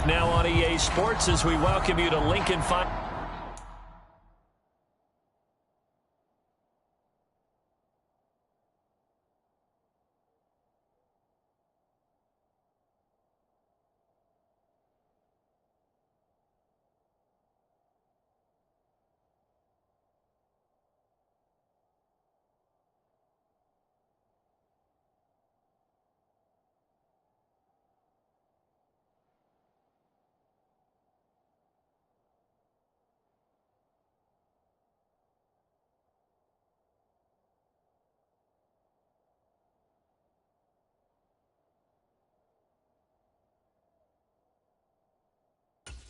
now on EA Sports as we welcome you to Lincoln Fire.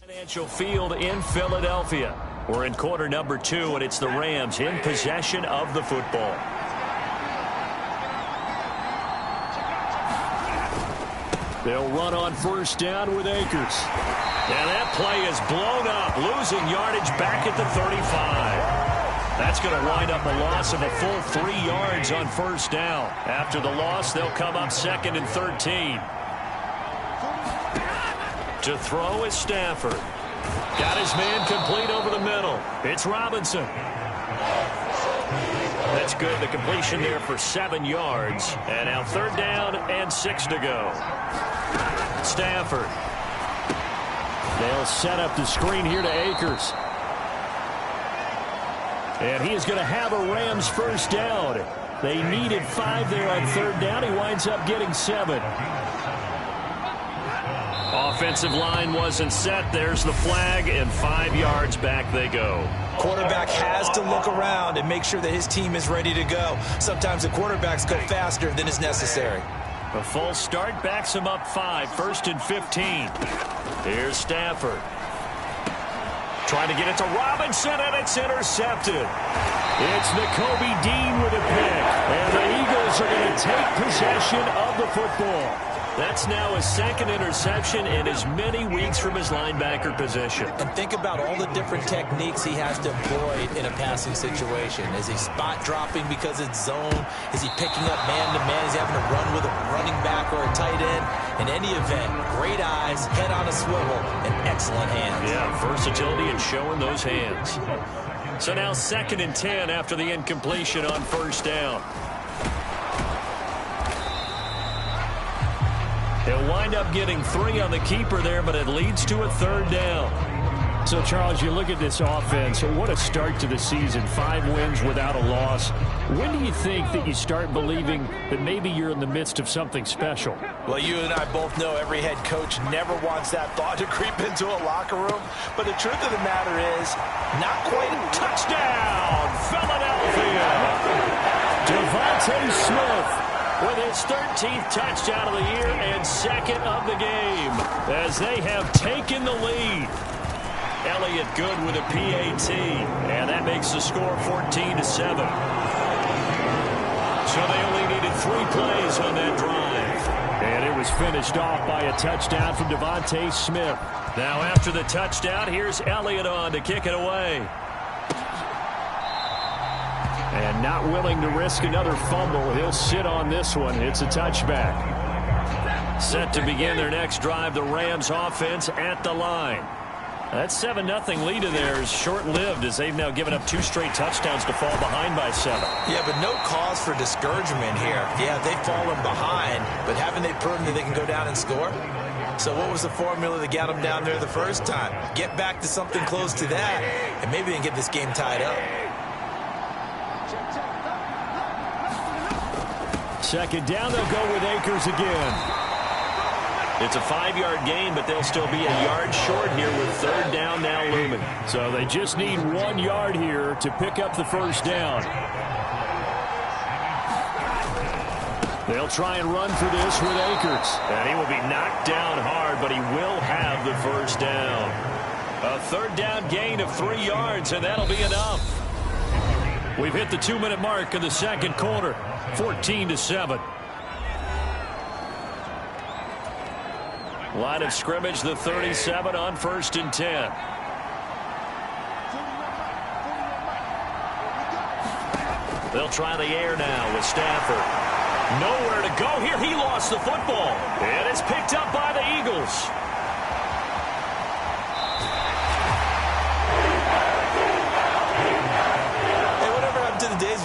Financial Field in Philadelphia. We're in quarter number 2, and it's the Rams in possession of the football. They'll run on first down with Akers. And that play is blown up, losing yardage back at the 35. That's going to wind up a loss of a full 3 yards on first down. After the loss, they'll come up 2nd and 13. To throw is Stafford. Got his man complete over the middle. It's Robinson. That's good. The completion there for 7 yards. And now 3rd down and 6 to go. Stafford. They'll set up the screen here to Akers. And he is going to have a Rams first down. They needed 5 there on 3rd down. He winds up getting 7. Offensive line wasn't set. There's the flag, and 5 yards back they go. Quarterback has to look around and make sure that his team is ready to go. Sometimes the quarterbacks go faster than is necessary. A false start backs him up 5, 1st and 15. Here's Stafford. Trying to get it to Robinson, and it's intercepted. It's Nakobe Dean with a pick, and the Eagles are going to take possession of the football. That's now his 2nd interception in as many weeks from his linebacker position. And think about all the different techniques he has to employ in a passing situation. Is he spot dropping because it's zone? Is he picking up man-to-man? Is he having to run with a running back or a tight end? In any event, great eyes, head on a swivel, and excellent hands. Yeah, versatility and showing those hands. So now 2nd and 10 after the incompletion on first down. He'll wind up getting 3 on the keeper there, but it leads to a 3rd down. So, Charles, you look at this offense. What a start to the season. 5 wins without a loss. When do you think that you start believing that maybe you're in the midst of something special? Well, you and I both know every head coach never wants that thought to creep into a locker room. But the truth of the matter is, not quite a touchdown, Philadelphia. Devontae Smith with his 13th touchdown of the year and 2nd of the game as they have taken the lead. Elliott good with a PAT, and that makes the score 14-7. So they only needed 3 plays on that drive. And it was finished off by a touchdown from Devontae Smith. Now after the touchdown, here's Elliott on to kick it away. And not willing to risk another fumble. He'll sit on this one. It's a touchback. Set to begin their next drive, the Rams offense at the line. That 7-0 lead of theirs short-lived as they've now given up 2 straight touchdowns to fall behind by 7. Yeah, but no cause for discouragement here. Yeah, they've fallen behind, but haven't they proven that they can go down and score? So what was the formula that got them down there the first time? Get back to something close to that, and maybe they can get this game tied up. 2nd down, they'll go with Akers again. It's a 5-yard gain, but they'll still be a yard short here with 3rd down now looming. So they just need 1 yard here to pick up the first down. They'll try and run for this with Akers. And he will be knocked down hard, but he will have the first down. A 3rd down gain of 3 yards, and that'll be enough. We've hit the 2-minute mark of the 2nd quarter. 14-7. Line of scrimmage, the 37 on 1st and 10. They'll try the air now with Stafford. Nowhere to go here. He lost the football. And it's picked up by the Eagles.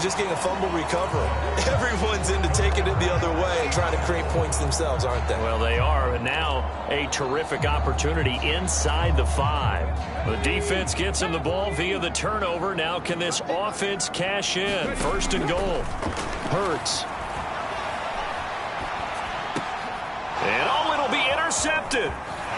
just getting a fumble recovery. Everyone's into taking it the other way and trying to create points themselves, aren't they? Well, they are, and now a terrific opportunity inside the 5. The defense gets him the ball via the turnover. Now can this offense cash in? 1st and goal. Hurts. And it'll be intercepted.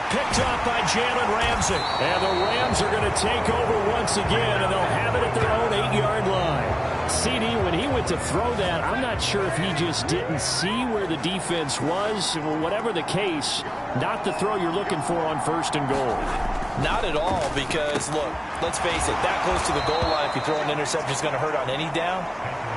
Picked off by Jalen Ramsey. And the Rams are going to take over once again, and they'll have it at their own 8-yard line. CD, when he went to throw that, I'm not sure if he just didn't see where the defense was. Whatever the case, not the throw you're looking for on 1st and goal. Not at all, because, look, let's face it, that close to the goal line, if you throw an interception, it's going to hurt on any down.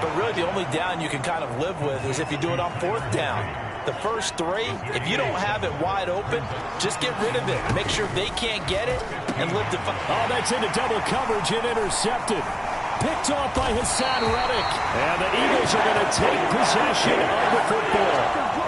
But really, the only down you can kind of live with is if you do it on 4th down. The first 3, if you don't have it wide open, just get rid of it. Make sure they can't get it and live to fight. Oh, that's into double coverage and intercepted. Picked off by Hassan Reddick. And the Eagles are going to take possession of the football.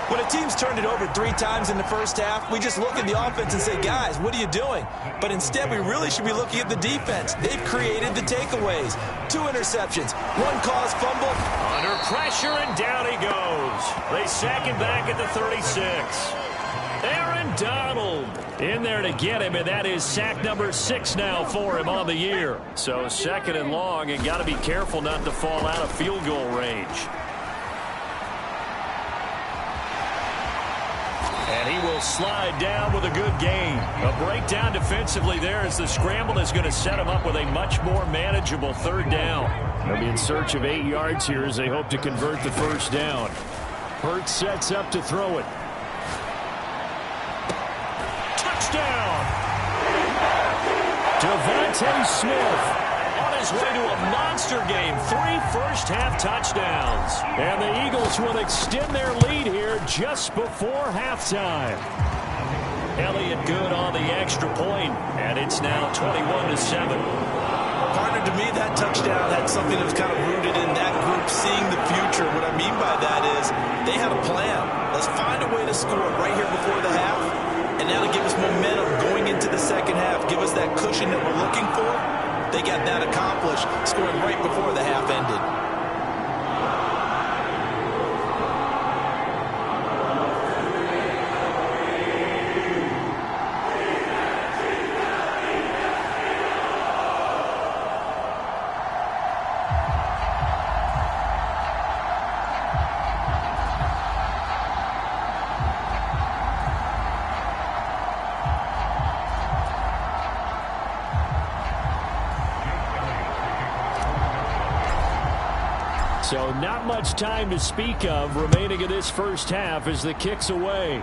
When a team's turned it over 3 times in the first half, we just look at the offense and say, guys, what are you doing? But instead, we really should be looking at the defense. They've created the takeaways. 2 interceptions, 1 caused fumble. Under pressure, and down he goes. They sack him back at the 36. Aaron Donald in there to get him, and that is sack number 6 now for him on the year. So 2nd and long, and got to be careful not to fall out of field goal range. And he will slide down with a good gain. A breakdown defensively there as the scramble is going to set him up with a much more manageable 3rd down. They'll be in search of 8 yards here as they hope to convert the 1st down. Hurts sets up to throw it. Touchdown! Devontae Smith on his way to a monster game. 3 first-half touchdowns. And the Eagles will extend their lead here just before halftime. Elliott good on the extra point, and it's now 21-7. Partner, to me, that touchdown had something that was kind of rooted in that group seeing the future. What I mean by that is they had a plan. Let's find a way to score right here before the half, and now to give us momentum going into the 2nd half, give us that cushion that we're looking for. They got that accomplished, scoring right before the half ended. So not much time to speak of remaining in this 1st half as the kick's away.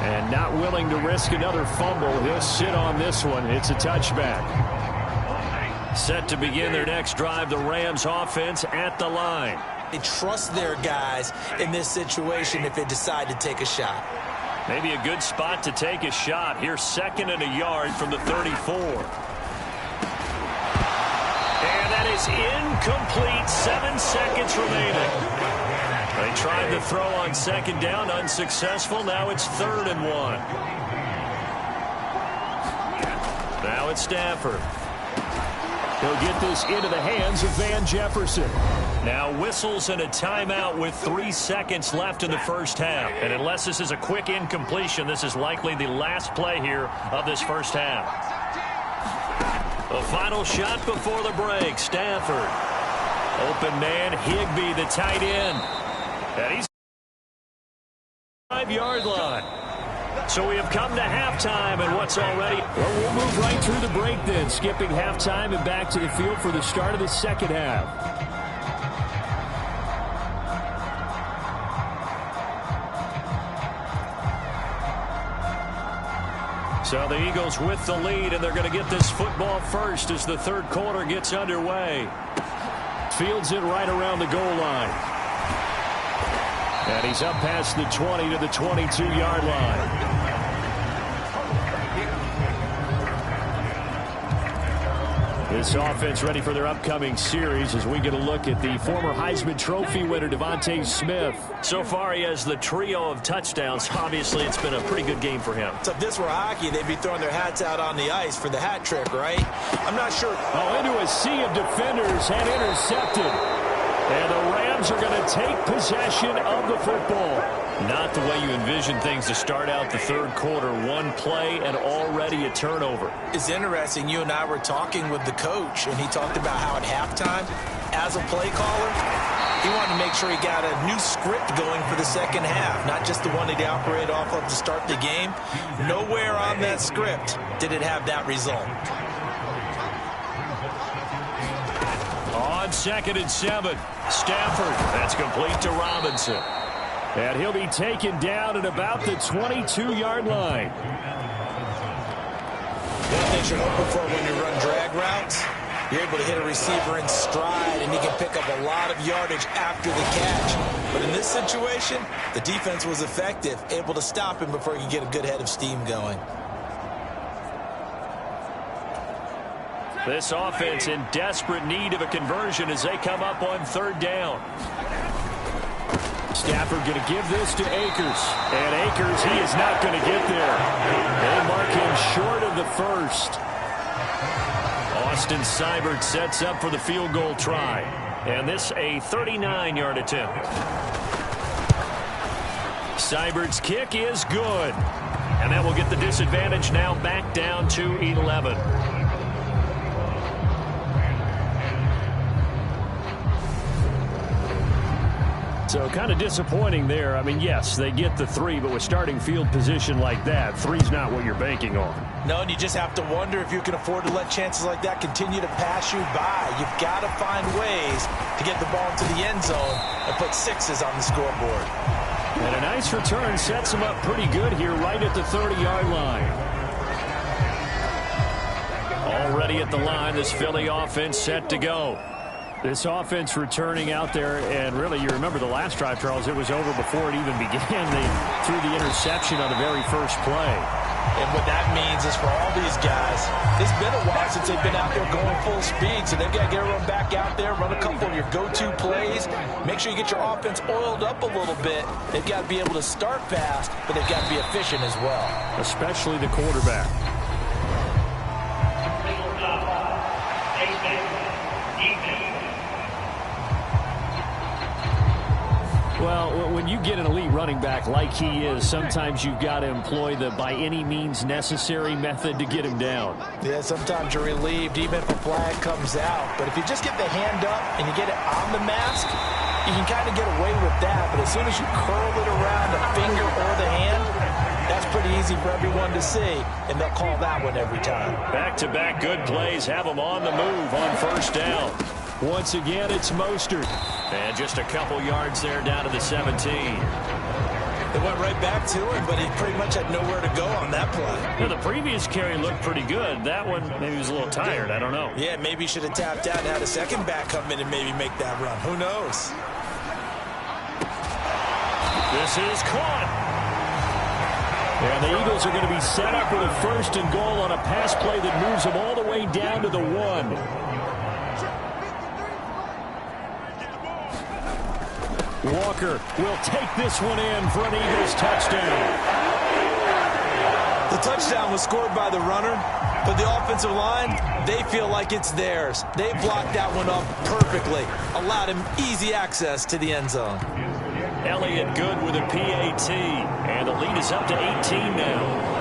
And not willing to risk another fumble. He'll sit on this one. It's a touchback. Set to begin their next drive, the Rams offense at the line. They trust their guys in this situation if they decide to take a shot. Maybe a good spot to take a shot. Here's 2nd and a yard from the 34. Is incomplete. 7 seconds remaining. They tried to throw on 2nd down, unsuccessful. Now it's 3rd and 1. Now it's Stafford. He'll get this into the hands of Van Jefferson. Now whistles and a timeout with 3 seconds left in the 1st half. And unless this is a quick incompletion, this is likely the last play here of this 1st half. The final shot before the break. Stafford. Open man, Higbee, the tight end. And he's 5-yard line. So we have come to halftime, and what's already... Well, we'll move right through the break then, skipping halftime and back to the field for the start of the 2nd half. So the Eagles with the lead, and they're going to get this football first as the 3rd quarter gets underway. Fields it right around the goal line. And he's up past the 20 to the 22-yard line. This offense ready for their upcoming series as we get a look at the former Heisman Trophy winner, Devontae Smith. So far, he has the trio of touchdowns. Obviously, it's been a pretty good game for him. So if this were hockey, they'd be throwing their hats out on the ice for the hat trick, right? I'm not sure. Oh, into a sea of defenders and intercepted. And the Rams are going to take possession of the football. Not the way you envision things to start out the third quarter. One play and already a turnover. It's interesting. You and I were talking with the coach, and he talked about how at halftime, as a play caller, he wanted to make sure he got a new script going for the second half, not just the one that he operated off of to start the game. Nowhere on that script did it have that result. On 2nd and 7, Stafford. That's complete to Robinson. And he'll be taken down at about the 22-yard line. One thing you're hoping for when you run drag routes, you're able to hit a receiver in stride, and he can pick up a lot of yardage after the catch. But in this situation, the defense was effective, able to stop him before he could get a good head of steam going. This offense in desperate need of a conversion as they come up on 3rd down. Stafford going to give this to Akers. And Akers, he is not going to get there. They mark him short of the first. Austin Seibert sets up for the field goal try. And this a 39-yard attempt. Seibert's kick is good. And that will get the disadvantage now back down to 11. So kind of disappointing there. I mean, yes, they get the 3, but with starting field position like that, 3's not what you're banking on. No, and you just have to wonder if you can afford to let chances like that continue to pass you by. You've got to find ways to get the ball into the end zone and put 6s on the scoreboard. And a nice return sets them up pretty good here right at the 30-yard line. Already at the line, this Philly offense set to go. This offense returning out there, and really, you remember the last drive, Charles, it was over before it even began. They threw the interception on the very first play. And what that means is for all these guys, it's been a while since they've been out there going full speed, so they've got to get everyone back out there, run a couple of your go-to plays, make sure you get your offense oiled up a little bit. They've got to be able to start fast, but they've got to be efficient as well. Especially the quarterback. Well, when you get an elite running back like he is, sometimes you've got to employ the by any means necessary method to get him down. Yeah, sometimes you're relieved even if a flag comes out. But if you just get the hand up and you get it on the mask, you can kind of get away with that. But as soon as you curl it around the finger or the hand, that's pretty easy for everyone to see, and they'll call that one every time. Back-to-back good plays have them on the move on 1st down. Once again, it's Mostert. And just a couple yards there down to the 17. They went right back to him, but he pretty much had nowhere to go on that play. Well, the previous carry looked pretty good. That one, maybe he was a little tired. I don't know. Yeah, maybe he should have tapped out and had a second back come in and maybe make that run. Who knows? This is caught. And the Eagles are going to be set up with a 1st and goal on a pass play that moves them all the way down to the 1. Walker will take this one in for an Eagles touchdown. The touchdown was scored by the runner, but the offensive line, they feel like it's theirs. They blocked that one up perfectly, allowed him easy access to the end zone. Elliott good with a PAT, and the lead is up to 18 now.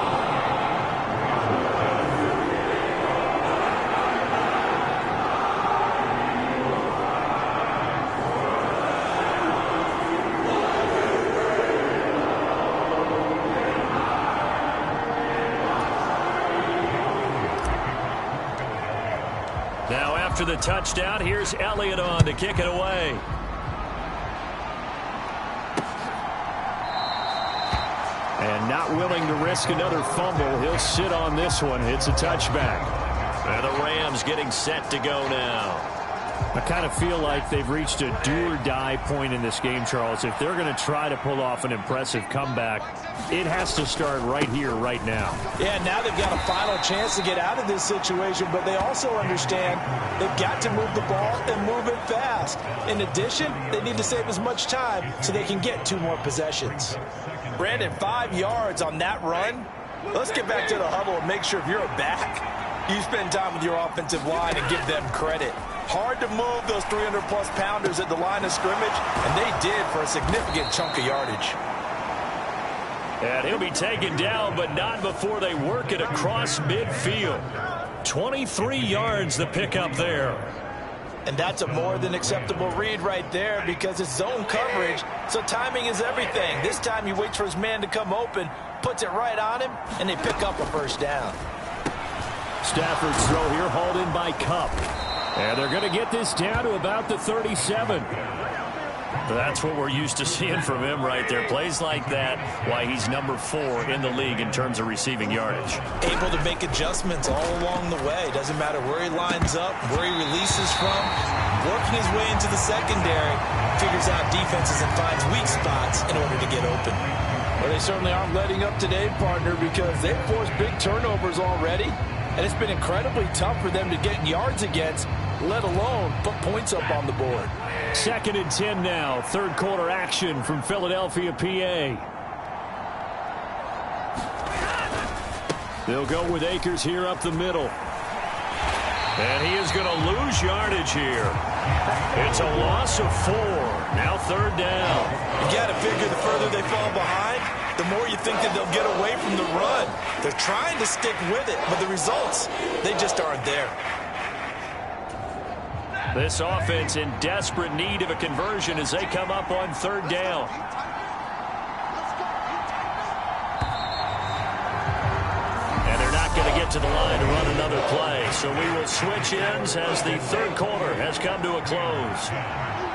Now after the touchdown, here's Elliott on to kick it away. And not willing to risk another fumble, he'll sit on this one. It's a touchback. And the Rams getting set to go now. I kind of feel like they've reached a do-or-die point in this game, Charles. If they're going to try to pull off an impressive comeback, it has to start right here, right now. Yeah, now they've got a final chance to get out of this situation, but they also understand they've got to move the ball and move it fast. In addition, they need to save as much time so they can get 2 more possessions. Brandon, 5 yards on that run. Let's get back to the huddle and make sure if you're a back, you spend time with your offensive line and give them credit. Hard to move those 300-plus pounders at the line of scrimmage, and they did for a significant chunk of yardage. And he'll be taken down, but not before they work it across midfield. 23 yards the pickup there. And that's a more than acceptable read right there because it's zone coverage, so timing is everything. This time he waits for his man to come open, puts it right on him, and they pick up a first down. Stafford's throw here hauled in by Kupp. And they're going to get this down to about the 37. That's what we're used to seeing from him right there. Plays like that, why he's number 4 in the league in terms of receiving yardage. Able to make adjustments all along the way. Doesn't matter where he lines up, where he releases from. Working his way into the secondary, figures out defenses and finds weak spots in order to get open. Well, they certainly aren't letting up today, partner, because they've forced big turnovers already. And it's been incredibly tough for them to get yards against, let alone put points up on the board. 2nd and 10 now. 3rd quarter action from Philadelphia, PA. They'll go with Akers here up the middle. And he is going to lose yardage here. It's a loss of 4. Now 3rd down. You got to figure the further they fall behind, the more you think that they'll get away from the run. They're trying to stick with it, but the results, they just aren't there. This offense in desperate need of a conversion as they come up on 3rd down. And they're not going to get to the line to run another play. So we will switch ends as the 3rd quarter has come to a close.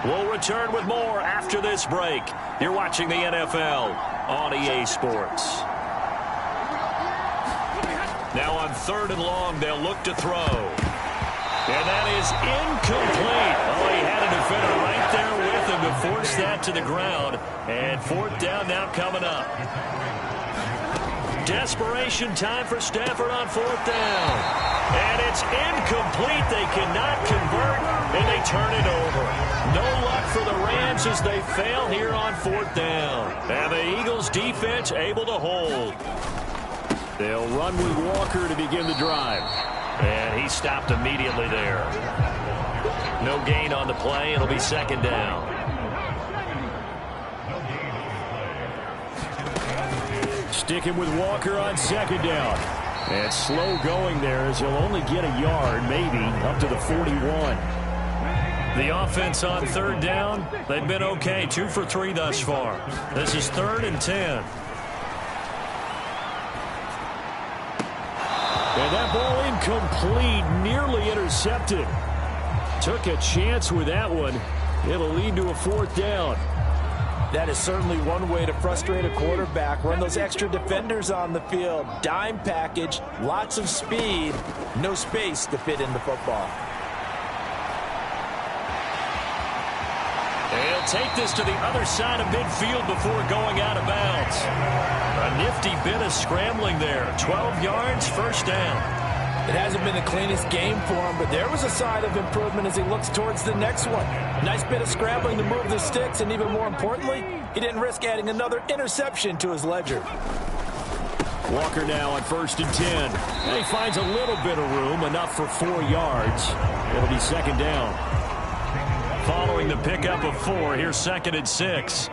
We'll return with more after this break. You're watching the NFL on EA Sports. Now on 3rd and long, they'll look to throw. And that is incomplete. Oh, he had a defender right there with him to force that to the ground. And 4th down now coming up. Desperation time for Stafford on 4th down. And it's incomplete. They cannot convert, and they turn it over. No luck for the Rams as they fail here on 4th down. And the Eagles defense able to hold. They'll run with Walker to begin the drive. And he stopped immediately there. No gain on the play. It'll be 2nd down. Sticking with Walker on 2nd down. And slow going there as he'll only get a yard, maybe, up to the 41. The offense on 3rd down, they've been okay. 2 for 3 thus far. This is 3rd and 10. And that ball incomplete, nearly intercepted. Took a chance with that one. It'll lead to a 4th down. That is certainly one way to frustrate a quarterback. Run those extra defenders on the field. Dime package, lots of speed, no space to fit in the football. They'll take this to the other side of midfield before going out of bounds. A nifty bit of scrambling there. 12 yards, 1st down. It hasn't been the cleanest game for him, but there was a sign of improvement as he looks towards the next one. Nice bit of scrambling to move the sticks, and even more importantly, he didn't risk adding another interception to his ledger. Walker now on 1st and 10. And he finds a little bit of room, enough for 4 yards. It'll be 2nd down. Following the pickup of 4, here's 2nd and 6.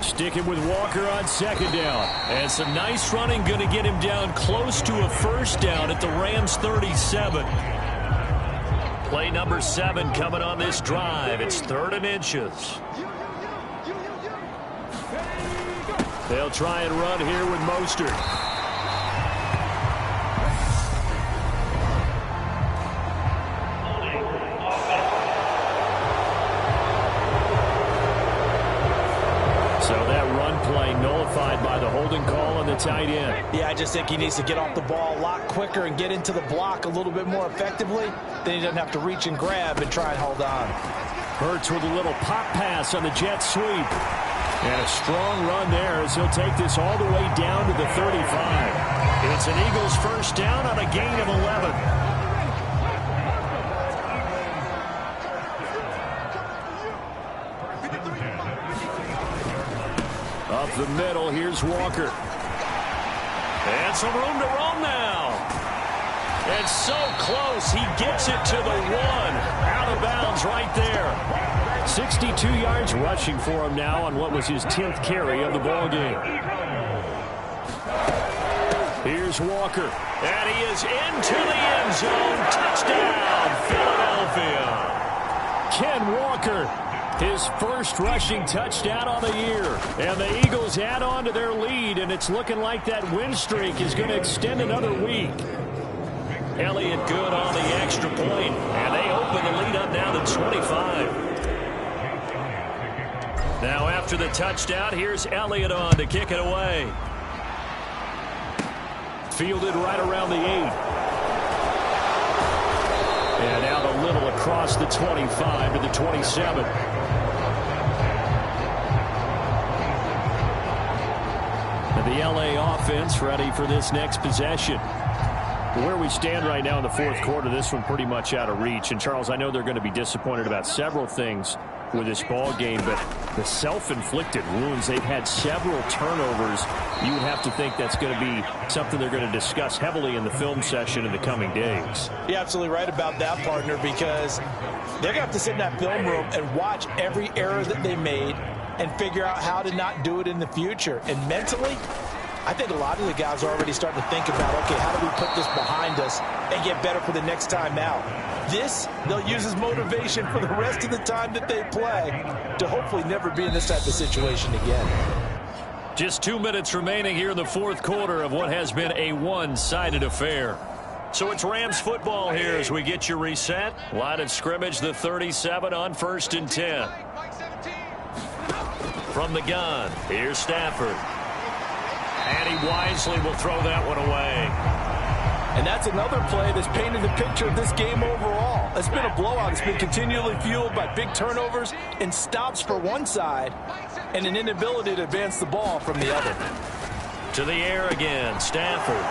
Sticking with Walker on 2nd down. And some nice running, going to get him down close to a 1st down at the Rams 37. Play number 7 coming on this drive. It's 3rd and inches. They'll try and run here with Mostert. play nullified by the holding call on the tight end. Yeah, I just think he needs to get off the ball a lot quicker and get into the block a little bit more effectively. Then he doesn't have to reach and grab and try and hold on. Hurts with a little pop pass on the jet sweep. And a strong run there as he'll take this all the way down to the 35. It's an Eagles first down on a gain of 11. Up the middle, here's Walker. And some room to roam now. And so close, he gets it to the 1. Out of bounds right there. 62 yards rushing for him now on what was his 10th carry of the ballgame. Here's Walker. And he is into the end zone. Touchdown, Philadelphia. Ken Walker. His first rushing touchdown on the year. And the Eagles add on to their lead, and it's looking like that win streak is going to extend another week. Elliott good on the extra point, and they open the lead up now to 25. Now after the touchdown, here's Elliott on to kick it away. Fielded right around the 8. And out a little across the 25 to the 27. And the LA offense ready for this next possession. Where we stand right now in the fourth quarter, this one pretty much out of reach. And, Charles, I know they're going to be disappointed about several things with this ball game, but the self-inflicted wounds, they've had several turnovers. You would have to think that's going to be something they're going to discuss heavily in the film session in the coming days. You're absolutely right about that, partner, because they're going to have to sit in that film room and watch every error that they made and figure out how to not do it in the future. And mentally, I think a lot of the guys are already starting to think about, okay, how do we put this behind us and get better for the next time out? This, they'll use as motivation for the rest of the time that they play to hopefully never be in this type of situation again. Just 2 minutes remaining here in the fourth quarter of what has been a one-sided affair. So it's Rams football here as we get you reset. Line of scrimmage, the 37 on 1st and 10. From the gun, here's Stafford. And he wisely will throw that one away. And that's another play that's painted the picture of this game overall. It's been a blowout. It's been continually fueled by big turnovers and stops for one side and an inability to advance the ball from the other. To the air again, Stafford.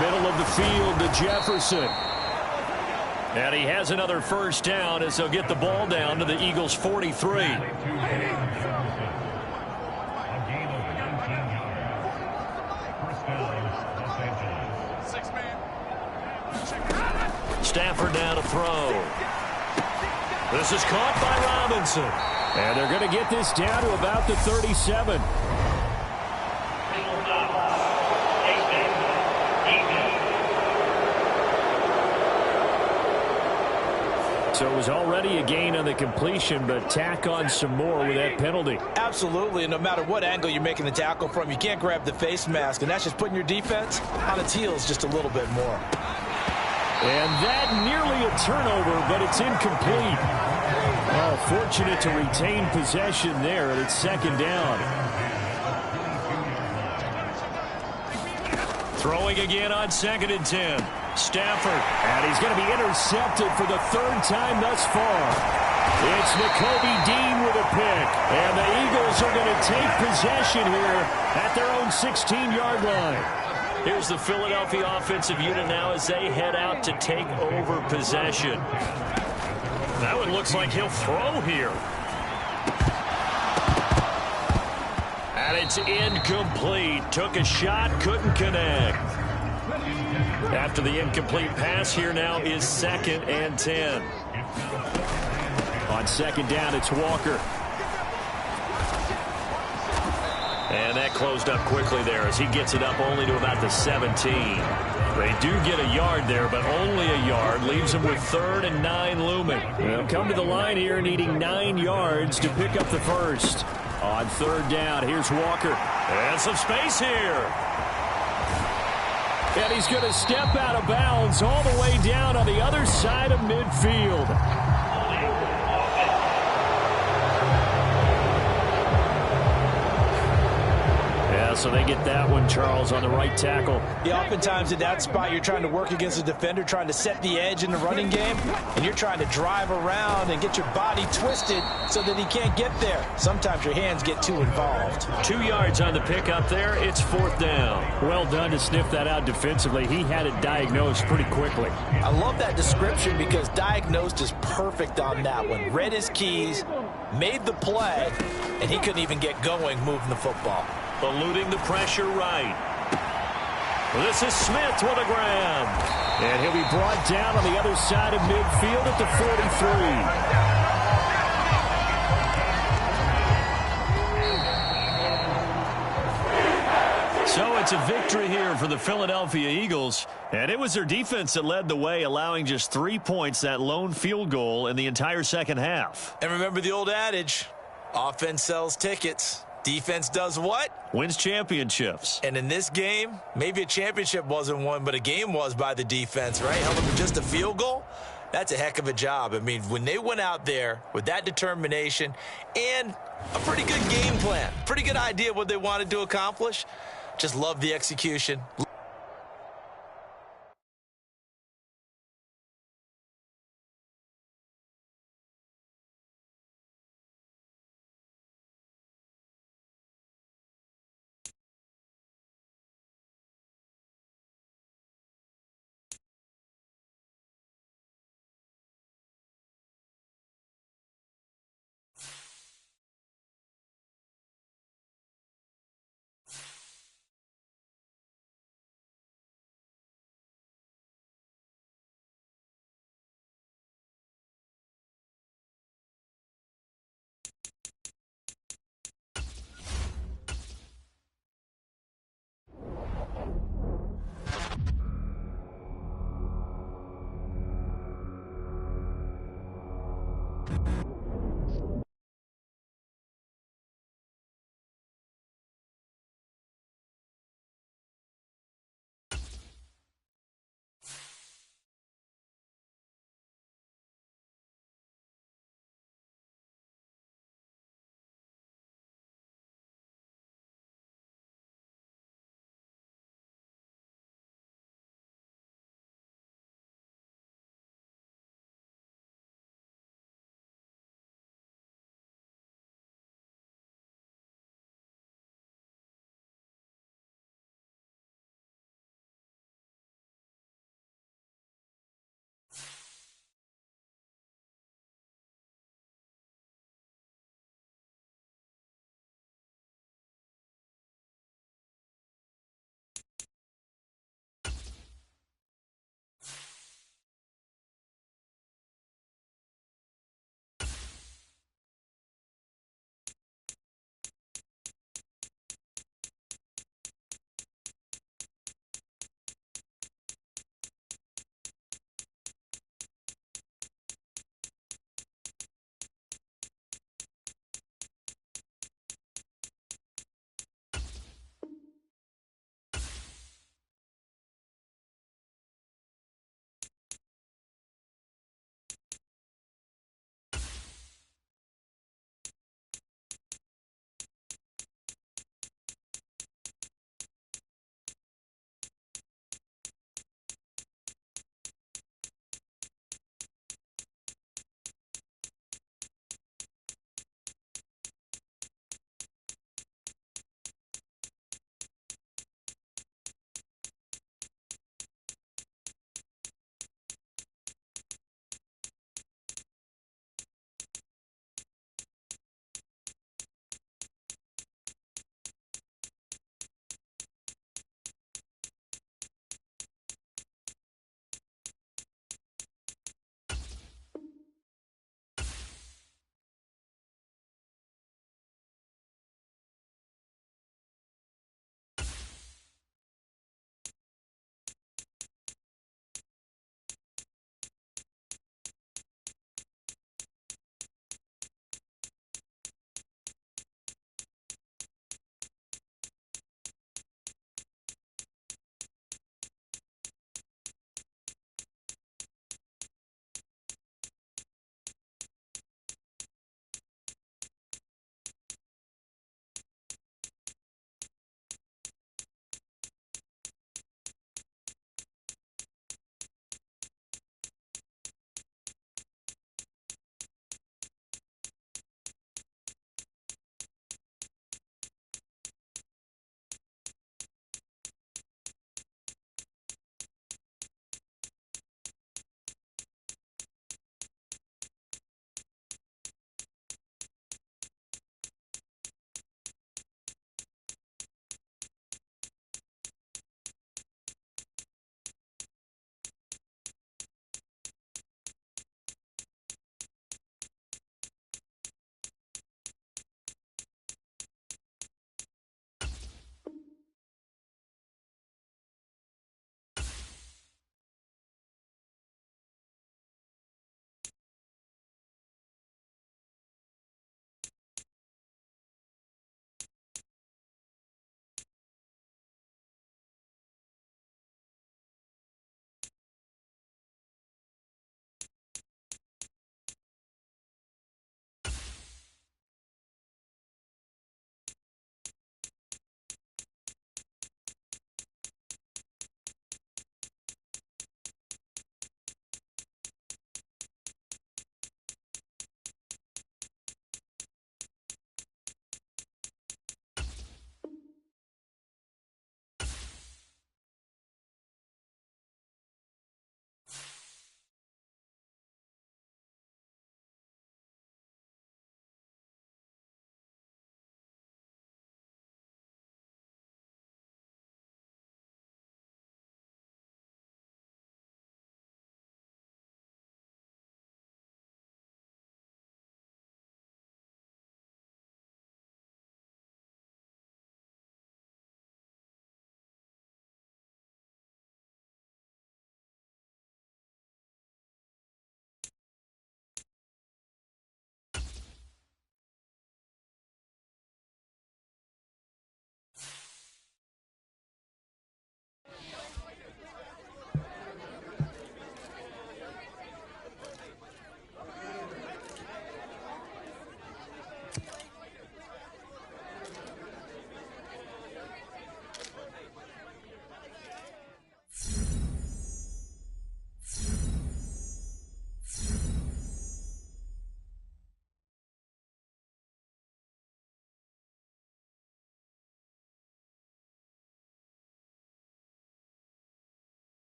Middle of the field to Jefferson. And he has another first down as they'll get the ball down to the Eagles' 43. Stafford down to throw. This is caught by Robinson. And they're going to get this down to about the 37. So it was already a gain on the completion, but tack on some more with that penalty. Absolutely, and no matter what angle you're making the tackle from, you can't grab the face mask, and that's just putting your defense on its heels just a little bit more. And that nearly a turnover, but it's incomplete. Oh, fortunate to retain possession there, and it's second down. Throwing again on 2nd and 10. Stafford. And he's going to be intercepted for the third time thus far. It's Nakobe Dean with a pick. And the Eagles are going to take possession here at their own 16-yard line. Here's the Philadelphia offensive unit now as they head out to take over possession. That one looks like he'll throw here. And it's incomplete. Took a shot, couldn't connect. After the incomplete pass, here now is 2nd and 10. On second down, it's Walker. And that closed up quickly there as he gets it up only to about the 17. They do get a yard there, but only a yard. Leaves them with 3rd and 9 looming. They'll come to the line here needing 9 yards to pick up the first. On 3rd down, here's Walker. And some space here. And he's going to step out of bounds all the way down on the other side of midfield. so they get that one, Charles, on the right tackle. Yeah, oftentimes in that spot, you're trying to work against a defender, trying to set the edge in the running game, and you're trying to drive around and get your body twisted so that he can't get there. Sometimes your hands get too involved. 2 yards on the pickup there. It's 4th down. Well done to sniff that out defensively. He had it diagnosed pretty quickly. I love that description because diagnosed is perfect on that one. Read his keys, made the play, and he couldn't even get going moving the football. Eluding the pressure right. This is Smith with a grab. And he'll be brought down on the other side of midfield at the 43. So it's a victory here for the Philadelphia Eagles. And it was their defense that led the way, allowing just 3 points, that lone field goal in the entire second half. And remember the old adage, offense sells tickets. Defense does what? Wins championships. And in this game, maybe a championship wasn't won, but a game was by the defense, right? Held them to just a field goal. That's a heck of a job. I mean, when they went out there with that determination and a pretty good game plan, pretty good idea what they wanted to accomplish, just love the execution.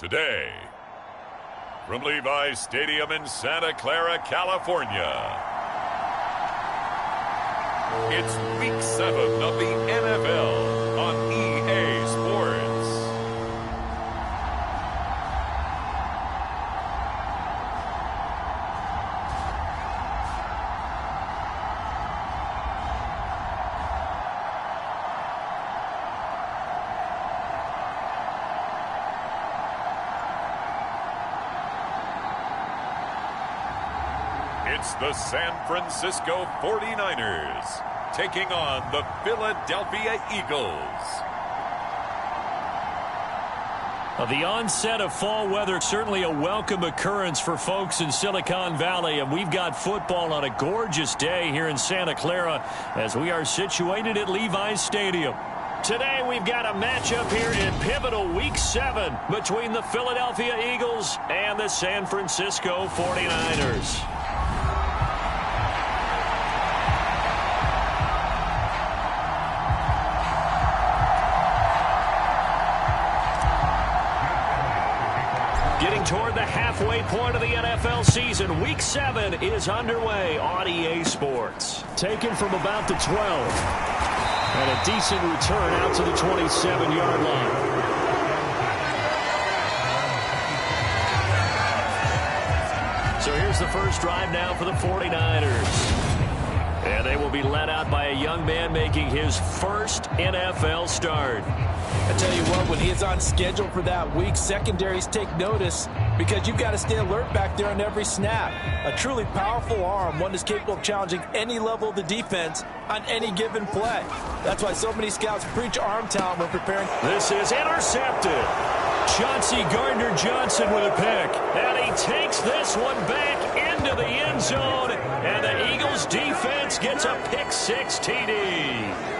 Today, from Levi's Stadium in Santa Clara, California, it's Week 7 of the NFL on EA Sports. It's the San Francisco 49ers taking on the Philadelphia Eagles. The onset of fall weather, certainly a welcome occurrence for folks in Silicon Valley, and we've got football on a gorgeous day here in Santa Clara as we are situated at Levi's Stadium. Today we've got a matchup here in pivotal Week 7 between the Philadelphia Eagles and the San Francisco 49ers. Getting toward the halfway point of the NFL season, Week 7 is underway on EA Sports. Taken from about the 12. And a decent return out to the 27-yard line. So here's the first drive now for the 49ers. And they will be led out by a young man making his first NFL start. I tell you what, when he is on schedule for that week, secondaries take notice because you've got to stay alert back there on every snap. A truly powerful arm, one that's capable of challenging any level of the defense on any given play. That's why so many scouts preach arm talent when preparing. This is intercepted. Chauncey Gardner-Johnson with a pick. And he takes this one back into the end zone. And the Eagles defense gets a pick-6 TD.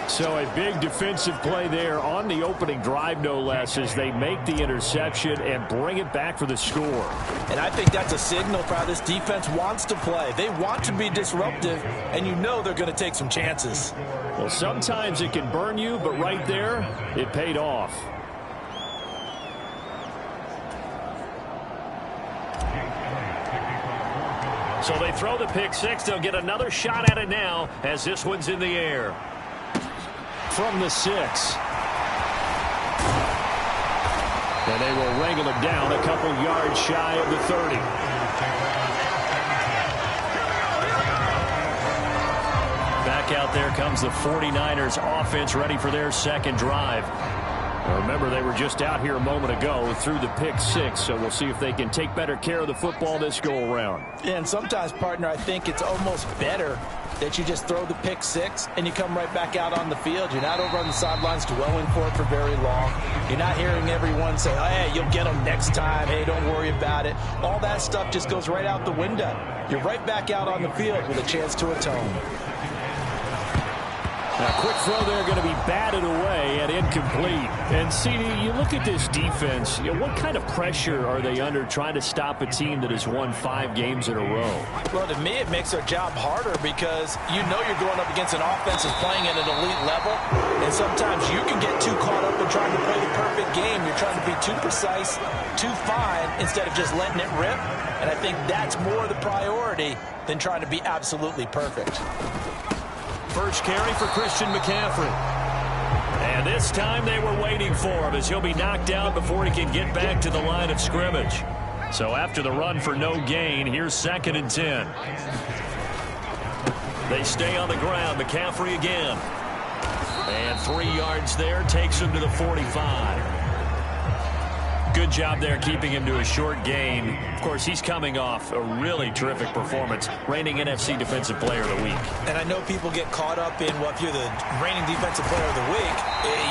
So a big defensive play there on the opening drive, no less, as they make the interception and bring it back for the score. And I think that's a signal for how this defense wants to play. They want to be disruptive, and you know they're going to take some chances. Well, sometimes it can burn you, but right there, it paid off. So they throw the pick-6. They'll get another shot at it now as this one's in the air. From the 6. And they will wrangle it down a couple yards shy of the 30. Back out there comes the 49ers offense ready for their second drive. Now remember, they were just out here a moment ago through the pick-6, so we'll see if they can take better care of the football this go-around. Yeah, and sometimes, partner, I think it's almost better that you just throw the pick-6 and you come right back out on the field. You're not over on the sidelines dwelling for it for very long. You're not hearing everyone say, oh, hey, you'll get them next time. Hey, don't worry about it. All that stuff just goes right out the window. You're right back out on the field with a chance to atone. Now, quick throw there going to be batted away and incomplete. And, CD, you look at this defense, what kind of pressure are they under trying to stop a team that has won 5 games in a row? Well, to me, it makes their job harder because you know you're going up against an offense that's playing at an elite level. And sometimes you can get too caught up in trying to play the perfect game. You're trying to be too precise, too fine, instead of just letting it rip. And I think that's more the priority than trying to be absolutely perfect. First carry for Christian McCaffrey. And this time they were waiting for him as he'll be knocked down before he can get back to the line of scrimmage. So after the run for no gain, here's 2nd and 10. They stay on the ground. McCaffrey again. And 3 yards there takes him to the 45. Good job there keeping him to a short gain. Of course, he's coming off a really terrific performance, reigning NFC Defensive Player of the Week. And I know people get caught up in, well, if you're the reigning Defensive Player of the Week,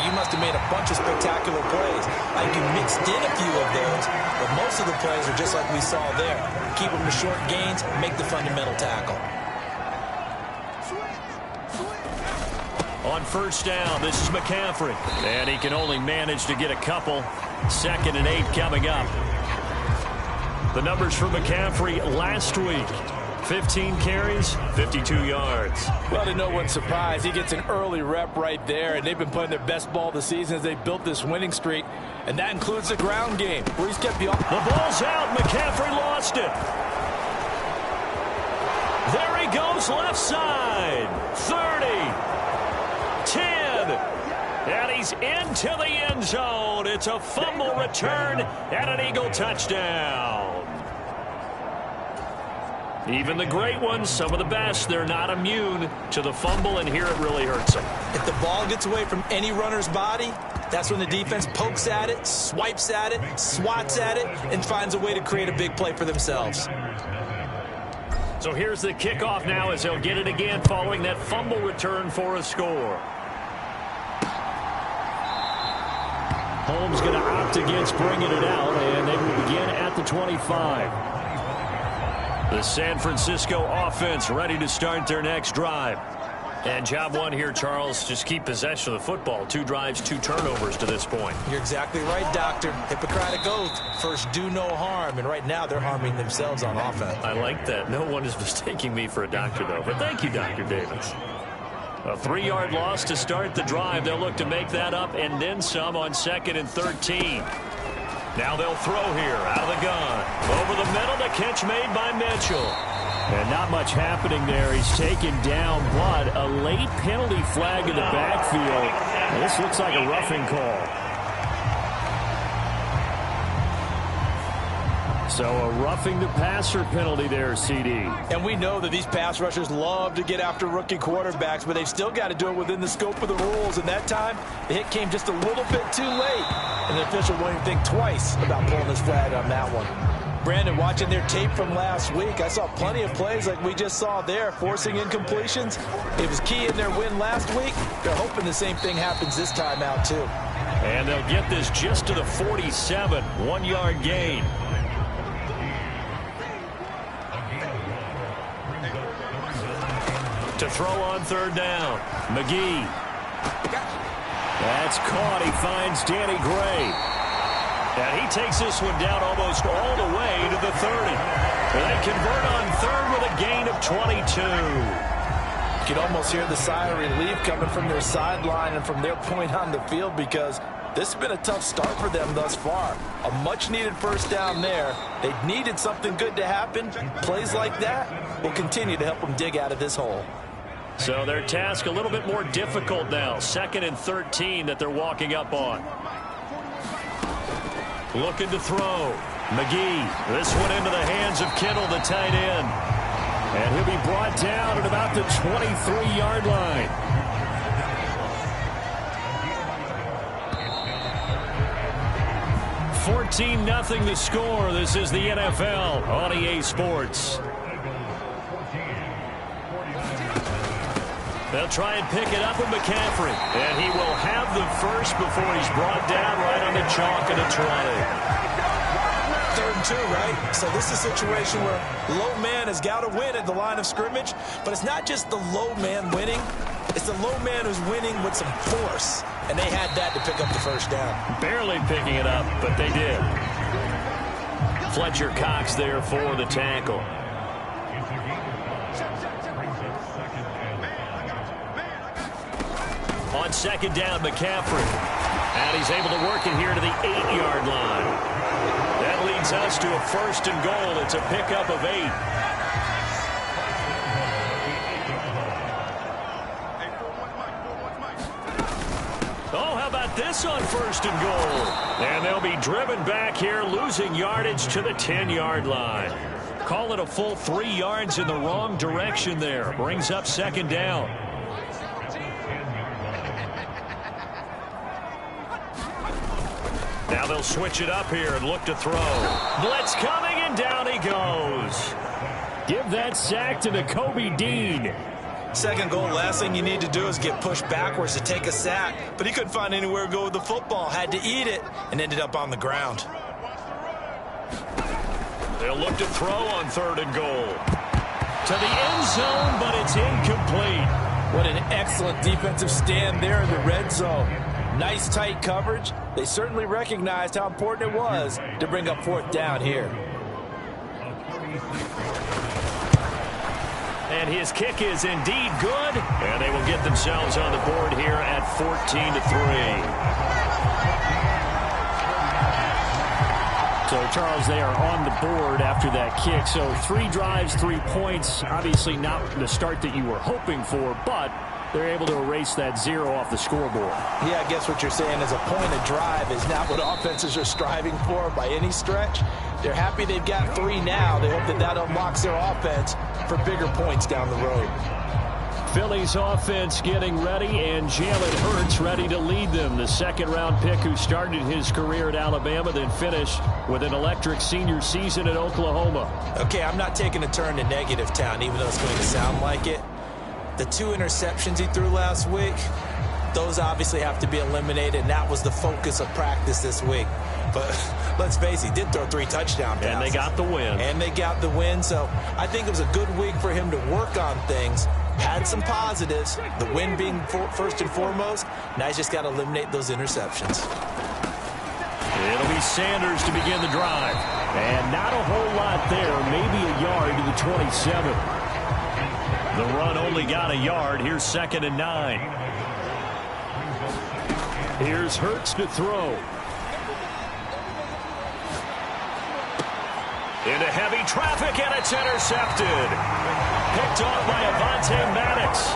you must have made a bunch of spectacular plays. I think you mixed in a few of those, but most of the plays are just like we saw there. Keep them to short gains, make the fundamental tackle. On first down, this is McCaffrey. And he can only manage to get a couple. 2nd and 8 coming up. The numbers for McCaffrey last week. 15 carries, 52 yards. Well, to no one's surprise, he gets an early rep right there, and they've been playing their best ball this season as they built this winning streak, and that includes the ground game, where he's kept the ball's out. McCaffrey lost it. There he goes, left side. 30, 10, and he's into the end zone. It's a fumble return and an Eagle touchdown. Even the great ones, some of the best, they're not immune to the fumble, and here it really hurts them. If the ball gets away from any runner's body, that's when the defense pokes at it, swipes at it, swats at it, and finds a way to create a big play for themselves. So here's the kickoff now as they'll get it again following that fumble return for a score. Holmes going to opt against bringing it out, and they will begin at the 25. The San Francisco offense ready to start their next drive. And job one here, Charles, just keep possession of the football. 2 drives, 2 turnovers to this point. You're exactly right, Doctor. Hippocratic oath. First, do no harm. And right now, they're harming themselves on offense. I like that. No one is mistaking me for a doctor, though. But thank you, Dr. Davis. A 3-yard loss to start the drive. They'll look to make that up and then some on 2nd and 13. Now they'll throw here out of the gun. Over the middle, the catch made by Mitchell. And not much happening there. He's taken down, but a late penalty flag in the backfield. And this looks like a roughing call. So a roughing the passer penalty there, CD. And we know that these pass rushers love to get after rookie quarterbacks, but they've still got to do it within the scope of the rules. And that time, the hit came just a little bit too late. And the official won't even think twice about pulling his flag on that one. Brandon, watching their tape from last week, I saw plenty of plays like we just saw there, forcing incompletions. It was key in their win last week. They're hoping the same thing happens this time out, too. And they'll get this just to the 47, 1-yard gain. To throw on 3rd down, McGee. That's caught. He finds Danny Gray. And he takes this one down almost all the way to the 30. And they convert on 3rd with a gain of 22. You can almost hear the sigh of relief coming from their sideline and from their point on the field, because this has been a tough start for them thus far. A much-needed first down there. They needed something good to happen. Plays like that will continue to help them dig out of this hole. So their task a little bit more difficult now. 2nd and 13 that they're walking up on. Looking to throw. McGee. This one into the hands of Kittle, the tight end. And he'll be brought down at about the 23-yard line. $14-0 the score. This is the NFL on EA Sports. They'll try and pick it up with McCaffrey. And he will have the first before he's brought down right on the chalk of the 20. 3rd and 2, right? So this is a situation where low man has got to win at the line of scrimmage. But it's not just the low man winning. It's the low man who's winning with some force. And they had that to pick up the first down. Barely picking it up, but they did. Fletcher Cox there for the tackle. On 2nd down, McCaffrey. And he's able to work it here to the 8-yard line. That leads us to a 1st and goal. It's a pickup of 8. Oh, how about this on 1st and goal? And they'll be driven back here, losing yardage to the 10-yard line. Call it a full 3 yards in the wrong direction there. Brings up 2nd down. Now they'll switch it up here and look to throw. Blitz coming, and down he goes. Give that sack to Nakobe Dean. 2nd goal, last thing you need to do is get pushed backwards to take a sack. But he couldn't find anywhere to go with the football. Had to eat it and ended up on the ground. They'll look to throw on 3rd and goal. To the end zone, but it's incomplete. What an excellent defensive stand there in the red zone. Nice tight coverage. They certainly recognized how important it was to bring up 4th down here. And his kick is indeed good. And they will get themselves on the board here at 14-3. So, Charles, they are on the board after that kick. So 3 drives, 3 points. Obviously not the start that you were hoping for, but they're able to erase that 0 off the scoreboard. Yeah, I guess what you're saying is a point of drive is not what offenses are striving for by any stretch. They're happy they've got 3 now. They hope that that unlocks their offense for bigger points down the road. Philly's offense getting ready, and Jalen Hurts ready to lead them. The second-round pick who started his career at Alabama, then finished with an electric senior season at Oklahoma. Okay, I'm not taking a turn to negative town, even though it's going to sound like it. The 2 interceptions he threw last week, those obviously have to be eliminated, and that was the focus of practice this week. But let's face it, he did throw 3 touchdown passes. And they got the win. And they got the win, so I think it was a good week for him to work on things. Had some positives, the win being first and foremost. Now he's just got to eliminate those interceptions. It'll be Sanders to begin the drive. And not a whole lot there, maybe a yard to the 27. The run only got a yard. Here's 2nd and 9. Here's Hurts to throw. Into heavy traffic, and it's intercepted. Picked off by Avonte Maddox.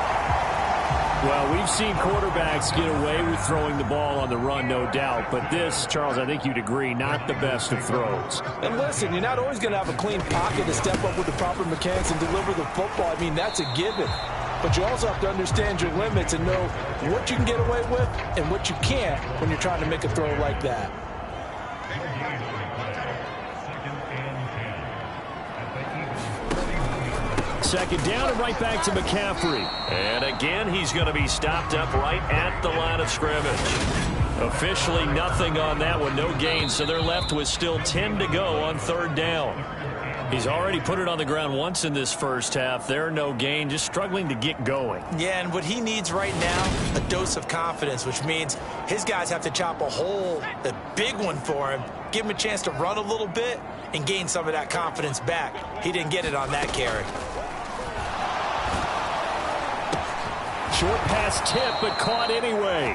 Well, we've seen quarterbacks get away with throwing the ball on the run, no doubt. But this, Charles, I think you'd agree, not the best of throws. And listen, you're not always going to have a clean pocket to step up with the proper mechanics and deliver the football. I mean, that's a given. But you also have to understand your limits and know what you can get away with and what you can't when you're trying to make a throw like that. Second down and right back to McCaffrey. And again, he's going to be stopped up right at the line of scrimmage. Officially nothing on that one, no gain, so they're left with still 10 to go on 3rd down. He's already put it on the ground once in this first half. There, no gain, just struggling to get going. Yeah, and what he needs right now, a dose of confidence, which means his guys have to chop a hole, a big one for him, give him a chance to run a little bit and gain some of that confidence back. He didn't get it on that carry. Short pass tip, but caught anyway.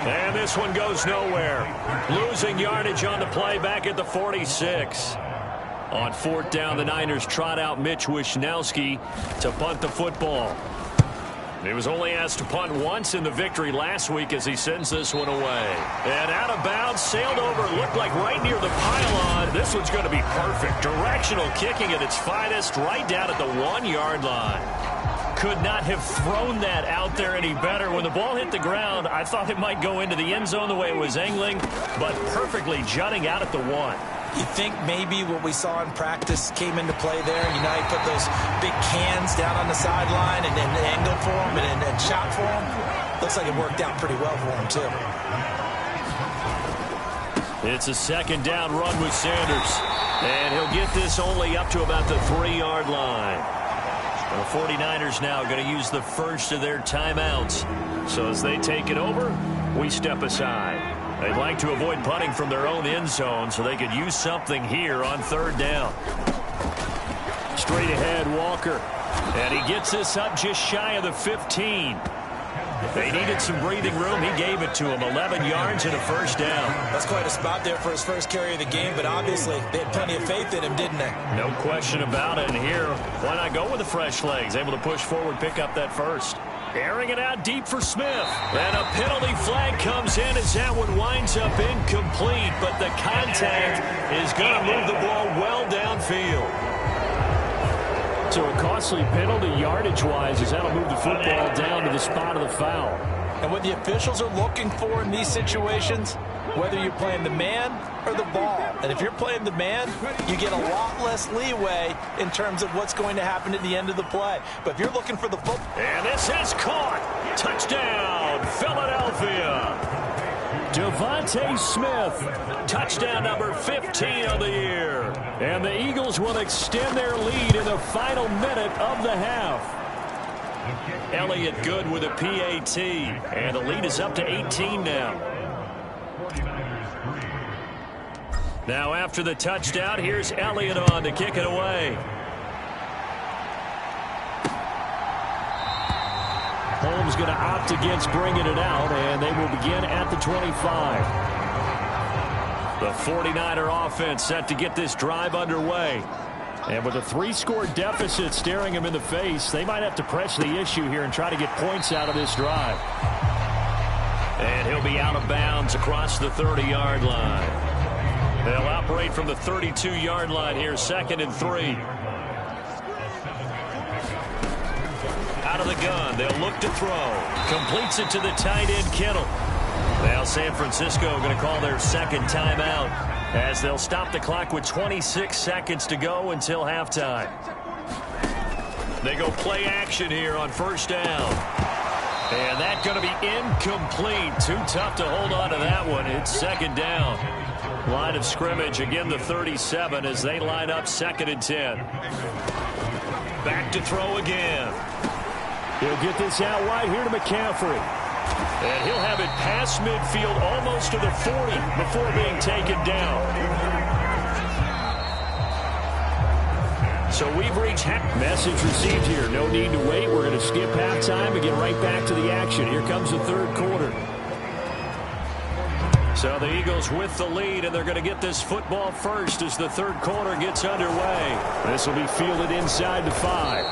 And this one goes nowhere. Losing yardage on the play back at the 46. On 4th down, the Niners trot out Mitch Wishnowski to punt the football. He was only asked to punt once in the victory last week as he sends this one away. And out of bounds, sailed over, looked like right near the pylon. This one's going to be perfect. Directional kicking at its finest, right down at the 1-yard line. Could not have thrown that out there any better. When the ball hit the ground, I thought it might go into the end zone the way it was angling, but perfectly jutting out at the 1. You think maybe what we saw in practice came into play there? You know, he put those big cans down on the sideline and then angled for him and shot for him. Looks like it worked out pretty well for him, too. It's a 2nd down run with Sanders. And he'll get this only up to about the 3-yard line. The 49ers now going to use the first of their timeouts. So as they take it over, we step aside. They'd like to avoid punting from their own end zone so they could use something here on 3rd down. Straight ahead, Walker. And he gets this up just shy of the 15. They needed some breathing room. He gave it to him. 11 yards and a 1st down. That's quite a spot there for his first carry of the game, but obviously they had plenty of faith in him, didn't they? No question about it. And here, why not go with the fresh legs? Able to push forward, pick up that first. Airing it out deep for Smith. And a penalty flag comes in as that one winds up incomplete, but the contact is going to move the ball well downfield. So a costly penalty yardage-wise as that'll move the football down to the spot of the foul. And what the officials are looking for in these situations, whether you're playing the man or the ball. And if you're playing the man, you get a lot less leeway in terms of what's going to happen at the end of the play. But if you're looking for the football. And this is caught. Touchdown, Philadelphia. Devontae Smith, Touchdown number 15 of the year. and the Eagles will extend their lead in the final minute of the half. Elliott good with a PAT, and the lead is up to 18 now. Now after the touchdown, here's Elliott on to kick it away. team's going to opt against bringing it out, and they will begin at the 25. The 49er offense set to get this drive underway. And with a 3-score deficit staring them in the face, they might have to press the issue here and try to get points out of this drive. And he'll be out of bounds across the 30-yard line. They'll operate from the 32-yard line here, 2nd and 3. Out of the gun, they'll look to throw. Completes it to the tight end, Kittle. Now San Francisco going to call their second timeout as they'll stop the clock with 26 seconds to go until halftime. They go play action here on first down. And that's going to be incomplete. Too tough to hold on to that one. It's 2nd down. Line of scrimmage, again the 37 as they line up 2nd and 10. Back to throw again. He'll get this out wide here to McCaffrey. And he'll have it past midfield almost to the 40 before being taken down. So we've reached message received here. No need to wait. We're going to skip halftime and get right back to the action. Here comes the 3rd quarter. So the Eagles with the lead, and they're going to get this football first as the 3rd quarter gets underway. This will be fielded inside the 5.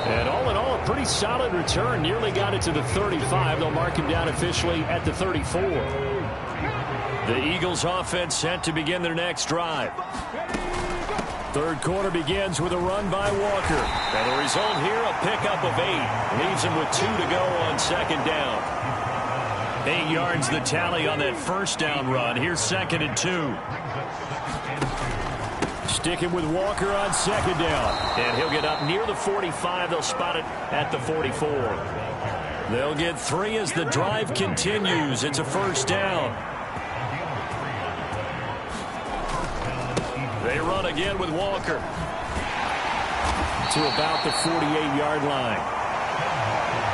And all in all, a pretty solid return. Nearly got it to the 35. They'll mark him down officially at the 34. The Eagles offense set to begin their next drive. 3rd quarter begins with a run by Walker. And the result here, a pickup of 8. Leaves him with 2 to go on 2nd down. 8 yards the tally on that first down run. Here's 2nd and 2. Sticking with Walker on 2nd down. And he'll get up near the 45. They'll spot it at the 44. They'll get 3 as the drive continues. It's a first down. They run again with Walker to about the 48-yard line.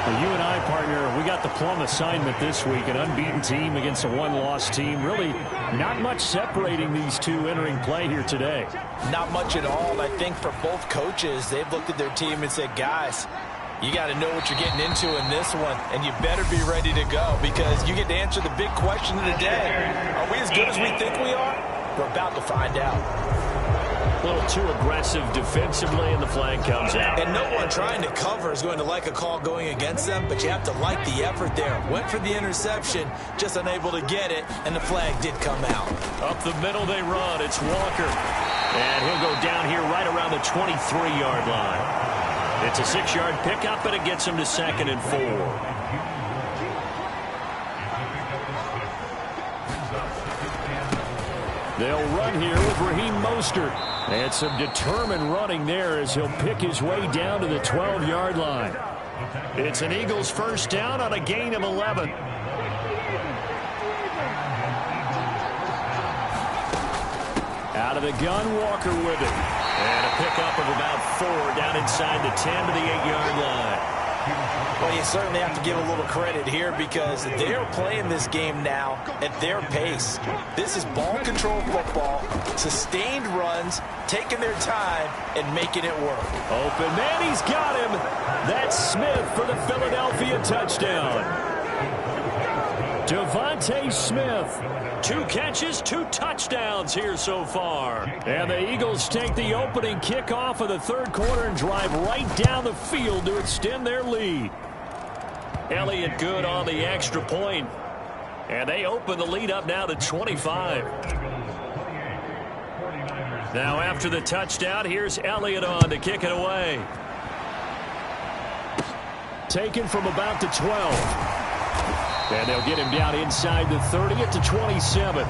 Well, you and I, partner, we got the plum assignment this week. An unbeaten team against a one-loss team. Really not much separating these two entering play here today. Not much at all. I think for both coaches, they've looked at their team and said, guys, you got to know what you're getting into in this one, and you better be ready to go because you get to answer the big question of the day. Are we as good as we think we are? We're about to find out. A little too aggressive defensively, and the flag comes out. And no one trying to cover is going to like a call going against them, but you have to like the effort there. Went for the interception, just unable to get it, and the flag did come out. Up the middle they run. It's Walker. And he'll go down here right around the 23-yard line. It's a 6-yard pickup, and it gets him to 2nd and 4. They'll run here with Raheem Mostert. And some determined running there as he'll pick his way down to the 12-yard line. It's an Eagles first down on a gain of 11. Out of the gun, Walker with it. And a pickup of about 4 down inside the 10 to the 8-yard line. Well, you certainly have to give a little credit here because they're playing this game now at their pace. This is ball control football, sustained runs, taking their time, and making it work. Open man, he's got him. That's Smith for the Philadelphia touchdown. Devontae Smith. 2 catches, 2 touchdowns here so far. And the Eagles take the opening kickoff of the 3rd quarter and drive right down the field to extend their lead. Elliott good on the extra point. And they open the lead up now to 25. Now after the touchdown, here's Elliott on to kick it away. Taken from about the 12. And they'll get him down inside the 30 at the 27.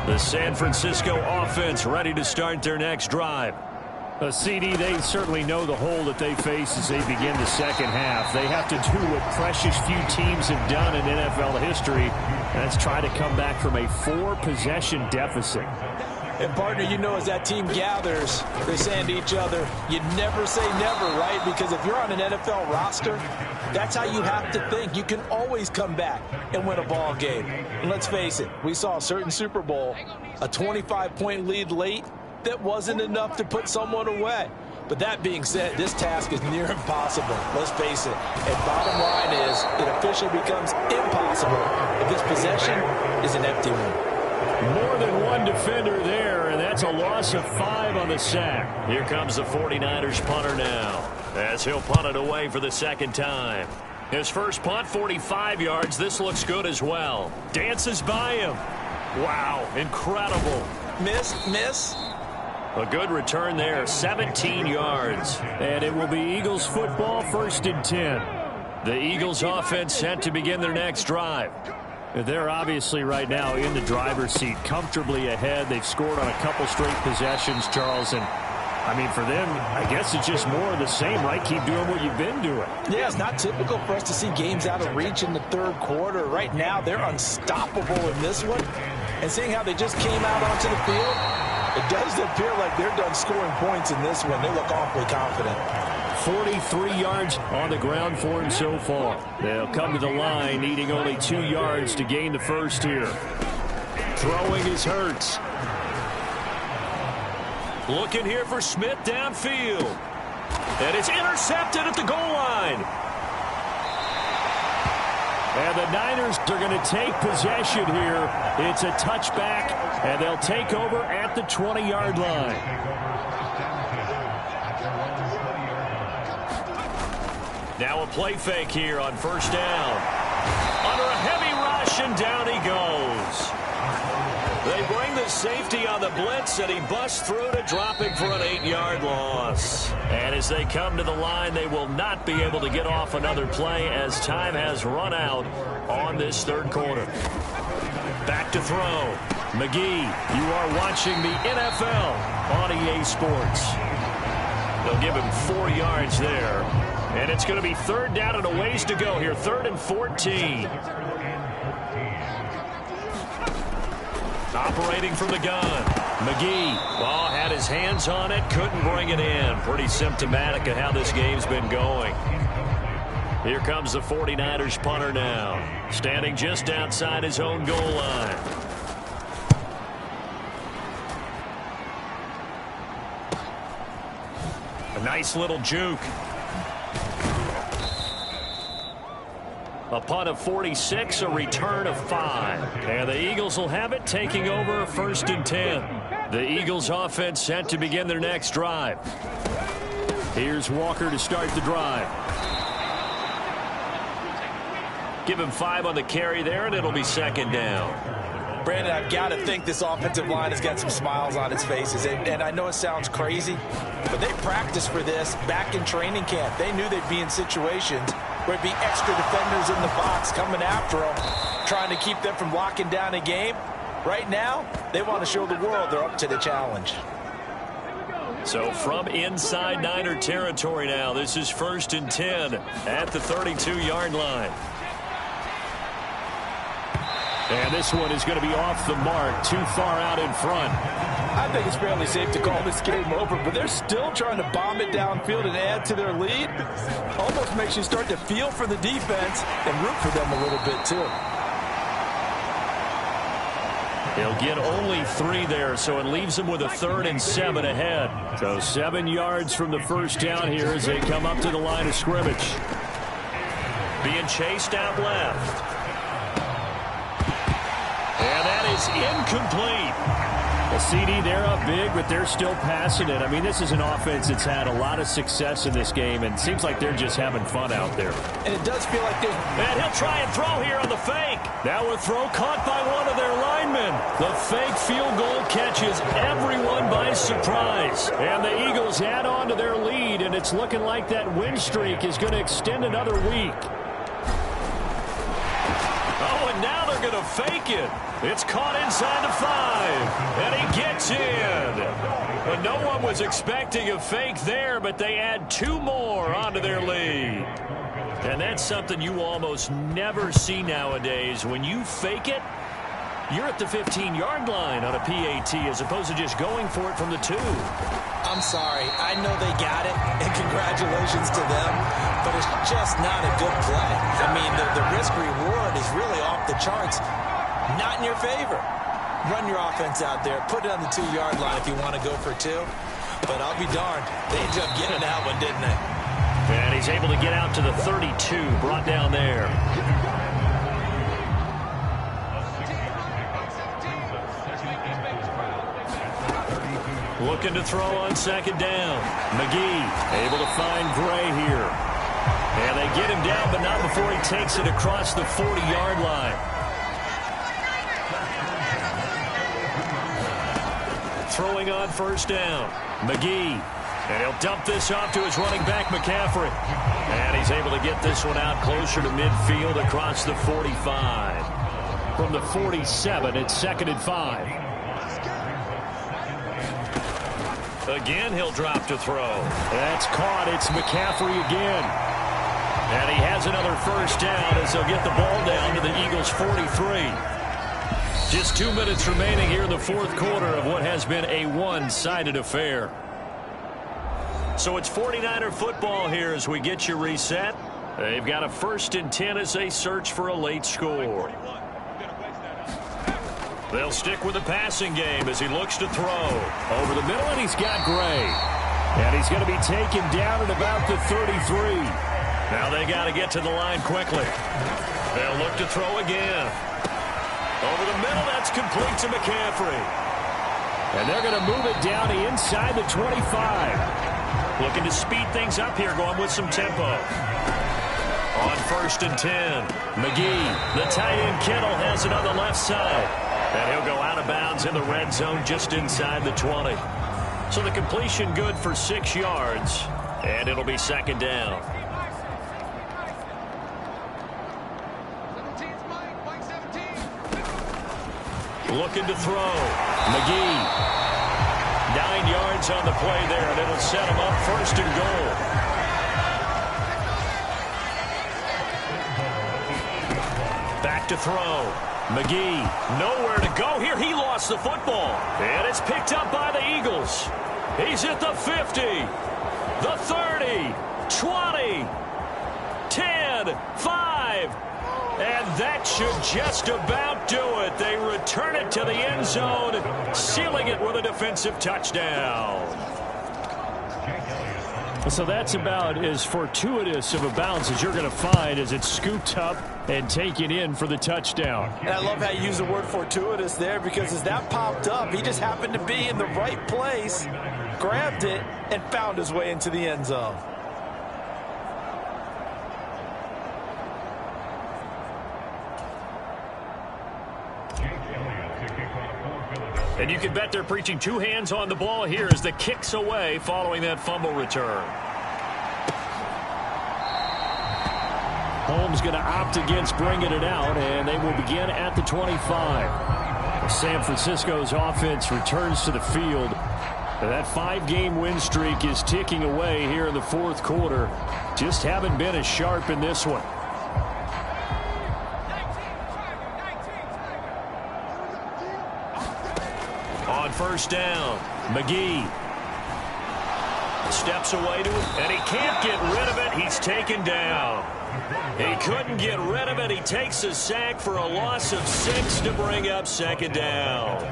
The San Francisco offense ready to start their next drive. A CD, they certainly know the hole that they face as they begin the second half. They have to do what precious few teams have done in NFL history. That's try to come back from a 4-possession deficit. And, partner, you know as that team gathers, they're saying to each other, you never say never, right? Because if you're on an NFL roster, that's how you have to think. You can always come back and win a ball game. And let's face it, we saw a certain Super Bowl, a 25-point lead late that wasn't enough to put someone away. But that being said, this task is near impossible. Let's face it. And bottom line is, it officially becomes impossible if this possession is an empty one. More than one defender there, and that's a loss of 5 on the sack. Here comes the 49ers punter now, as he'll punt it away for the second time. His first punt, 45 yards. This looks good as well. Dances by him. Wow, incredible. Miss. A good return there, 17 yards. And it will be Eagles football, 1st and 10. The Eagles offense set to begin their next drive. They're obviously right now in the driver's seat, comfortably ahead. They've scored on a couple straight possessions, Charles. And, I mean, for them, I guess it's just more of the same, right? Keep doing what you've been doing. Yeah, it's not typical for us to see games out of reach in the third quarter. Right now, they're unstoppable in this one. And seeing how they just came out onto the field, it does appear like they're done scoring points in this one. They look awfully confident. 43 yards on the ground for him so far. They'll come to the line, needing only 2 yards to gain the first here. Throwing is Hurts. Looking here for Smith downfield. And it's intercepted at the goal line. And the Niners are going to take possession here. It's a touchback, and they'll take over at the 20-yard line. Now a play fake here on first down. Under a heavy rush, and down he goes. They bring the safety on the blitz, and he busts through to drop him for an 8-yard loss. And as they come to the line, they will not be able to get off another play as time has run out on this third quarter. Back to throw. McGee, you are watching the NFL on EA Sports. They'll give him 4 yards there. And it's going to be third down and a ways to go here. 3rd and 14. Operating from the gun. McGee, ball had his hands on it, couldn't bring it in. Pretty symptomatic of how this game's been going. Here comes the 49ers punter now, standing just outside his own goal line. A nice little juke. A punt of 46, a return of 5. And the Eagles will have it, taking over 1st and 10. The Eagles offense set to begin their next drive. Here's Walker to start the drive. Give him 5 on the carry there, and it'll be 2nd down. Brandon, I've got to think this offensive line has got some smiles on its faces. And I know it sounds crazy, but they practiced for this back in training camp. They knew they'd be in situations where it'd be extra defenders in the box coming after them, trying to keep them from locking down a game. Right now, they want to show the world they're up to the challenge. So from inside Niner territory now, this is 1st and 10 at the 32-yard line. And this one is going to be off the mark, too far out in front. I think it's fairly safe to call this game over, but they're still trying to bomb it downfield and add to their lead. Almost makes you start to feel for the defense and root for them a little bit, too. He'll get only 3 there, so it leaves him with a 3rd and 7 ahead. So 7 yards from the first down here as they come up to the line of scrimmage. Being chased out left. And that is incomplete. A CD, they're up big, but they're still passing it. I mean, this is an offense that's had a lot of success in this game, and it seems like they're just having fun out there. And it does feel like there's... And he'll try and throw here on the fake. Now a throw caught by one of their linemen. The fake field goal catches everyone by surprise. And the Eagles add on to their lead, and it's looking like that win streak is going to extend another week. Oh, and now they're going to fake it. It's caught inside the 5, and he gets in. But no one was expecting a fake there, but they add 2 more onto their lead. And that's something you almost never see nowadays. When you fake it, you're at the 15-yard line on a PAT as opposed to just going for it from the 2. I'm sorry. I know they got it, and congratulations to them, but it's just not a good play. I mean, the risk-reward is really off the charts. Not in your favor. Run your offense out there. Put it on the 2-yard line if you want to go for 2. But I'll be darned. They ended up getting that one, didn't they? And he's able to get out to the 32, brought down there. Looking to throw on second down. McGee able to find Gray here. And they get him down, but not before he takes it across the 40-yard line. Throwing on first down. McGee. And he'll dump this off to his running back, McCaffrey. And he's able to get this one out closer to midfield across the 45. From the 47, it's 2nd and 5. Again, he'll drop to throw. That's caught. It's McCaffrey again. And he has another first down as they'll get the ball down to the Eagles' 43. Just 2 minutes remaining here in the fourth quarter of what has been a one-sided affair. So it's 49er football here as we get you reset. They've got a 1st and 10 as they search for a late score. They'll stick with the passing game as he looks to throw. Over the middle, and he's got Gray. And he's going to be taken down at about the 33. Now they got to get to the line quickly. They'll look to throw again. Over the middle, that's complete to McCaffrey. And they're going to move it down inside the 25. Looking to speed things up here, going with some tempo. On 1st and 10, McGee, the tight end Kittle has it on the left side. And he'll go out of bounds in the red zone just inside the 20. So the completion good for 6 yards, and it'll be 2nd down. Looking to throw. McGee. 9 yards on the play there, and it'll set him up 1st and goal. Back to throw. McGee, nowhere to go here. He lost the football. And it's picked up by the Eagles. He's at the 50, the 30, 20, 10, 5. And that should just about do it. They return it to the end zone, sealing it with a defensive touchdown. So that's about as fortuitous of a bounce as you're going to find as it's scooped up and taken in for the touchdown. And I love how you use the word fortuitous there, because as that popped up, he just happened to be in the right place, grabbed it, and found his way into the end zone. And you can bet they're preaching 2 hands on the ball here as the kick's away following that fumble return. Holmes going to opt against bringing it out, and they will begin at the 25. San Francisco's offense returns to the field. That 5-game win streak is ticking away here in the fourth quarter. Just haven't been as sharp in this one. On first down, McGee steps away to it, and he can't get rid of it. He's taken down. He couldn't get rid of it. He takes a sack for a loss of 6 to bring up 2nd down.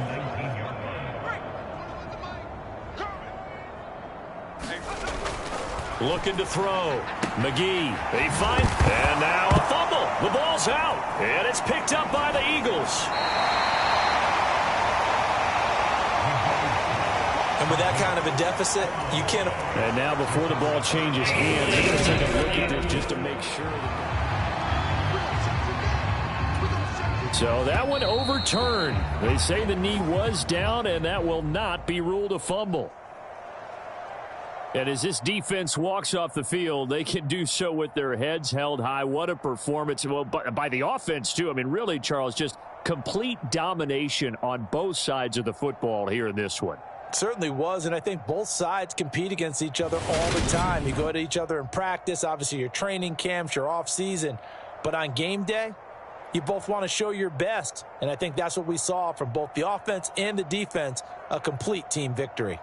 Looking to throw. McGee, he finds, and now a fumble. The ball's out, and it's picked up by the Eagles. And with that kind of a deficit, you can't. And now before the ball changes hands, they're going to take a look at this just to make sure. So that one overturned. They say the knee was down, and that will not be ruled a fumble. And as this defense walks off the field, they can do so with their heads held high. What a performance. Well, by the offense, too. I mean, really, Charles, just complete domination on both sides of the football here in this one. Certainly was, and I think both sides compete against each other all the time. You go at each other in practice, obviously your training camps, your off-season, but on game day, you both want to show your best, and I think that's what we saw from both the offense and the defense, a complete team victory.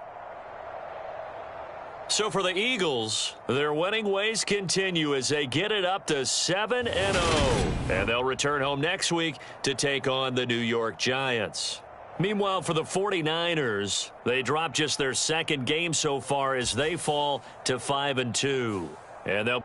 So for the Eagles, their winning ways continue as they get it up to 7-0, and they'll return home next week to take on the New York Giants. Meanwhile, for the 49ers, they dropped just their second game so far as they fall to 5-2. And they'll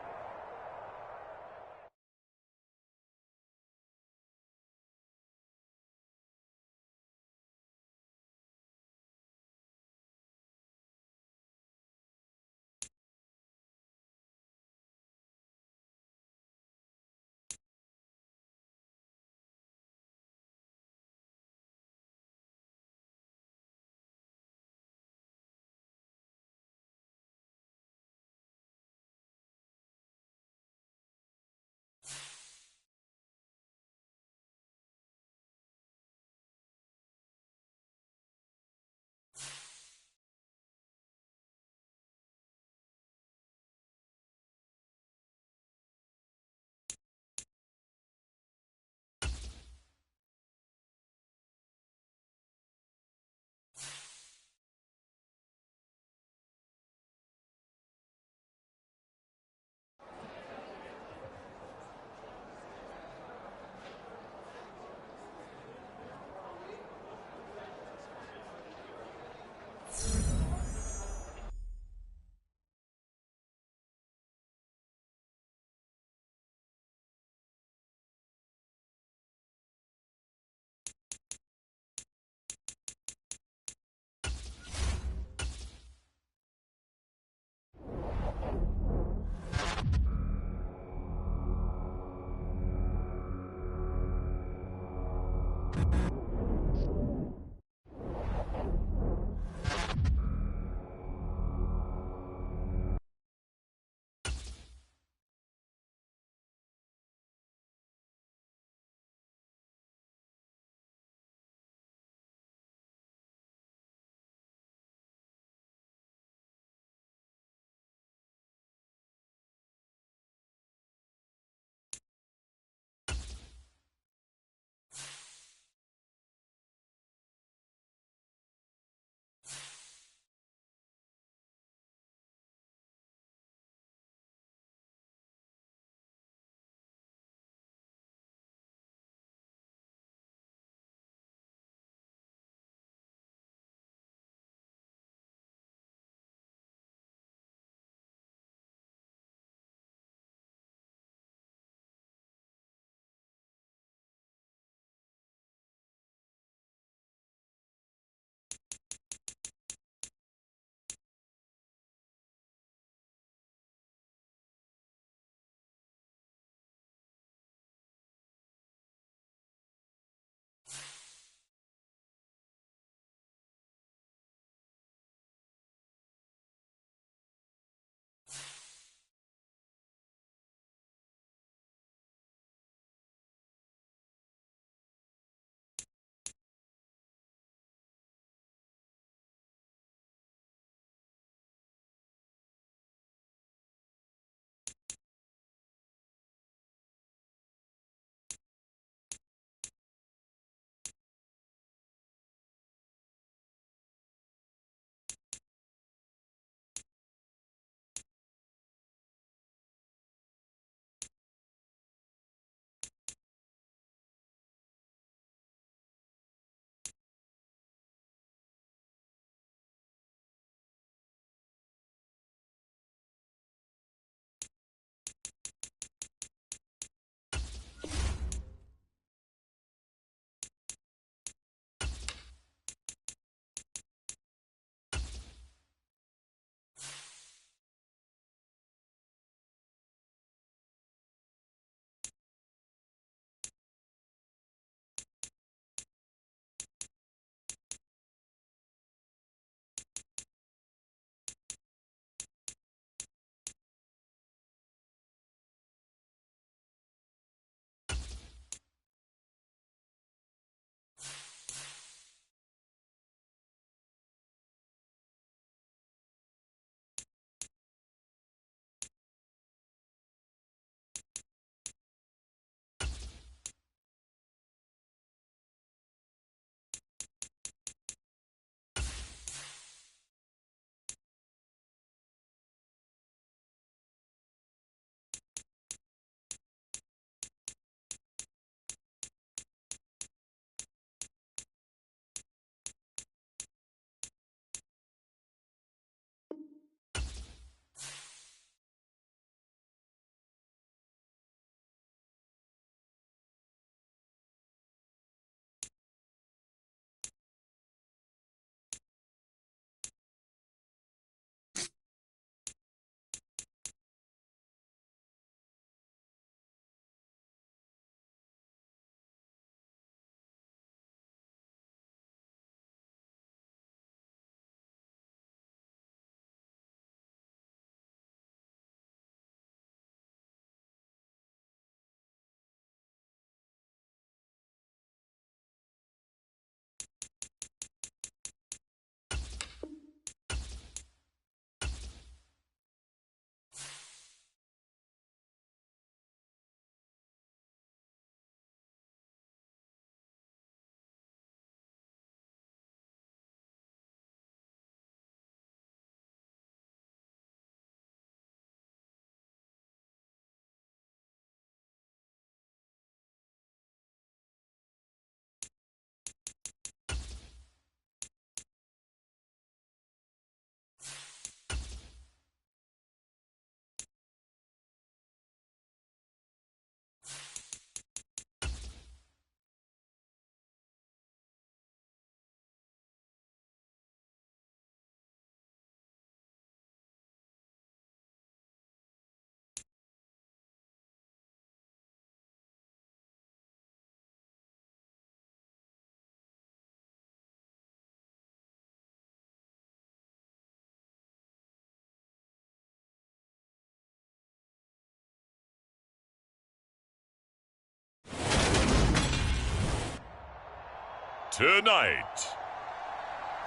Tonight,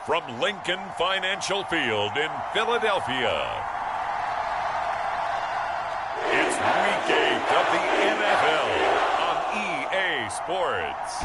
from Lincoln Financial Field in Philadelphia, it's Week 8 of the NFL on EA Sports.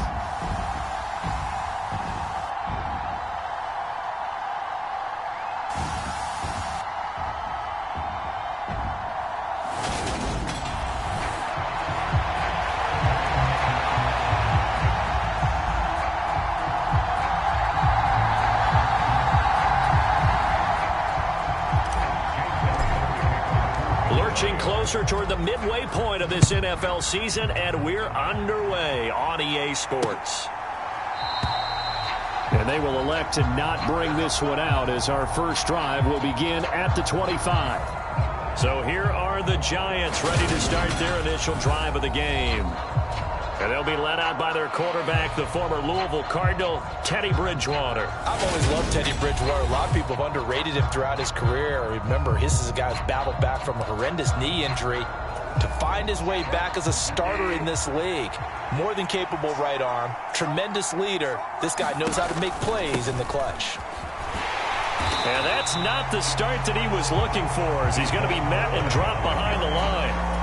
Closer toward the midway point of this NFL season, and we're underway on EA Sports. And they will elect to not bring this one out as our first drive will begin at the 25. So here are the Giants ready to start their initial drive of the game. And they'll be led out by their quarterback, the former Louisville Cardinal, Teddy Bridgewater. I've always loved Teddy Bridgewater. A lot of people have underrated him throughout his career. Remember, this is a guy who's battled back from a horrendous knee injury to find his way back as a starter in this league. More than capable right arm, tremendous leader. This guy knows how to make plays in the clutch. And that's not the start that he was looking for, as he's going to be met and dropped behind the line.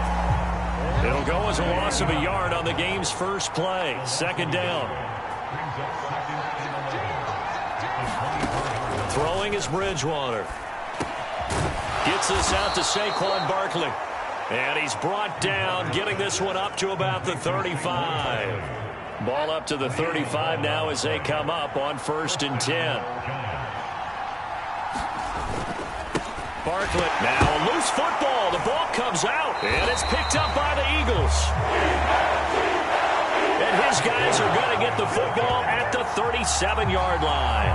It'll go as a loss of a yard on the game's first play. Second down. Throwing is Bridgewater. Gets this out to Saquon Barkley. And he's brought down, getting this one up to about the 35. Ball up to the 35 now as they come up on 1st and 10. Barkley now a loose football. The ball comes out, and it's picked up by the Eagles. And his guys are going to get the football at the 37-yard line.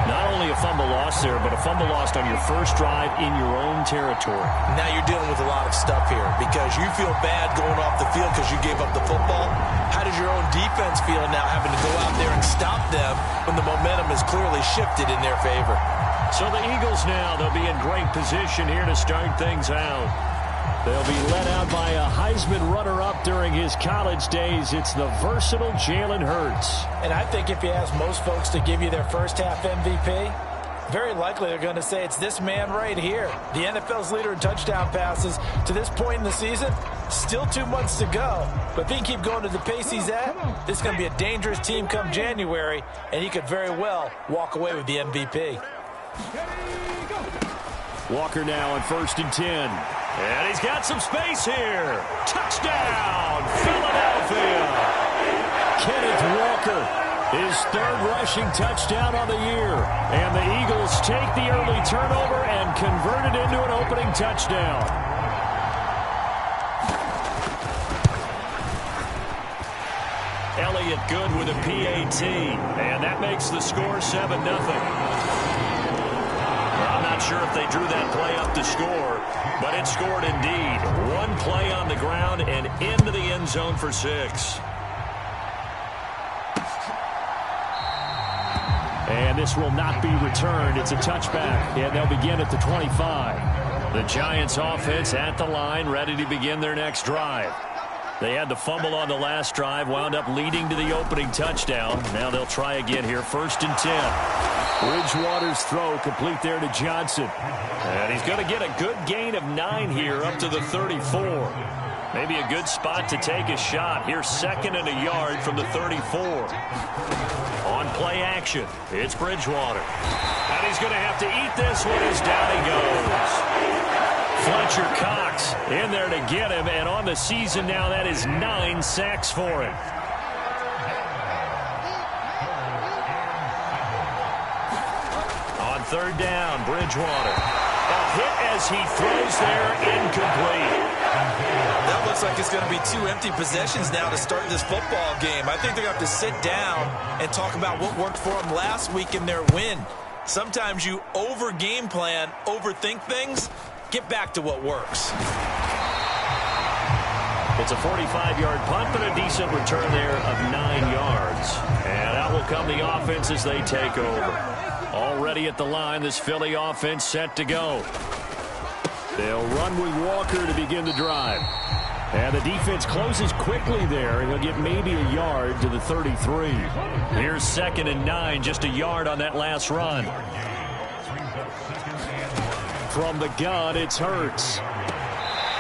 Not only a fumble loss there, but a fumble lost on your first drive in your own territory. Now you're dealing with a lot of stuff here because you feel bad going off the field because you gave up the football. How does your own defense feel now having to go out there and stop them when the momentum is clearly shifted in their favor? So the Eagles now, they'll be in great position here to start things out. They'll be led out by a Heisman runner-up during his college days. It's the versatile Jalen Hurts. And I think if you ask most folks to give you their first half MVP, very likely they're going to say it's this man right here. The NFL's leader in touchdown passes to this point in the season. Still 2 months to go. But if he can keep going to the pace he's at, this is going to be a dangerous team come January, and he could very well walk away with the MVP. Walker now on 1st and 10. And he's got some space here. Touchdown, Philadelphia. Kenneth Walker, his 3rd rushing touchdown on the year. And the Eagles take the early turnover and convert it into an opening touchdown. Elliott good with a PAT. And that makes the score 7-0. Not sure if they drew that play up to score, but it scored indeed. One play on the ground and into the end zone for 6. And this will not be returned. It's a touchback, and they'll begin at the 25. The Giants offense at the line, ready to begin their next drive. They had the fumble on the last drive, wound up leading to the opening touchdown. Now they'll try again here, 1st and 10. Bridgewater's throw complete there to Johnson. And he's going to get a good gain of 9 here up to the 34. Maybe a good spot to take a shot. Here's 2nd and a yard from the 34. On play action, it's Bridgewater. And he's going to have to eat this one as down he goes. Fletcher Cox in there to get him, and on the season now, that is 9 sacks for him. On 3rd down, Bridgewater. A hit as he throws there, incomplete. That looks like it's going to be 2 empty possessions now to start this football game. I think they're going to have to sit down and talk about what worked for them last week in their win. Sometimes you over-game plan, overthink things. Get back to what works. It's a 45-yard punt, but a decent return there of 9 yards. And out will come the offense as they take over. Already at the line, this Philly offense set to go. They'll run with Walker to begin the drive. And the defense closes quickly there, and he'll get maybe a yard to the 33. Here's 2nd and 9, just a yard on that last run. From the gun, it's Hurts.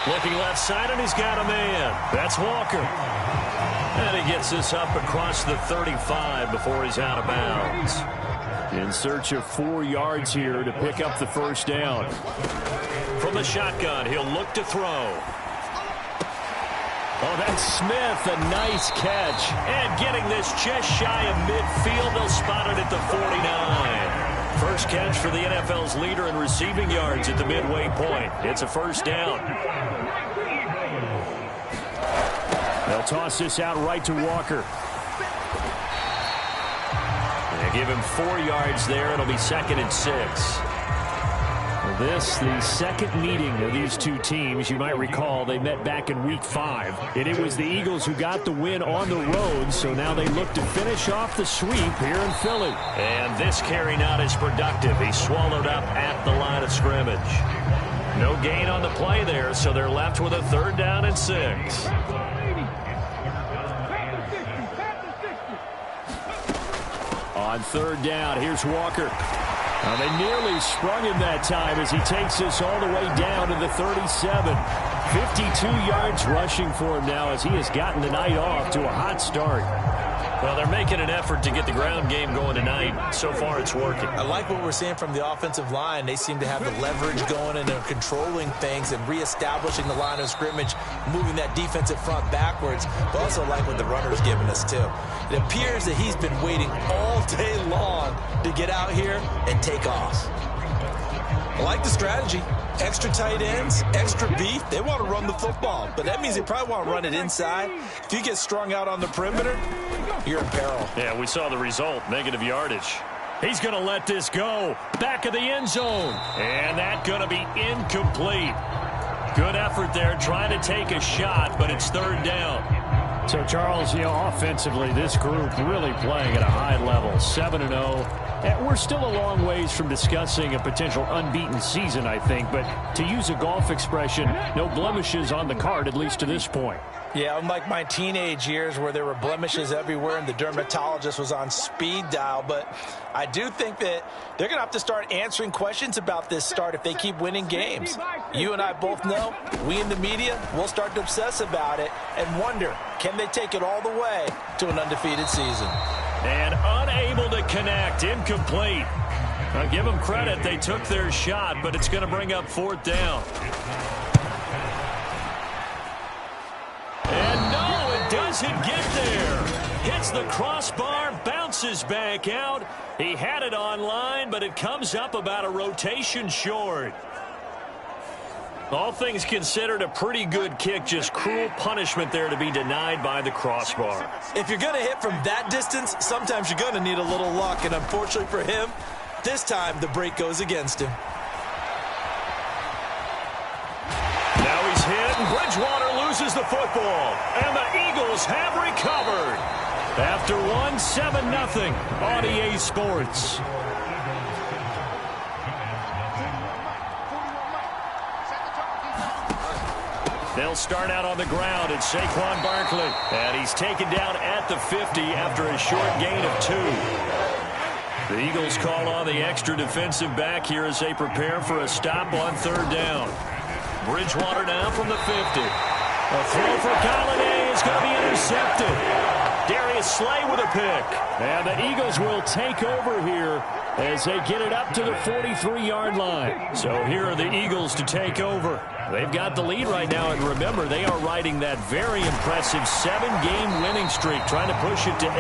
Looking left side, and he's got a man. That's Walker. And he gets this up across the 35 before he's out of bounds. In search of 4 yards here to pick up the first down. From the shotgun, he'll look to throw. Oh, that's Smith, a nice catch. And getting this just shy of midfield, they'll spot it at the 49. First catch for the NFL's leader in receiving yards at the midway point. It's a first down. They'll toss this out right to Walker. They give him 4 yards there. It'll be 2nd and 6. This, the second meeting of these two teams. You might recall they met back in Week 5. And it was the Eagles who got the win on the road, so now they look to finish off the sweep here in Philly. And this carry not as productive. He's swallowed up at the line of scrimmage. No gain on the play there, so they're left with a 3rd down and 6. On 3rd down, here's Walker. Now they nearly sprung him that time as he takes this all the way down to the 37. 52 yards rushing for him now as he has gotten the night off to a hot start. Well, they're making an effort to get the ground game going tonight. So far, it's working. I like what we're seeing from the offensive line. They seem to have the leverage going and they're controlling things and reestablishing the line of scrimmage, moving that defensive front backwards. But also like what the runner's giving us, too. It appears that he's been waiting all day long to get out here and take off. I like the strategy. Extra tight ends, extra beef. They want to run the football, but that means they probably want to run it inside. If you get strung out on the perimeter, you're in peril. Yeah, we saw the result, negative yardage. He's going to let this go. Back of the end zone. And that's going to be incomplete. Good effort there, trying to take a shot, but it's 3rd down. So, Charles, offensively, this group really playing at a high level, 7-0. And we're still a long ways from discussing a potential unbeaten season, I think. But to use a golf expression, no blemishes on the card, at least to this point. Yeah, unlike my teenage years where there were blemishes everywhere and the dermatologist was on speed dial. But I do think that they're going to have to start answering questions about this start if they keep winning games. You and I both know, we in the media, will start to obsess about it and wonder, can they take it all the way to an undefeated season? And unable to connect, incomplete. Now give them credit, they took their shot, but it's going to bring up 4th down. And no, it doesn't get there. Hits the crossbar, bounces back out. He had it on line, but it comes up about a rotation short. All things considered, a pretty good kick, just cruel punishment there to be denied by the crossbar. If you're going to hit from that distance, sometimes you're going to need a little luck, and unfortunately for him, this time the break goes against him. Now he's hit, and Bridgewater loses the football, and the Eagles have recovered. After one, 7-0 on EA Sports. They'll start out on the ground. It's Saquon Barkley. And he's taken down at the 50 after a short gain of 2. The Eagles call on the extra defensive back here as they prepare for a stop on 3rd down. Bridgewater now from the 50. A throw for Galladay is going to be intercepted. Darius Slay with a pick. And the Eagles will take over here as they get it up to the 43-yard line. So here are the Eagles to take over. They've got the lead right now, and remember, they are riding that very impressive 7-game winning streak, trying to push it to 8.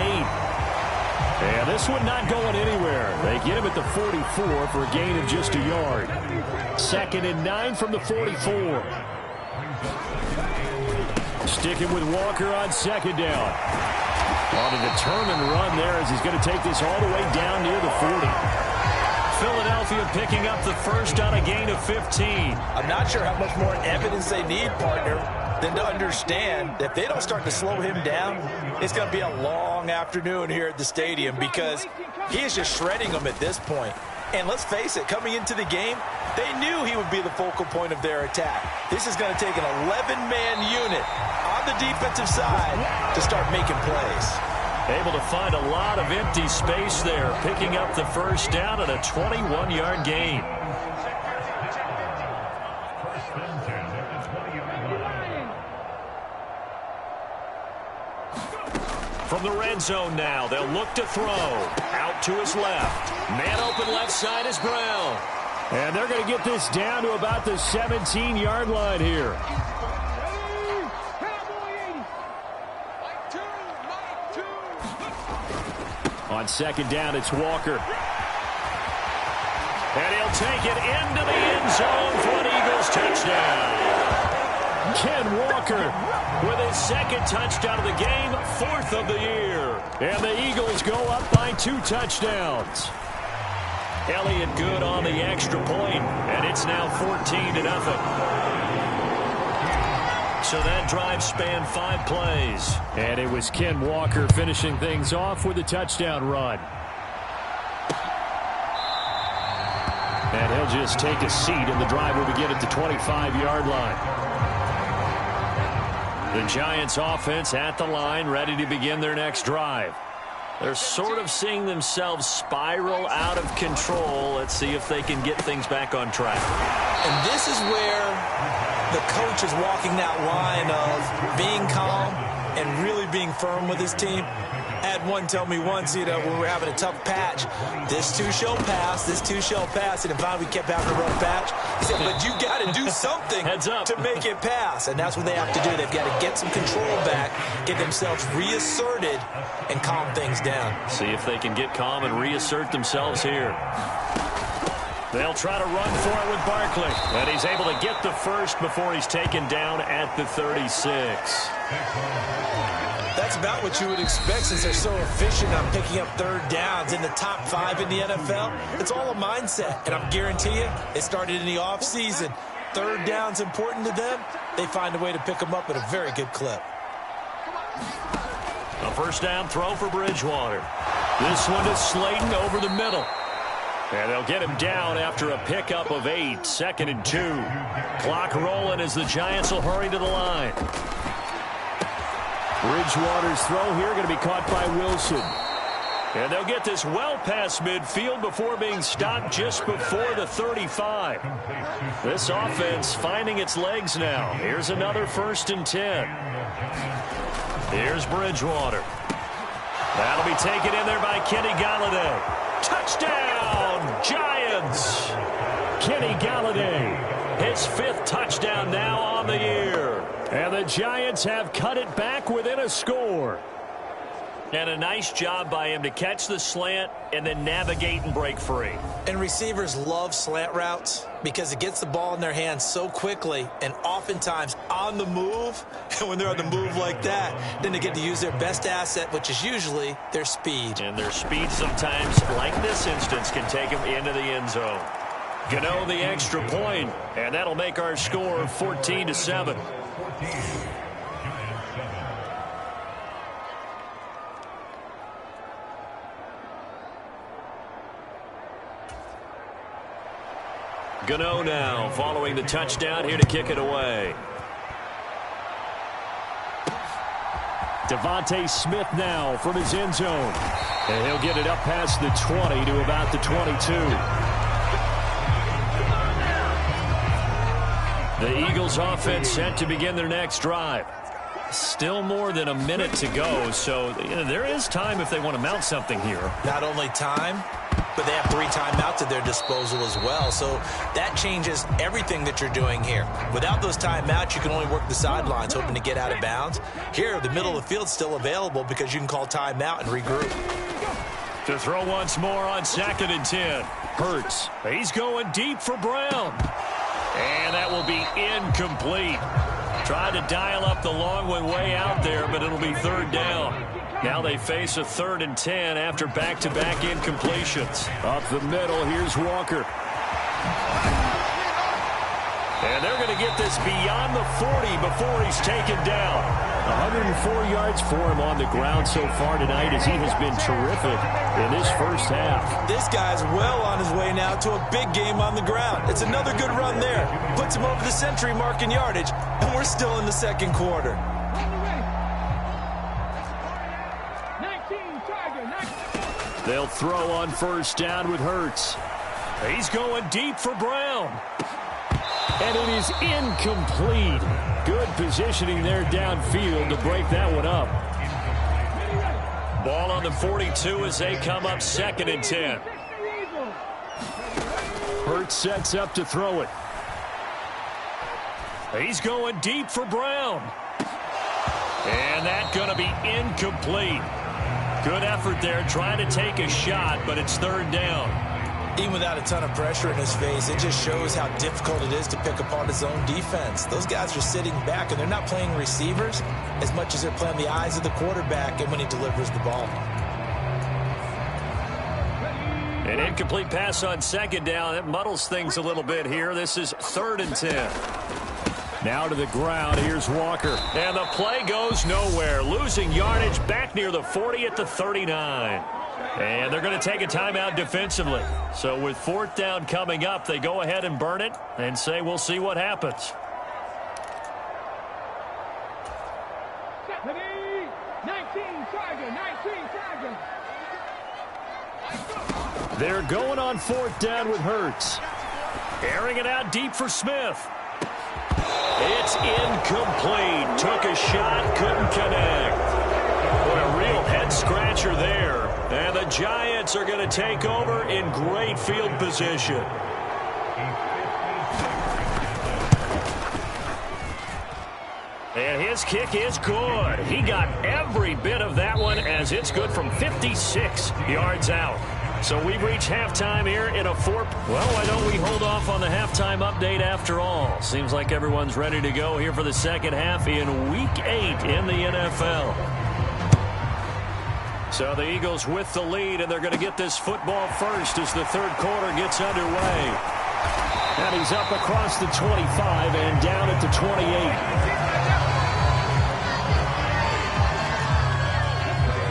And this one not going anywhere. They get him at the 44 for a gain of just a yard. 2nd and 9 from the 44. Sticking with Walker on 2nd down. On a determined run there as he's going to take this all the way down near the 40. Philadelphia picking up the first on a gain of 15. I'm not sure how much more evidence they need, partner, than to understand that if they don't start to slow him down, it's going to be a long afternoon here at the stadium because he is just shredding them at this point. And let's face it, coming into the game, they knew he would be the focal point of their attack. This is going to take an 11-man unit on the defensive side to start making plays. Able to find a lot of empty space there, picking up the first down and a 21-yard gain. From the red zone now, they'll look to throw. Out to his left. Man open left side is Brown. And they're going to get this down to about the 17-yard line here. On second down, it's Walker. And he'll take it into the end zone for an Eagles touchdown. Ken Walker with his second touchdown of the game, 4th of the year. And the Eagles go up by 2 touchdowns. Elliott good on the extra point, and it's now 14-0. So that drive spanned 5 plays. And it was Ken Walker finishing things off with a touchdown run. And he'll just take a seat, and the drive will begin at the 25-yard line. The Giants offense at the line, ready to begin their next drive. They're sort of seeing themselves spiral out of control. Let's see if they can get things back on track. And this is where the coach is walking that line of being calm and really being firm with his team. I had one tell me once, when we were having a tough patch, this too shall pass, this too shall pass, and then finally we kept having a rough patch. He said, but you got to do something to make it pass, and that's what they have to do. They've got to get some control back, get themselves reasserted, and calm things down. See if they can get calm and reassert themselves here. They'll try to run for it with Barkley, and he's able to get the first before he's taken down at the 36. That's about what you would expect since they're so efficient on picking up 3rd downs in the top 5 in the NFL. It's all a mindset, and I guarantee you, it started in the offseason. 3rd down's important to them. They find a way to pick them up at a very good clip. A first down throw for Bridgewater. This one to Slayton over the middle. And they'll get him down after a pickup of 8, 2nd and 2. Clock rolling as the Giants will hurry to the line. Bridgewater's throw here going to be caught by Wilson. And they'll get this well past midfield before being stopped just before the 35. This offense finding its legs now. Here's another 1st and 10. Here's Bridgewater. That'll be taken in there by Kenny Galladay. Touchdown, Giants! Kenny Galladay, his 5th touchdown now on the year. And the Giants have cut it back within a score. And a nice job by him to catch the slant and then navigate and break free. And receivers love slant routes because it gets the ball in their hands so quickly and oftentimes on the move. And when they're on the move like that, then they get to use their best asset, which is usually their speed. And their speed sometimes, like this instance, can take them into the end zone. Gano the extra point, and that'll make our score 14-7. Gano now following the touchdown here to kick it away. Devontae Smith now from his end zone. And he'll get it up past the 20 to about the 22. The Eagles offense set to begin their next drive. Still more than a minute to go, so there is time if they want to mount something here. Not only time, but they have 3 timeouts at their disposal as well. So that changes everything that you're doing here. Without those timeouts, you can only work the sidelines, hoping to get out of bounds. Here, the middle of the field's still available because you can call timeout and regroup. To throw once more on 2nd and 10. Hurts. He's going deep for Brown. And that will be incomplete. Tried to dial up the long one way out there, but it'll be 3rd down. Now they face a 3rd and 10 after back-to-back incompletions. Up the middle, here's Walker. And they're going to get this beyond the 40 before he's taken down. 104 yards for him on the ground so far tonight as he has been terrific in this first half. This guy's well on his way now to a big game on the ground. It's another good run there. Puts him over the century mark in yardage, and we're still in the second quarter. They'll throw on first down with Hurts. He's going deep for Brown. And it is incomplete. Good positioning there downfield to break that one up. Ball on the 42 as they come up 2nd and 10. Hurts sets up to throw it. He's going deep for Brown. And that's going to be incomplete. Good effort there trying to take a shot, but it's 3rd down. Even without a ton of pressure in his face, it just shows how difficult it is to pick apart his own defense. Those guys are sitting back, and they're not playing receivers as much as they're playing the eyes of the quarterback and when he delivers the ball. An incomplete pass on 2nd down. It muddles things a little bit here. This is 3rd and 10. Now to the ground. Here's Walker. And the play goes nowhere. Losing yardage back near the 40 at the 39. And they're going to take a timeout defensively. So with 4th down coming up, they go ahead and burn it and say we'll see what happens. 19 Tiger. They're going on 4th down with Hurts. Airing it out deep for Smith. It's incomplete. Took a shot, couldn't connect. What a real head-scratcher there. And the Giants are going to take over in great field position. And his kick is good. He got every bit of that one as it's good from 56 yards out. So we've reached halftime here in a 4. Well, why don't we hold off on the halftime update after all? Seems like everyone's ready to go here for the second half in Week 8 in the NFL. So the Eagles with the lead, and they're going to get this football first as the 3rd quarter gets underway. And he's up across the 25 and down at the 28.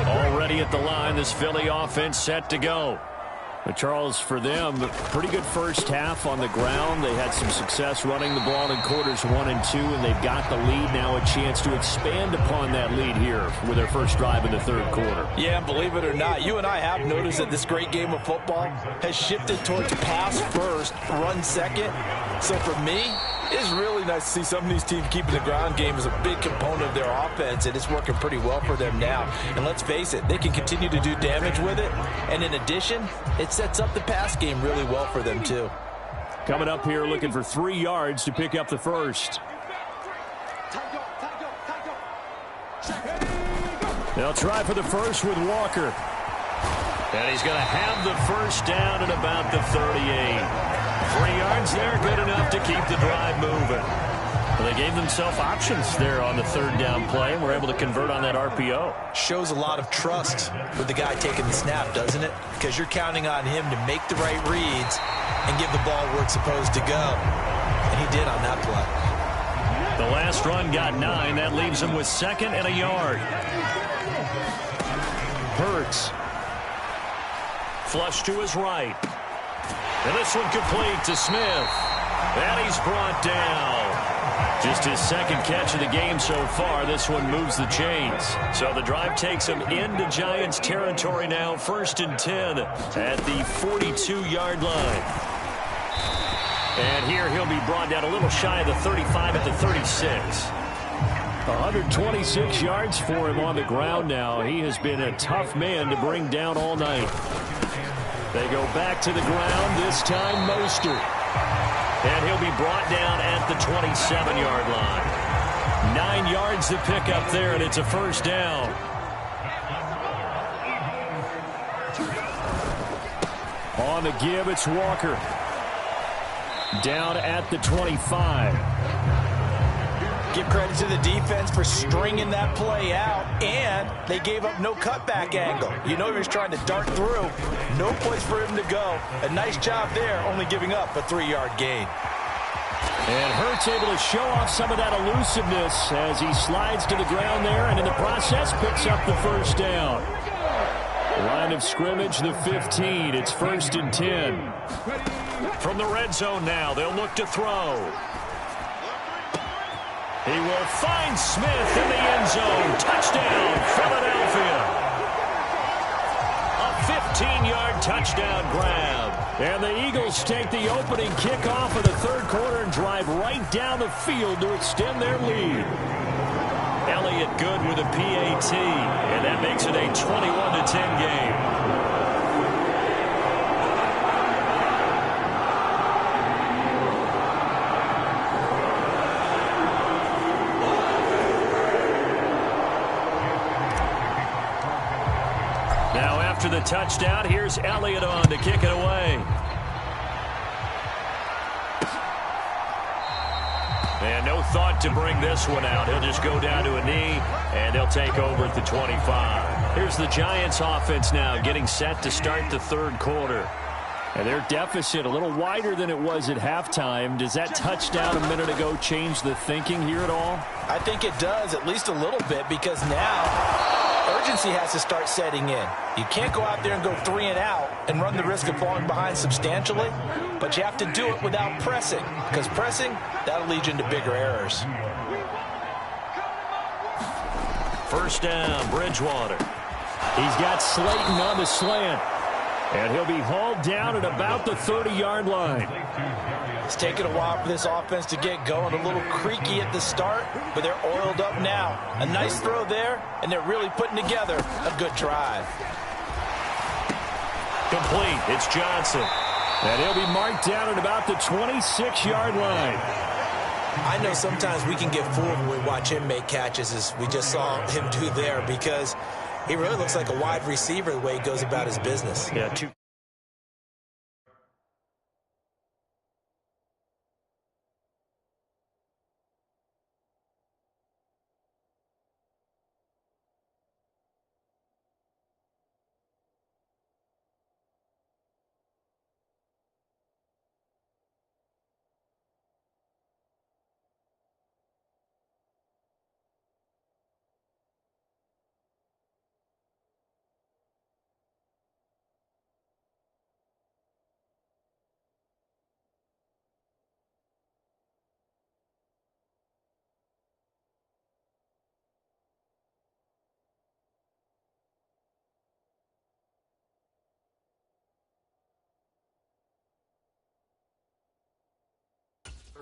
Already at the line, this Philly offense set to go. But Charles, for them, pretty good first half on the ground. They had some success running the ball in quarters 1 and 2, and they've got the lead now, a chance to expand upon that lead here with their first drive in the 3rd quarter. Yeah, believe it or not, you and I have noticed that this great game of football has shifted towards pass first, run second. So for me, it's really nice to see some of these teams keeping the ground game as a big component of their offense, and it's working pretty well for them now. And let's face it, they can continue to do damage with it. And in addition, it sets up the pass game really well for them too. Coming up here looking for 3 yards to pick up the first. They'll try for the first with Walker. And he's going to have the first down at about the 38. 3 yards there, good enough to keep the drive moving. Well, they gave themselves options there on the 3rd down play and were able to convert on that RPO. Shows a lot of trust with the guy taking the snap, doesn't it? Because you're counting on him to make the right reads and give the ball where it's supposed to go. And he did on that play. The last run got 9. That leaves him with 2nd and a yard. Hurts. Flush to his right. And this one complete to Smith. And he's brought down. Just his 2nd catch of the game so far. This one moves the chains. So the drive takes him into Giants territory now. 1st and 10 at the 42-yard line. And here he'll be brought down a little shy of the 35 at the 36. 126 yards for him on the ground now. He has been a tough man to bring down all night. They go back to the ground, this time Mostert. And he'll be brought down at the 27-yard line. 9 yards to pick up there, and it's a first down. On the give, it's Walker. Down at the 25. Give credit to the defense for stringing that play out, and they gave up no cutback angle. You know he was trying to dart through. No place for him to go. A nice job there, only giving up a 3-yard gain. And Hurts able to show off some of that elusiveness as he slides to the ground there, and in the process picks up the first down. Line of scrimmage, the 15. It's 1st and 10. From the red zone now, they'll look to throw. He will find Smith in the end zone. Touchdown, Philadelphia. A 15-yard touchdown grab. And the Eagles take the opening kickoff of the third quarter and drive right down the field to extend their lead. Elliott good with a PAT, and that makes it a 21-10 game. Now after the touchdown, here's Elliott on to kick it away. And no thought to bring this one out. He'll just go down to a knee, and they'll take over at the 25. Here's the Giants offense now getting set to start the third quarter. And their deficit a little wider than it was at halftime. Does that touchdown a minute ago change the thinking here at all? I think it does, at least a little bit, because now urgency has to start setting in. You can't go out there and go 3 and out and run the risk of falling behind substantially, but you have to do it without pressing, because pressing, that'll lead you into bigger errors. First down, Bridgewater. He's got Slayton on the slant, and he'll be hauled down at about the 30-yard line. It's taken a while for this offense to get going. A little creaky at the start, but they're oiled up now. A nice throw there, and they're really putting together a good drive. Complete. It's Johnson. And he'll be marked down at about the 26-yard line. I know sometimes we can get fooled when we watch him make catches, as we just saw him do there, because he really looks like a wide receiver the way he goes about his business. Yeah,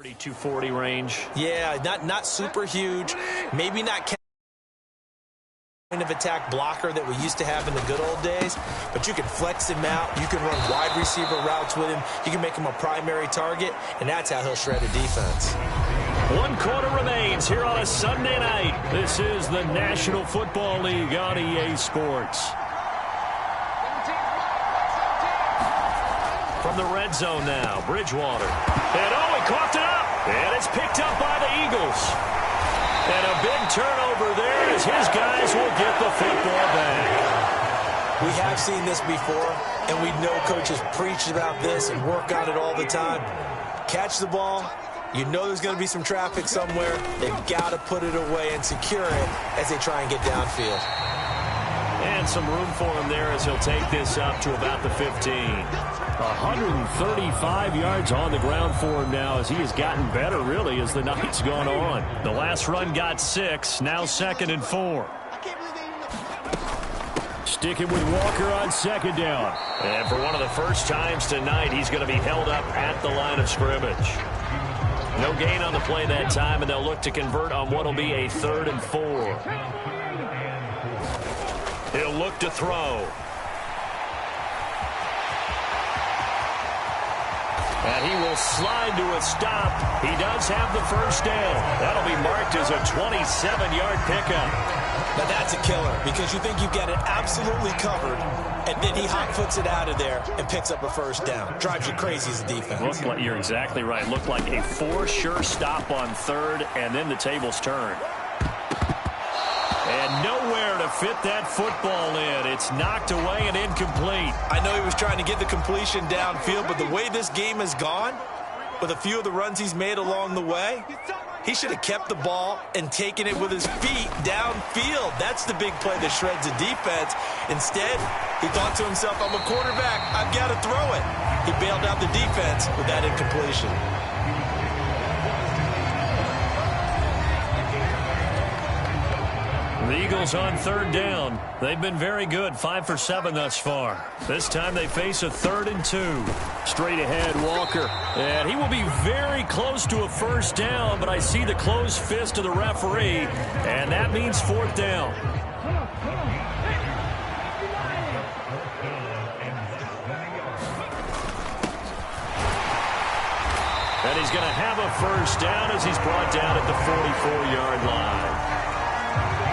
.30-40 range. Yeah, not super huge. Maybe not kind of attack blocker that we used to have in the good old days, but you can flex him out. You can run wide receiver routes with him. You can make him a primary target, and that's how he'll shred a defense. 1 quarter remains here on a Sunday night. This is the National Football League on EA Sports. From the red zone now, Bridgewater. And he coughed it up. And it's picked up by the Eagles. And a big turnover there as his guys will get the football back. We have seen this before, and we know coaches preach about this and work on it all the time. Catch the ball. You know there's going to be some traffic somewhere. They've got to put it away and secure it as they try and get downfield. And some room for him there as he'll take this up to about the 15. 135 yards on the ground for him now as he has gotten better, really, as the night's gone on. The last run got 6, now 2nd and 4. Sticking with Walker on 2nd down. And for one of the first times tonight, he's going to be held up at the line of scrimmage. No gain on the play that time, and they'll look to convert on what will be a 3rd and 4. He'll look to throw. And he will slide to a stop. He does have the first down. That'll be marked as a 27-yard pickup. Now that's a killer, because you think you've got it absolutely covered, and then he hot-foots it out of there and picks up a first down. Drives you crazy as a defense. Looked like, you're exactly right. Looked like a for-sure stop on 3rd, and then the tables turn. And nowhere to fit that football in. It's knocked away and incomplete. I know he was trying to get the completion downfield, but the way this game has gone, with a few of the runs he's made along the way, he should have kept the ball and taken it with his feet downfield. That's the big play that shreds the defense. Instead, he thought to himself, I'm a quarterback, I've got to throw it. He bailed out the defense with that incompletion. The Eagles on third down. They've been very good, 5 for 7 thus far. This time they face a 3rd and 2. Straight ahead, Walker. And he will be very close to a first down, but I see the closed fist of the referee, and that means 4th down. And he's going to have a first down as he's brought down at the 44-yard line.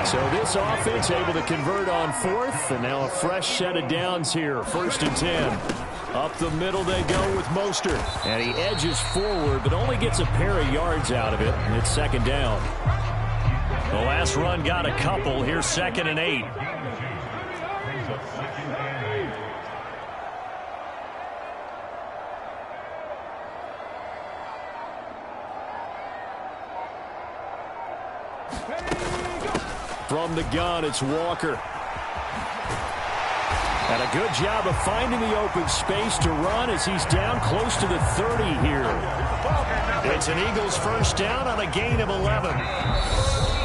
So this offense able to convert on 4th, and now a fresh set of downs here. 1st and 10. Up the middle they go with Mostert. And he edges forward, but only gets a pair of yards out of it, and it's 2nd down. The last run got a couple. Here's 2nd and 8. From the gun, it's Walker. And a good job of finding the open space to run as he's down close to the 30 here. It's an Eagles first down on a gain of 11.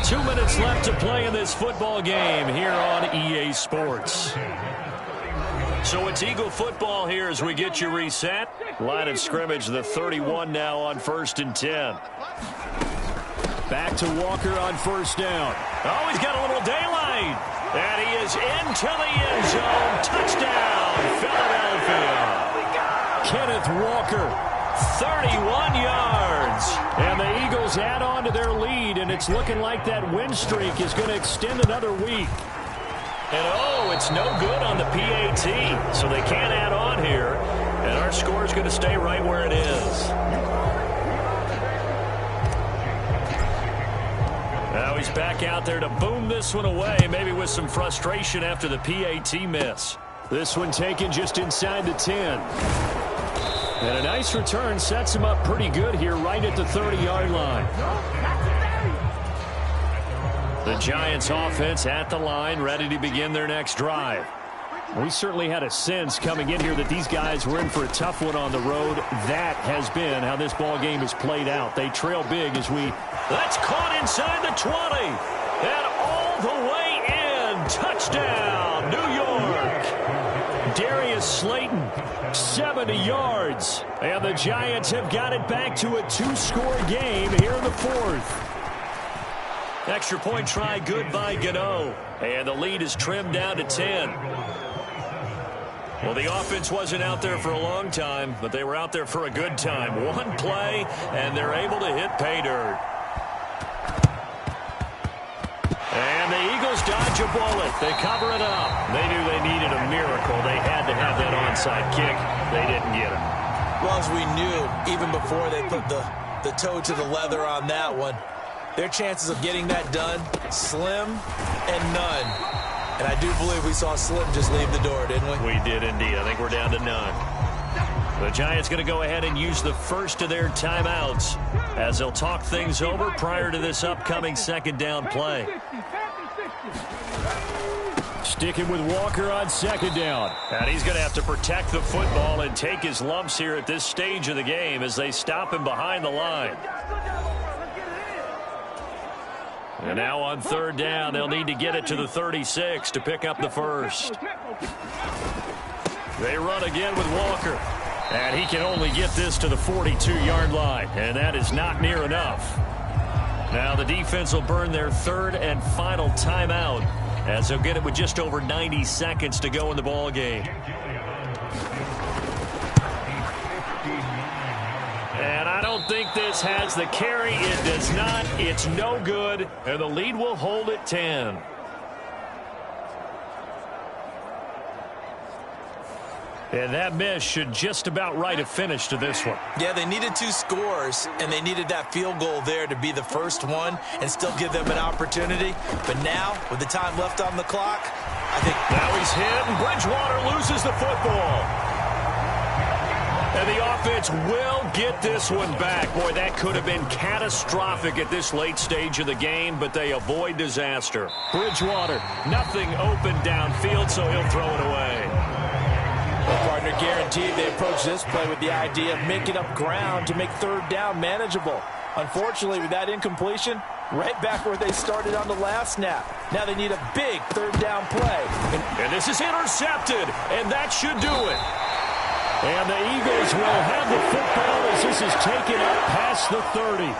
2 minutes left to play in this football game here on EA Sports. So it's Eagle football here as we get you reset. Line of scrimmage, the 31 now on 1st and 10. Back to Walker on 1st down. Oh, he's got a little daylight. And he is into the end zone. Touchdown, Philadelphia. Kenneth Walker. 31 yards. And the Eagles add on to their lead, and it's looking like that win streak is going to extend another week. And oh, it's no good on the PAT, so they can't add on here. And our score is going to stay right where it is. Now he's back out there to boom this one away, maybe with some frustration after the PAT miss. This one taken just inside the 10. And a nice return sets him up pretty good here right at the 30-yard line. The Giants offense at the line, ready to begin their next drive. We certainly had a sense coming in here that these guys were in for a tough one on the road. That has been how this ball game has played out. They trail big as we... That's caught inside the 20. And all the way in. Touchdown, New York. Darius Slayton, 70 yards. And the Giants have got it back to a 2-score game here in the 4th. Extra point try good by Gano. And the lead is trimmed down to 10. Well, the offense wasn't out there for a long time, but they were out there for a good time. One play, and they're able to hit pay dirt. And the Eagles dodge a bullet. They cover it up. They knew they needed a miracle. They had to have that onside kick. They didn't get it. Well, as we knew, even before they put the toe to the leather on that one, their chances of getting that done, slim and none. And I do believe we saw Slim just leave the door, didn't we? We did indeed. I think we're down to none. The Giants going to go ahead and use the first of their timeouts as they'll talk things over prior to this upcoming 2nd down play. Sticking with Walker on 2nd down. And he's going to have to protect the football and take his lumps here at this stage of the game as they stop him behind the line. And now on 3rd down, they'll need to get it to the 36 to pick up the first. They run again with Walker. And he can only get this to the 42-yard line. And that is not near enough. Now the defense will burn their 3rd and final timeout as they'll get it with just over 90 seconds to go in the ball game. And I don't think this has the carry. It does not. It's no good. And the lead will hold at 10. And that miss should just about write a finish to this one. Yeah, they needed 2 scores, and they needed that field goal there to be the first one and still give them an opportunity. But now, with the time left on the clock, I think... Now he's hit, and Bridgewater loses the football. And the offense will get this one back. Boy, that could have been catastrophic at this late stage of the game, but they avoid disaster. Bridgewater, nothing open downfield, so he'll throw it away. Well, partner, guaranteed they approach this play with the idea of making up ground to make third down manageable. Unfortunately, with that incompletion, right back where they started on the last snap. Now they need a big third down play. And this is intercepted, and that should do it. And the Eagles will have the football as this is taken up past the 30.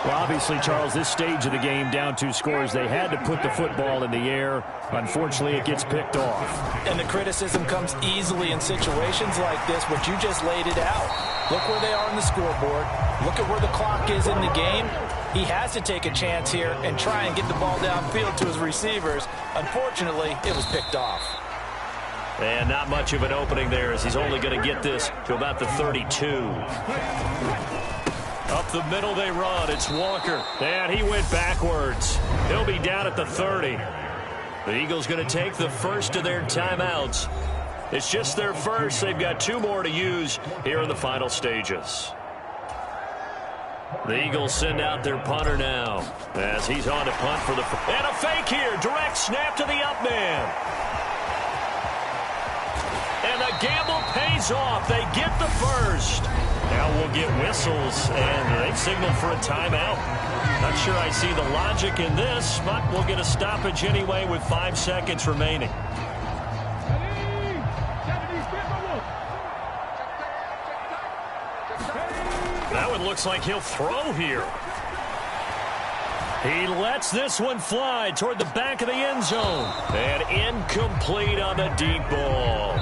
Well, obviously, Charles, this stage of the game, down 2 scores, they had to put the football in the air. Unfortunately, it gets picked off. And the criticism comes easily in situations like this, but you just laid it out. Look where they are on the scoreboard. Look at where the clock is in the game. He has to take a chance here and try and get the ball downfield to his receivers. Unfortunately, it was picked off. And not much of an opening there as he's only going to get this to about the 32. Up the middle they run. It's Walker. And he went backwards. He'll be down at the 30. The Eagles going to take the first of their timeouts. It's just their first. They've got 2 more to use here in the final stages. The Eagles send out their punter now as he's on to punt for the... And a fake here. Direct snap to the up man. And the gamble pays off. They get the first. Now we'll get whistles, and they signal for a timeout. Not sure I see the logic in this, but we'll get a stoppage anyway with 5 seconds remaining. That one looks like he'll throw here. He lets this one fly toward the back of the end zone. And incomplete on the deep ball.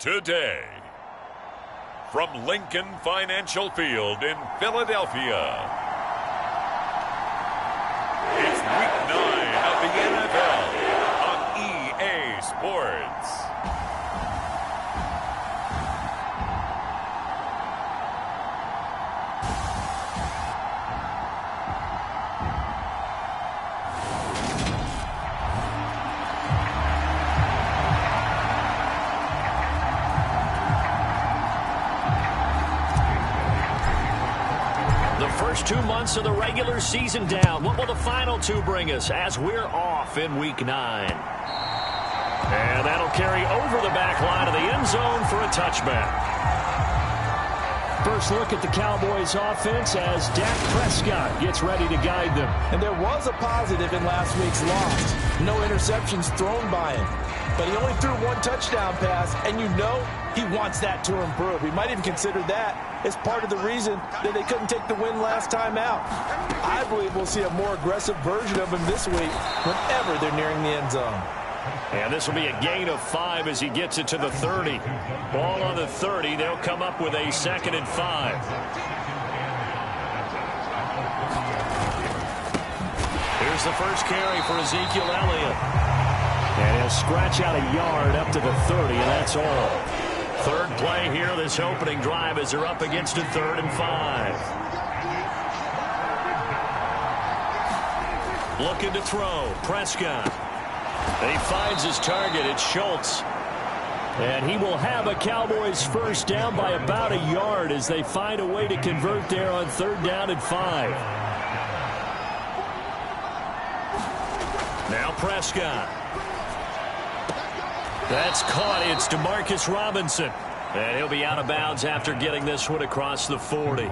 today. From Lincoln Financial Field in Philadelphia, it's Week 9 of the NFL on EA Sports. First 2 months of the regular season down. What will the final 2 bring us as we're off in Week 9? And that'll carry over the back line of the end zone for a touchback. First look at the Cowboys offense as Dak Prescott gets ready to guide them. And there was a positive in last week's loss. No interceptions thrown by him. But he only threw 1 touchdown pass, and you know he wants that to improve. He might even consider that as part of the reason that they couldn't take the win last time out. I believe we'll see a more aggressive version of him this week whenever they're nearing the end zone. And this will be a gain of 5 as he gets it to the 30. Ball on the 30. They'll come up with a 2nd and 5. Here's the first carry for Ezekiel Elliott. And he'll scratch out a yard up to the 30, and that's all. Third play here this opening drive as they're up against a 3rd and 5. Looking to throw. Prescott. He finds his target. It's Schultz. And he will have a Cowboys first down by about a yard as they find a way to convert there on 3rd down and 5. Now Prescott. That's caught. It's Demarcus Robinson. And he'll be out of bounds after getting this one across the 40. On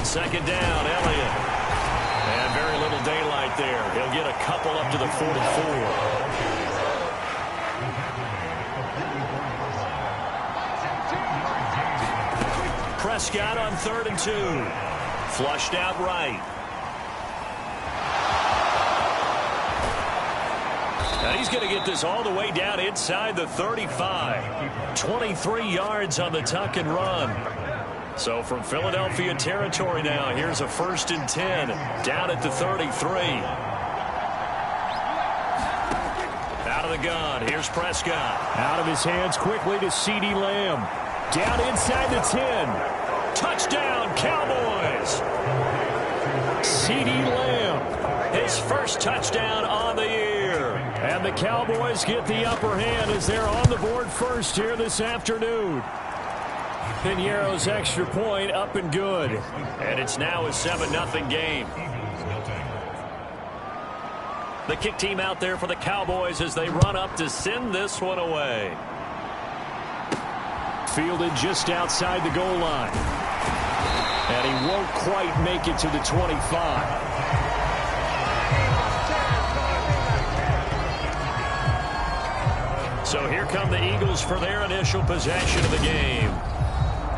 2nd down, Elliott. And very little daylight there. He'll get a couple up to the 44. Prescott on 3rd and 2. Flushed out right. And he's going to get this all the way down inside the 35. 23 yards on the tuck and run. So from Philadelphia territory now, here's a 1st and 10 down at the 33. Out of the gun, here's Prescott. Out of his hands quickly to CeeDee Lamb. Down inside the 10. Touchdown, Cowboys! CeeDee Lamb. His first touchdown on the year. And the Cowboys get the upper hand as they're on the board first here this afternoon. Piñeiro's extra point up and good. And it's now a 7-0 game. The kick team out there for the Cowboys as they run up to send this one away. Fielded just outside the goal line. And he won't quite make it to the 25. So here come the Eagles for their initial possession of the game.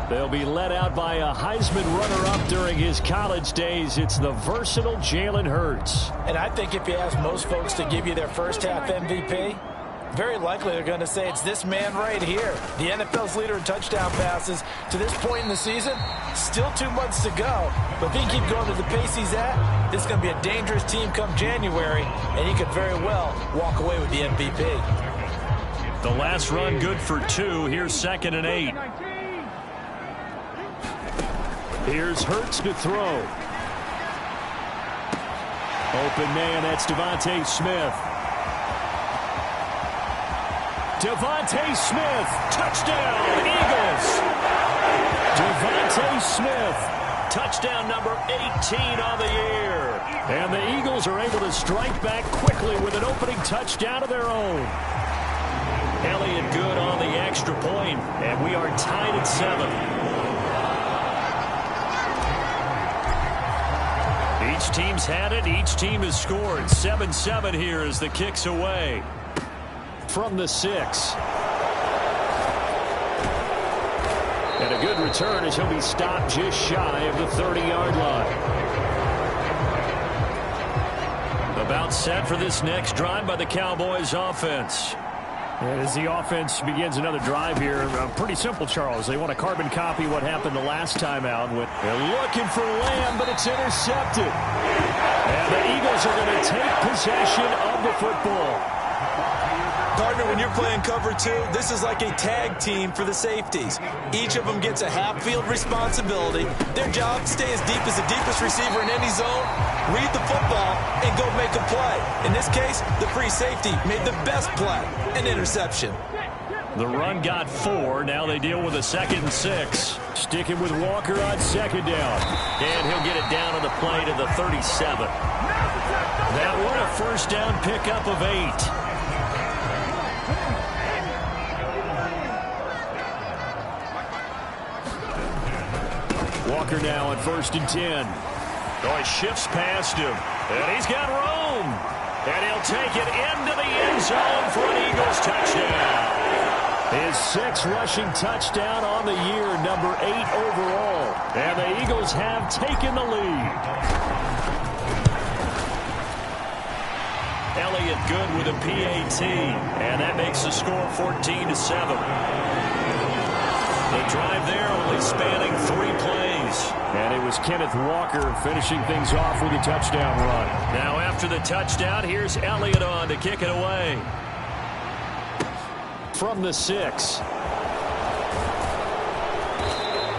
They'll be led out by a Heisman runner-up during his college days. It's the versatile Jalen Hurts. And I think if you ask most folks to give you their first half MVP, very likely they're going to say it's this man right here. The NFL's leader in touchdown passes to this point in the season. Still 2 months to go. But if he can keep going at the pace he's at, this is going to be a dangerous team come January, and he could very well walk away with the MVP. The last run good for 2. Here's 2nd and 8. Here's Hurts to throw. Open man, that's Devontae Smith. Devontae Smith, touchdown, Eagles. Devontae Smith, touchdown number 18 on the year. And the Eagles are able to strike back quickly with an opening touchdown of their own. Elliott good on the extra point, and we are tied at 7. Each team's had it. Each team has scored. 7-7 here as the kick's away. From the 6. And a good return as he'll be stopped just shy of the 30-yard line. The About set for this next drive by the Cowboys offense. And as the offense begins another drive here, pretty simple, Charles. They want to carbon copy what happened the last time out. They're looking for Lamb, but it's intercepted. And the Eagles are going to take possession of the football. Partner, when you're playing cover two, this is like a tag team for the safeties. Each of them gets a half-field responsibility. Their job, stay as deep as the deepest receiver in any zone, read the football, and go make a play. In this case, the free safety made the best play, an interception. The run got 4. Now they deal with a 2nd and 6. Sticking with Walker on 2nd down. And he'll get it down on the play to the 37. That one a first down pickup of 8. Walker now on 1st and 10. Oh, he shifts past him. And he's got room. And he'll take it into the end zone for an Eagles touchdown. His 6th rushing touchdown on the year, number 8 overall. And the Eagles have taken the lead. Elliott good with a PAT. And that makes the score 14-7. The drive there only spanning 3 plays. And it was Kenneth Walker finishing things off with a touchdown run. Now after the touchdown, here's Elliott on to kick it away. From the 6.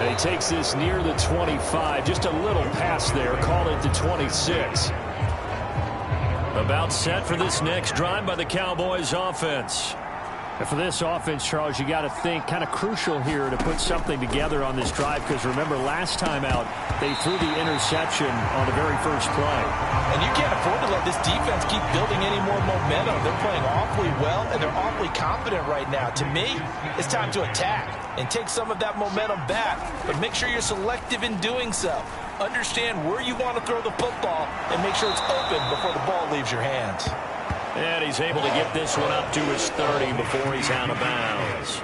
And he takes this near the 25. Just a little pass there. Call it the 26. About set for this next drive by the Cowboys offense. And for this offense, Charles, you got to think kind of crucial here to put something together on this drive, because remember last time out they threw the interception on the very first play. And you can't afford to let this defense keep building any more momentum. They're playing awfully well, and they're awfully confident right now. To me, it's time to attack and take some of that momentum back, but make sure you're selective in doing so. Understand where you want to throw the football and make sure it's open before the ball leaves your hands. And he's able to get this one up to his 30 before he's out of bounds.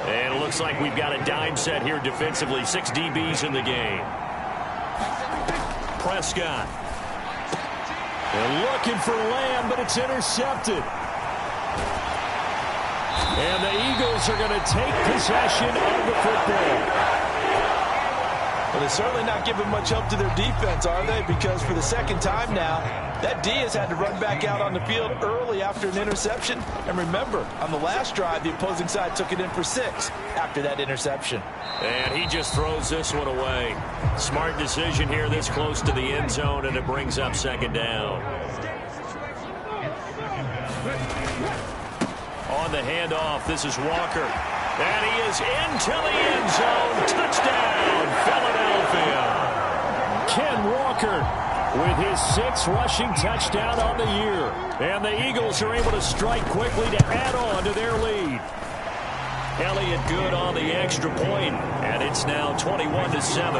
And it looks like we've got a dime set here defensively. 6 DBs in the game. Prescott. They're looking for Lamb, but it's intercepted. And the Eagles are going to take possession of the football. Well, they're certainly not giving much help to their defense, are they? Because for the second time now, that D has had to run back out on the field early after an interception. And remember, on the last drive, the opposing side took it in for 6 after that interception. And he just throws this one away. Smart decision here this close to the end zone, and it brings up 2nd down. On the handoff, this is Walker. And he is into the end zone. Touchdown, Philadelphia. Ken Walker with his 6th rushing touchdown on the year. And the Eagles are able to strike quickly to add on to their lead. Elliott good on the extra point, and it's now 21-7.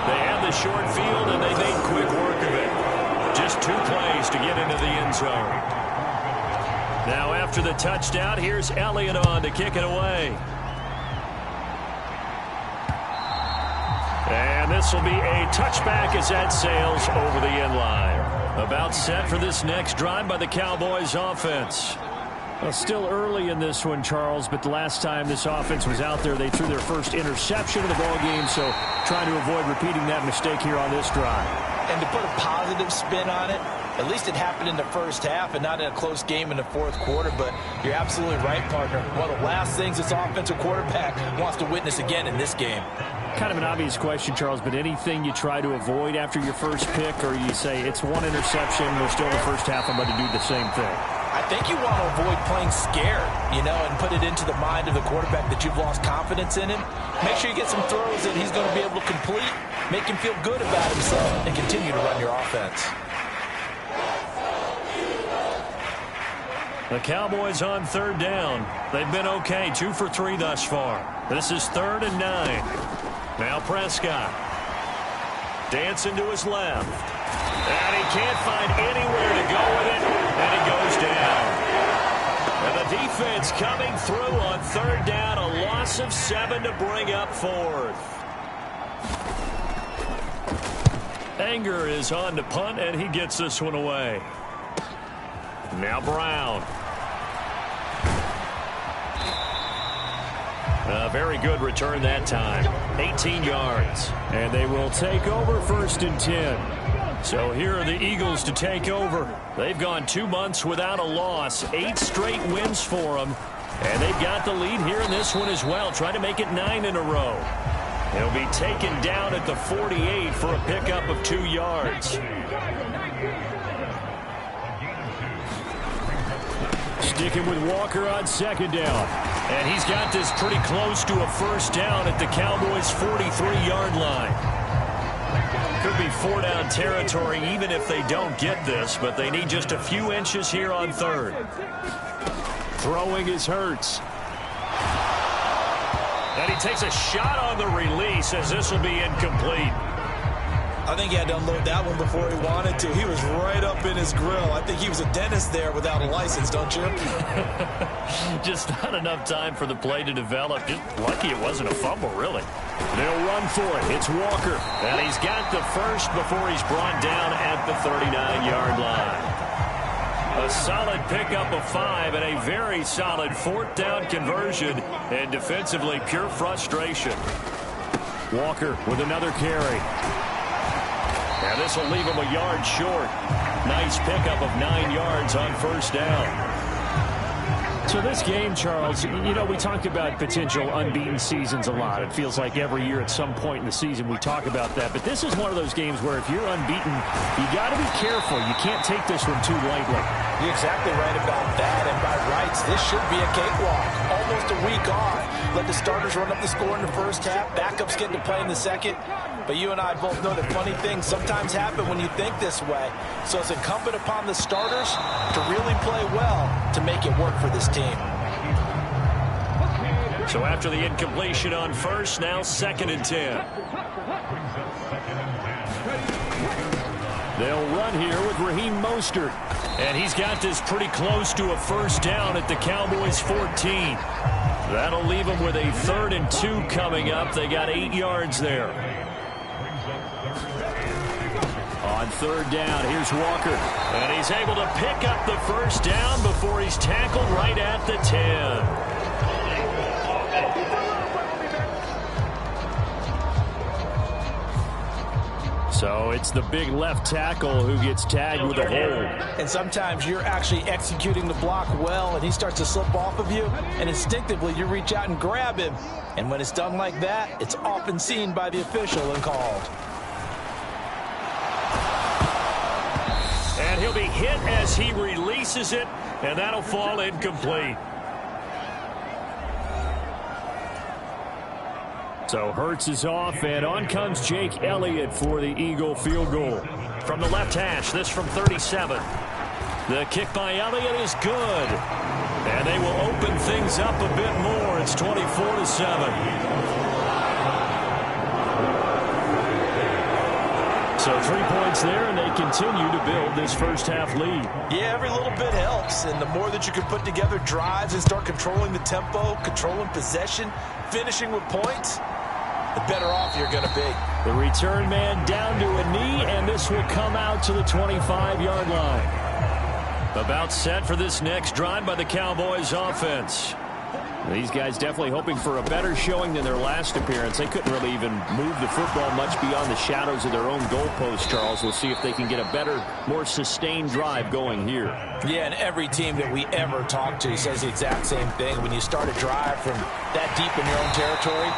They had the short field, and they made quick work of it. Just 2 plays to get into the end zone. Now after the touchdown, here's Elliott on to kick it away. And this will be a touchback as that sails over the end line. About set for this next drive by the Cowboys offense. Well, still early in this one, Charles, but the last time this offense was out there, they threw their first interception of the ball game, so trying to avoid repeating that mistake here on this drive. And to put a positive spin on it, at least it happened in the first half and not in a close game in the 4th quarter. But you're absolutely right, partner. One of the last things this offensive quarterback wants to witness again in this game. Kind of an obvious question, Charles, but anything you try to avoid after your first pick, or you say it's 1 interception, we're still in the first half, I'm going to do the same thing? I think you want to avoid playing scared, and put it into the mind of the quarterback that you've lost confidence in him. Make sure you get some throws that he's going to be able to complete, make him feel good about himself, and continue to run your offense. The Cowboys on 3rd down. They've been okay, 2 for 3 thus far. This is 3rd and 9. Now Prescott. Dancing to his left. And he can't find anywhere to go with it, and he goes down. And the defense coming through on 3rd down, a loss of 7 to bring up 4th. Anger is on to punt, and he gets this one away. Now Brown. A very good return that time. 18 yards. And they will take over 1st and 10. So here are the Eagles to take over. They've gone 2 months without a loss. 8 straight wins for them. And they've got the lead here in this one as well. Trying to make it 9 in a row. He'll be taken down at the 48 for a pickup of 2 yards. Sticking with Walker on 2nd down. And he's got this pretty close to a 1st down at the Cowboys' 43-yard line. Could be 4-down territory even if they don't get this, but they need just a few inches here on 3rd. Throwing is Hurts. And he takes a shot on the release as this will be incomplete. I think he had to unload that one before he wanted to. He was right up in his grill. I think he was a dentist there without a license, don't you? Just not enough time for the play to develop. Just lucky it wasn't a fumble, really. They'll run for it. It's Walker. And he's got the first before he's brought down at the 39-yard line. A solid pickup of 5 and a very solid 4th down conversion. And defensively, pure frustration. Walker with another carry. And this will leave him a yard short. Nice pickup of 9 yards on 1st down. So this game, Charles, you know, we talk about potential unbeaten seasons a lot. It feels like every year at some point in the season we talk about that. But this is one of those games where if you're unbeaten, you got to be careful. You can't take this one too lightly. You're exactly right about that. And by rights, this should be a cakewalk. Almost a week off. Let the starters run up the score in the 1st half. Backups get to play in the 2nd. But you and I both know that funny things sometimes happen when you think this way. So it's incumbent upon the starters to really play well to make it work for this team. So after the incompletion on 1st, now 2nd and 10. They'll run here with Raheem Mostert. And he's got this pretty close to a 1st down at the Cowboys' 14. That'll leave them with a 3rd and 2 coming up. They got 8 yards there. On 3rd down, here's Walker. And he's able to pick up the 1st down before he's tackled right at the 10. So it's the big left tackle who gets tagged with a hold. And sometimes you're actually executing the block well, and he starts to slip off of you, and instinctively you reach out and grab him. And when it's done like that, it's often seen by the official and called. And he'll be hit as he releases it, and that'll fall incomplete. So Hurts is off, and on comes Jake Elliott for the Eagle field goal. From the left hash, this from 37. The kick by Elliott is good. And they will open things up a bit more. It's 24-7. So 3 points there, and they continue to build this 1st half lead. Yeah, every little bit helps, and the more that you can put together drives and start controlling the tempo, controlling possession, finishing with points, the better off you're going to be. The return man down to a knee, and this will come out to the 25-yard line. About set for this next drive by the Cowboys offense. These guys definitely hoping for a better showing than their last appearance. They couldn't really even move the football much beyond the shadows of their own goalpost, Charles. We'll see if they can get a better, more sustained drive going here. Yeah, and every team that we ever talk to says the exact same thing. When you start a drive from that deep in your own territory,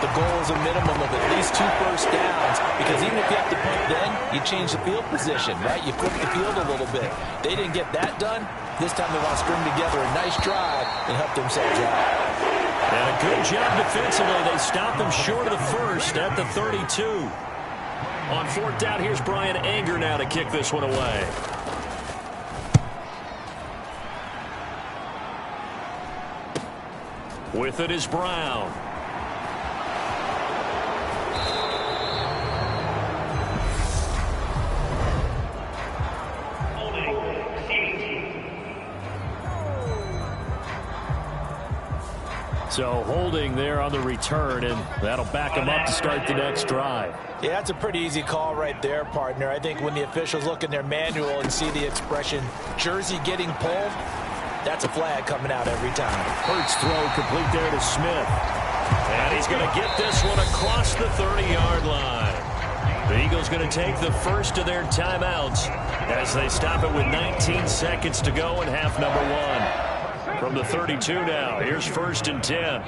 the goal is a minimum of at least 2 first downs, because even if you have to punt then, you change the field position, right? You flip the field a little bit. They didn't get that done. This time they want to string together a nice drive and help themselves out. And a good job defensively. They stop them short of the 1st at the 32. On 4th down, here's Brian Anger now to kick this one away. With it is Brown. So holding there on the return, and that'll back them up to start the next drive. Yeah, that's a pretty easy call right there, partner. I think when the officials look in their manual and see the expression jersey getting pulled, that's a flag coming out every time. Hurts throw complete there to Smith. And he's going to get this one across the 30-yard line. The Eagles going to take the first of their timeouts as they stop it with 19 seconds to go in half number one. From the 32 now, here's 1st and 10.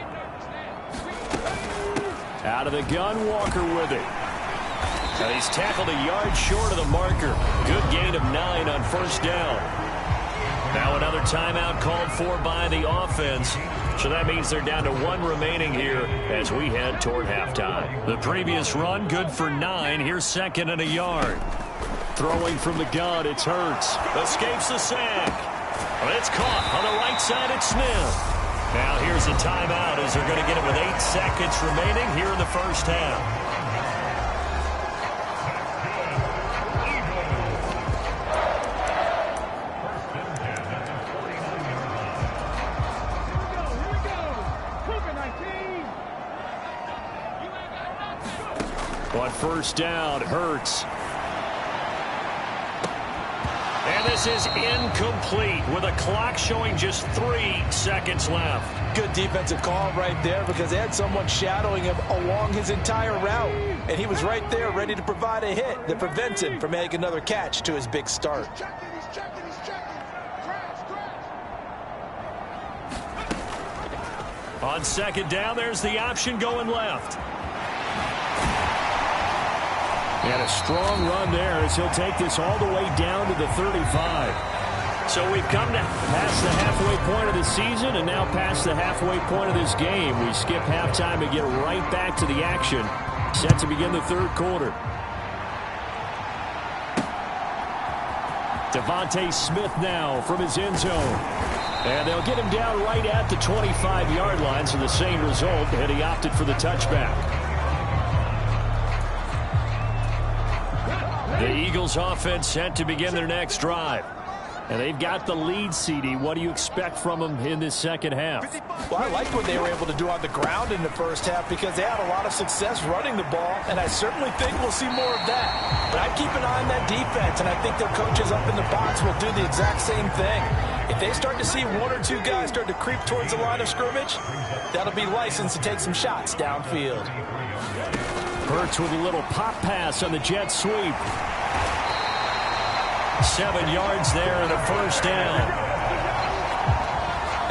Out of the gun, Walker with it. Now he's tackled a yard short of the marker. Good gain of 9 on 1st down. Now another timeout called for by the offense. So that means they're down to 1 remaining here as we head toward halftime. The previous run, good for 9. Here's 2nd and a yard. Throwing from the gun, it's Hurts. Escapes the sack. It's caught on the right side. It's Smith. Now here's a timeout as they're going to get it with 8 seconds remaining here in the first half. On 1st down, Hurts. And this is incomplete with a clock showing just 3 seconds left. Good defensive call right there because they had someone shadowing him along his entire route. And he was right there ready to provide a hit that prevents him from making another catch to his big start. On 2nd down, there's the option going left. And a strong run there as he'll take this all the way down to the 35. So we've come to past the halfway point of the season and now past the halfway point of this game. We skip halftime and get right back to the action. Set to begin the 3rd quarter. Devontae Smith now from his end zone. And they'll get him down right at the 25-yard line, so the same result, and he opted for the touchback. The Eagles offense set to begin their next drive. And they've got the lead, CD. What do you expect from them in this second half? Well, I like what they were able to do on the ground in the first half because they had a lot of success running the ball, and I certainly think we'll see more of that. But I keep an eye on that defense, and I think their coaches up in the box will do the exact same thing. If they start to see 1 or 2 guys start to creep towards the line of scrimmage, that'll be licensed to take some shots downfield. Hurts with a little pop pass on the jet sweep. 7 yards there and a 1st down.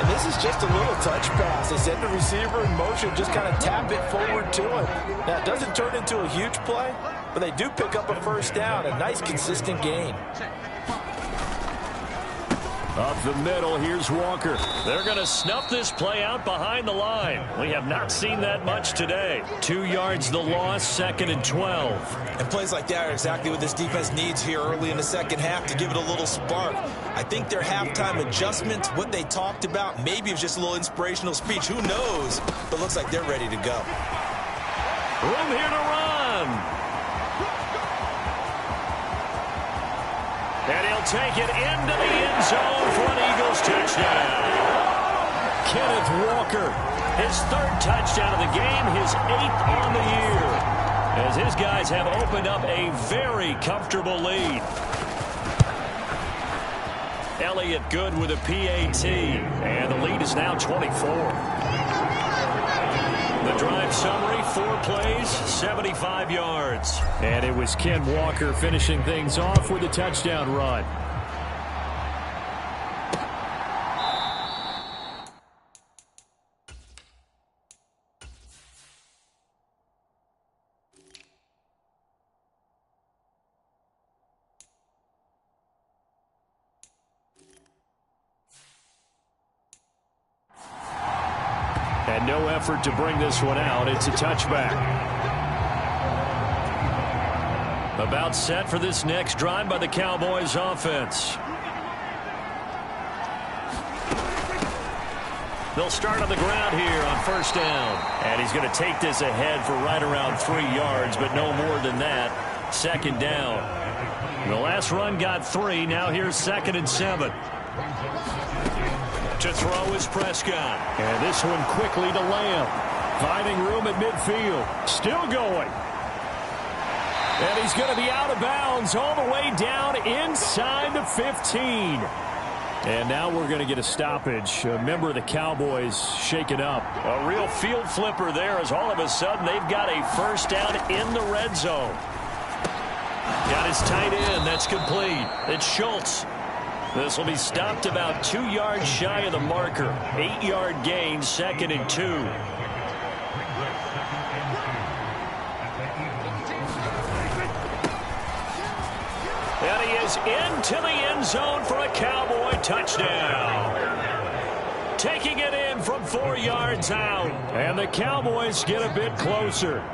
And this is just a little touch pass. They send the receiver in motion, just kind of tap it forward to him. Now, it doesn't turn into a huge play, but they do pick up a 1st down, a nice, consistent gain. Up the middle, here's Walker. They're going to snuff this play out behind the line. We have not seen that much today. 2 yards the loss, 2nd and 12. And plays like that are exactly what this defense needs here early in the second half to give it a little spark. I think their halftime adjustments, what they talked about, maybe it was just a little inspirational speech. Who knows? But looks like they're ready to go. Room here to run. And he'll take it into the end zone for an Eagles touchdown. Kenneth Walker, his 3rd touchdown of the game, his 8th on the year, as his guys have opened up a very comfortable lead. Elliott good with a PAT, and the lead is now 24. The drive summary, 4 plays, 75 yards. And it was Ken Walker finishing things off with a touchdown run. And no effort to bring this one out. It's a touchback. About set for this next drive by the Cowboys offense. They'll start on the ground here on 1st down. And he's going to take this ahead for right around 3 yards, but no more than that. 2nd down. The last run got 3. Now here's 2nd and 7. To To throw is Prescott. And this one quickly to Lamb. Finding room at midfield. Still going. And he's going to be out of bounds all the way down inside the 15. And now we're going to get a stoppage. A member of the Cowboys shaken up. A real field flipper there as all of a sudden they've got a first down in the red zone. Got his tight end. That's complete. It's Schultz. This will be stopped about 2 yards shy of the marker. 8-yard gain, 2nd and 2. And he is into the end zone for a Cowboy touchdown. Taking it in from 4 yards out. And the Cowboys get a bit closer.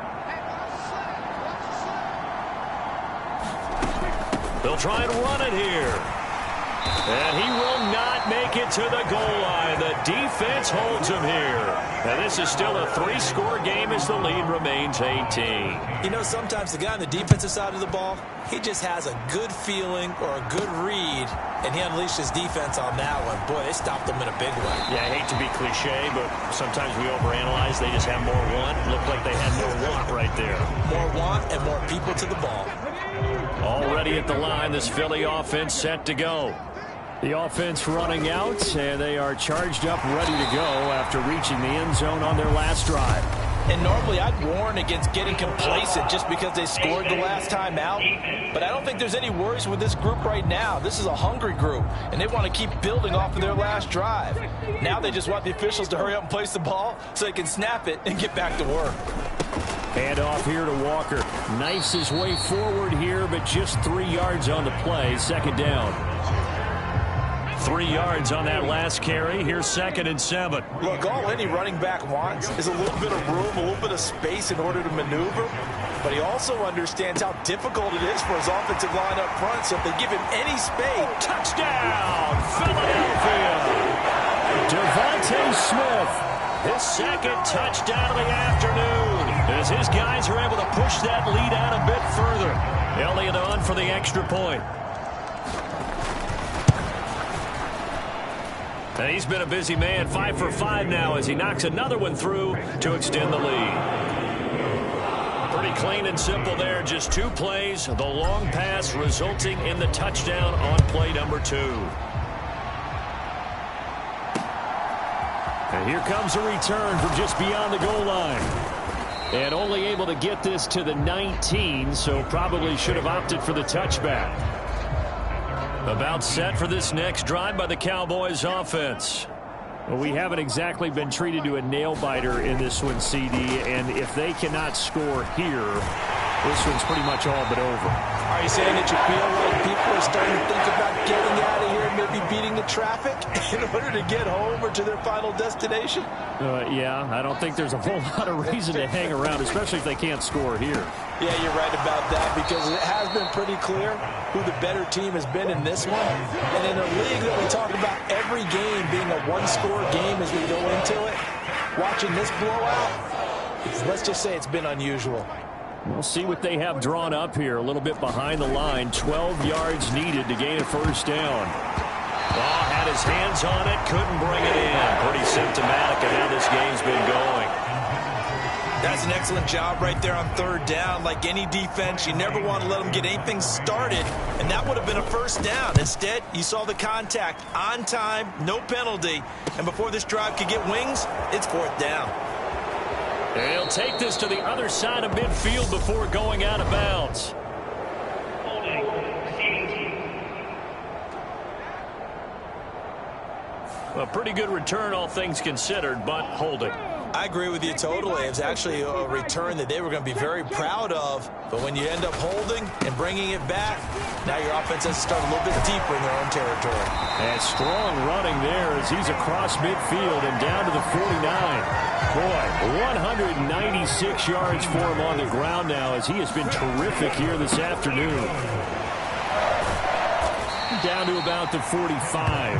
They'll try and run it here. And he will not make it to the goal line. The defense holds him here. And this is still a 3-score game as the lead remains 18. You know, sometimes the guy on the defensive side of the ball, he just has a good feeling or a good read, and he unleashed his defense on that one. Boy, they stopped him in a big way. Yeah, I hate to be cliche, but sometimes we overanalyze. They just have more want. Looked like they had more want right there. More want and more people to the ball. Already at the line, this Philly offense set to go. The offense running out, and they are charged up, ready to go after reaching the end zone on their last drive. And normally I'd warn against getting complacent just because they scored the last time out. But I don't think there's any worries with this group right now. This is a hungry group, and they want to keep building off of their last drive. Now they just want the officials to hurry up and place the ball so they can snap it and get back to work. Hand off here to Walker. Knifes his way forward here, but just 3 yards on the play. 2nd down. 3 yards on that last carry. Here's 2nd and 7. Look, all any running back wants is a little bit of room, a little bit of space in order to maneuver. But he also understands how difficult it is for his offensive line up front. So if they give him any space. Touchdown, Philadelphia! Devontae Smith. His 2nd touchdown of the afternoon. As his guys are able to push that lead out a bit further. Elliott on for the extra point. And he's been a busy man, 5 for 5 now as he knocks another one through to extend the lead. Pretty clean and simple there, just 2 plays. The long pass resulting in the touchdown on play number 2. And here comes a return from just beyond the goal line. And only able to get this to the 19, so probably should have opted for the touchback. About set for this next drive by the Cowboys offense. Well, we haven't exactly been treated to a nail-biter in this one, CD, and if they cannot score here, this one's pretty much all but over. Are you saying that you feel like people are starting to think about getting out of here and maybe beating the traffic in order to get home or to their final destination? Yeah, I don't think there's a whole lot of reason to hang around, especially if they can't score here. Yeah, you're right about that because it has been pretty clear who the better team has been in this one. And in a league that we talk about every game being a one-score game as we go into it, watching this blowout, let's just say it's been unusual. We'll see what they have drawn up here. A little bit behind the line. 12 yards needed to gain a first down. Oh, had his hands on it, couldn't bring it in. Pretty symptomatic of how this game's been going. That's an excellent job right there on 3rd down. Like any defense, you never want to let them get anything started, and that would have been a first down. Instead, you saw the contact on time, no penalty, and before this drive could get wings, it's 4th down. And he'll take this to the other side of midfield before going out of bounds. A pretty good return, all things considered, but holding. I agree with you totally. It was actually a return that they were going to be very proud of. But when you end up holding and bringing it back, now your offense has to start a little bit deeper in their own territory. And strong running there as he's across midfield and down to the 49. Boy, 196 yards for him on the ground now as he has been terrific here this afternoon. Down to about the 45.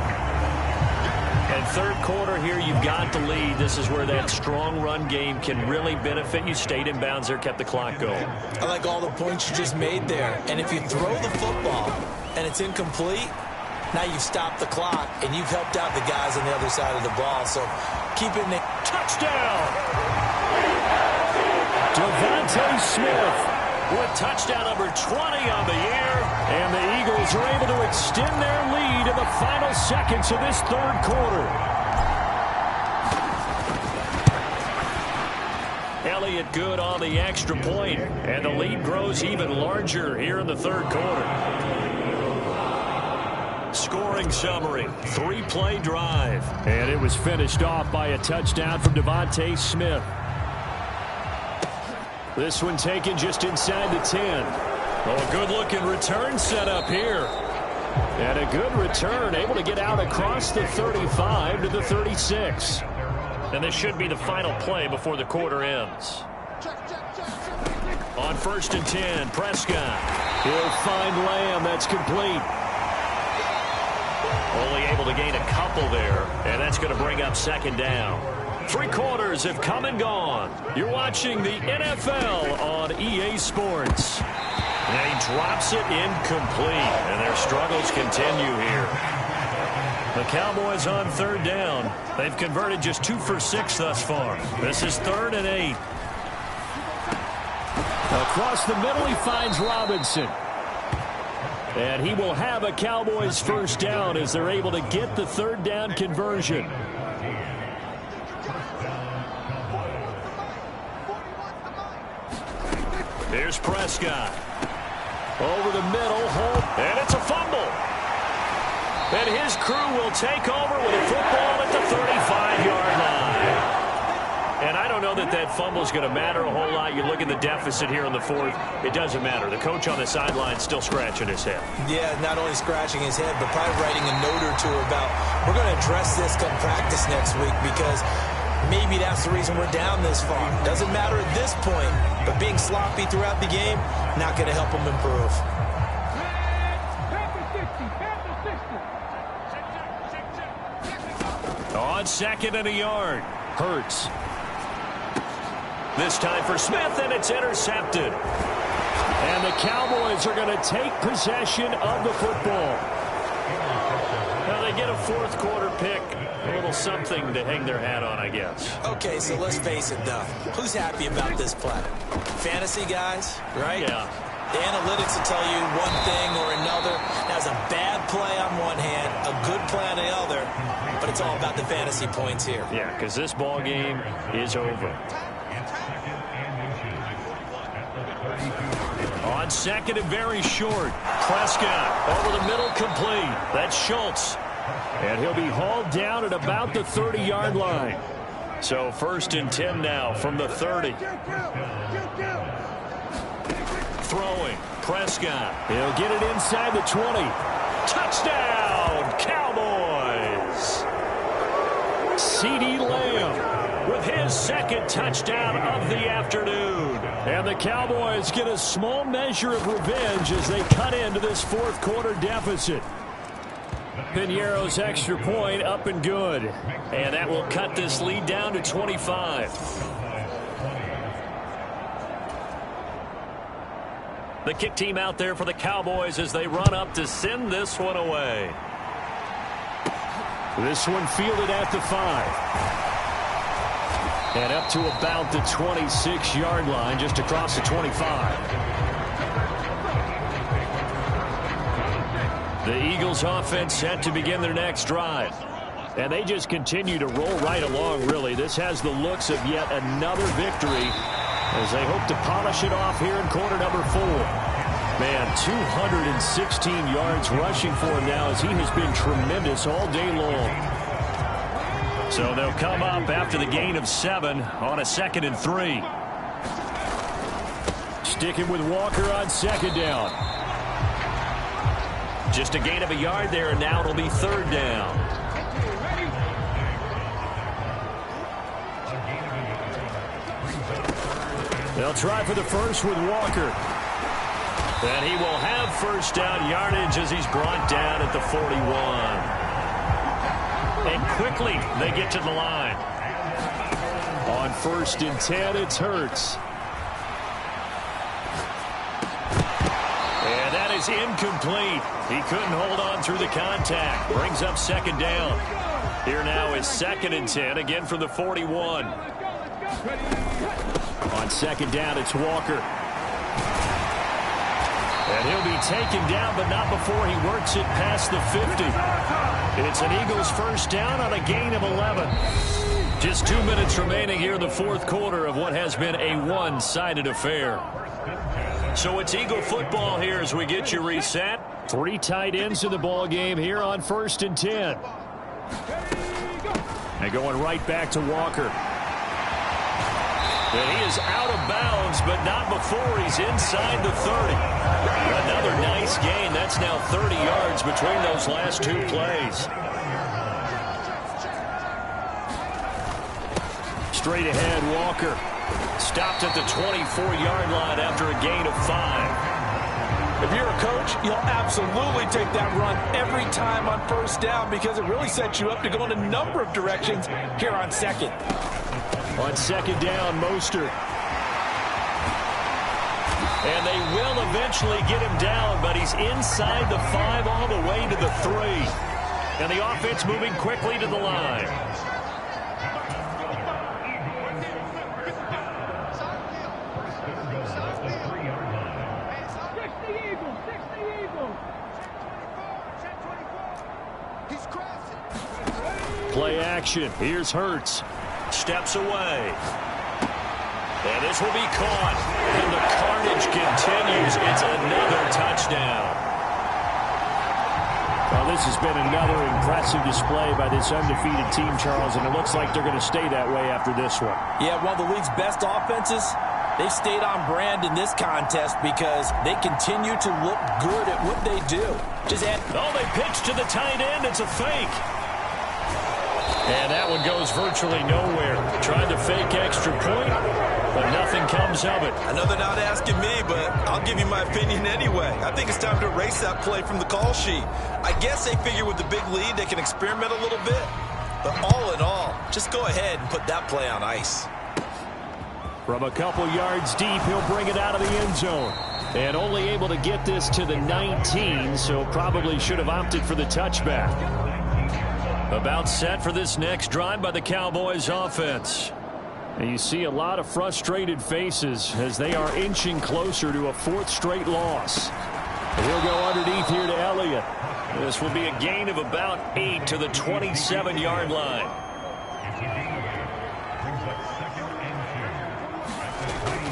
And 3rd quarter here, you've got the lead. This is where that strong run game can really benefit you. Stayed in bounds there, kept the clock going. I like all the points you just made there. And if you throw the football and it's incomplete, Now you've stopped the clock, and you've helped out the guys on the other side of the ball. So keeping the touchdown. Devontae Smith with touchdown number 20 on the year. And the Eagles are able to extend their lead in the final seconds of this third quarter. Elliott good on the extra point, and the lead grows even larger here in the third quarter. Scoring summary, 3-play drive. And it was finished off by a touchdown from Devontae Smith. This one taken just inside the 10. Oh, a good-looking return set up here. And a good return, able to get out across the 35 to the 36. And this should be the final play before the quarter ends. On 1st and 10, Prescott. He'll find Lamb. That's complete. Only able to gain a couple there, and that's going to bring up 2nd down. 3 quarters have come and gone. You're watching the NFL on EA Sports. And he drops it incomplete, and their struggles continue here. The Cowboys on 3rd down. They've converted just 2 for 6 thus far. This is 3rd and 8. Across the middle, he finds Robinson. And he will have a Cowboys 1st down as they're able to get the 3rd down conversion. Here's Prescott. Over the middle, Holt, and it's a fumble. And his crew will take over with a football at the 35-yard line. And I don't know that that fumble is going to matter a whole lot. You look at the deficit here in the 4th. It doesn't matter. The coach on the sideline still scratching his head. Yeah, not only scratching his head, but probably writing a note or two about, we're going to address this come practice next week, because maybe that's the reason we're down this far. Doesn't matter at this point, but being sloppy throughout the game, not going to help him improve. On 2nd and a yard, Hurts. This time for Smith, and it's intercepted. And the Cowboys are going to take possession of the football. Now they get a 4th quarter pick. A little something to hang their hat on, I guess. Okay, so let's face it, though. Who's happy about this play? Fantasy guys, right? Yeah. The analytics will tell you one thing or another. That's a bad play on one hand, a good play on the other, but it's all about the fantasy points here. Yeah, because this ball game is over. On 2nd and very short, Prescott over the middle, complete. That's Schultz. And he'll be hauled down at about the 30-yard line. So 1st and 10 now from the 30. Throwing, Prescott. He'll get it inside the 20. Touchdown, Cowboys! CeeDee Lamb with his 2nd touchdown of the afternoon. And the Cowboys get a small measure of revenge as they cut into this 4th quarter deficit. Piñeiro's extra point up and good. And that will cut this lead down to 25. The kick team out there for the Cowboys as they run up to send this one away. This one fielded at the 5. And up to about the 26-yard line, just across the 25. The Eagles offense set to begin their next drive. And they just continue to roll right along, really. This has the looks of yet another victory as they hope to polish it off here in quarter number 4. Man, 216 yards rushing for him now as he has been tremendous all day long. So they'll come up after the gain of 7 on a 2nd and 3. Sticking with Walker on 2nd down. Just a gain of a yard there, and now it'll be 3rd down. They'll try for the first with Walker. And he will have 1st down yardage as he's brought down at the 41. And quickly they get to the line. On 1st and 10, it's Hurts. And that is incomplete. He couldn't hold on through the contact. Brings up second down. Here now is 2nd and 10, again from the 41. On second down, it's Walker. And he'll be taken down, but not before he works it past the 50. It's an Eagles first down on a gain of 11. Just 2 minutes remaining here in the fourth quarter of what has been a one-sided affair. So it's Eagle football here as we get you reset. 3 tight ends in the ball game here on 1st and 10. And going right back to Walker. And he is out of bounds, but not before he's inside the 30. Another nice gain. That's now 30 yards between those last 2 plays. Straight ahead, Walker. Stopped at the 24-yard line after a gain of 5. If you're a coach, you'll absolutely take that run every time on first down because it really sets you up to go in a number of directions here on second. On second down, Mostert. And they will eventually get him down, but he's inside the 5 all the way to the 3. And the offense moving quickly to the line. Play action. Here's Hurts. Steps away. And this will be caught. And the carnage continues. It's another touchdown. Well, this has been another impressive display by this undefeated team, Charles, and it looks like they're going to stay that way after this one. Yeah, one of the league's best offenses. They've stayed on brand in this contest because they continue to look good at what they do. They pitch to the tight end. It's a fake. And that one goes virtually nowhere. Tried to fake extra point, but nothing comes of it. I know they're not asking me, but I'll give you my opinion anyway. I think it's time to erase that play from the call sheet. I guess they figure with the big lead they can experiment a little bit. But all in all, just go ahead and put that play on ice. From a couple yards deep, he'll bring it out of the end zone. And only able to get this to the 19, so probably should have opted for the touchback. About set for this next drive by the Cowboys offense. And you see a lot of frustrated faces as they are inching closer to a 4th straight loss. And he'll go underneath here to Elliott. This will be a gain of about 8 to the 27-yard line.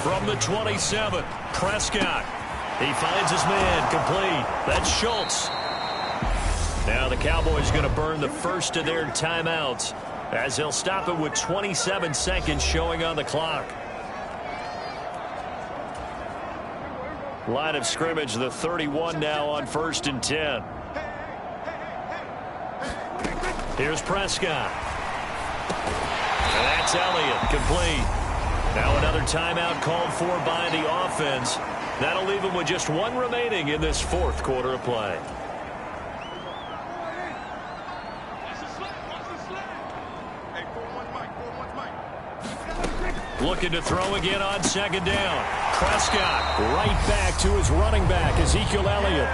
From the 27, Prescott. He finds his man complete. That's Schultz. Now the Cowboys going to burn the first of their timeouts as they'll stop it with 27 seconds showing on the clock. Line of scrimmage, the 31 now on 1st and 10. Here's Prescott. And that's Elliott, complete. Now another timeout called for by the offense. That'll leave them with just 1 remaining in this 4th quarter of play. Looking to throw again on second down. Prescott right back to his running back, Ezekiel Elliott.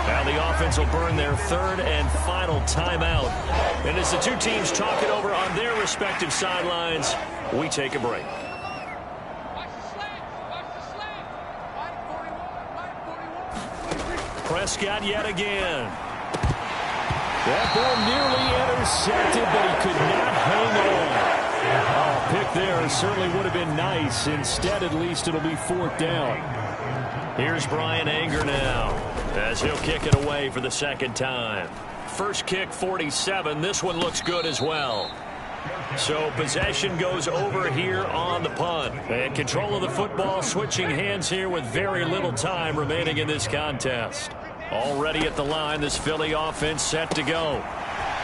Now the offense will burn their 3rd and final timeout. And as the two teams talk it over on their respective sidelines, we take a break. Prescott yet again. That ball nearly intercepted, but he could not hang on. Oh, pick there certainly would have been nice. Instead, at least it'll be 4th down. Here's Brian Anger now as he'll kick it away for the 2nd time. First kick 47. This one looks good as well. So possession goes over here on the punt. And control of the football switching hands here with very little time remaining in this contest. Already at the line, this Philly offense set to go.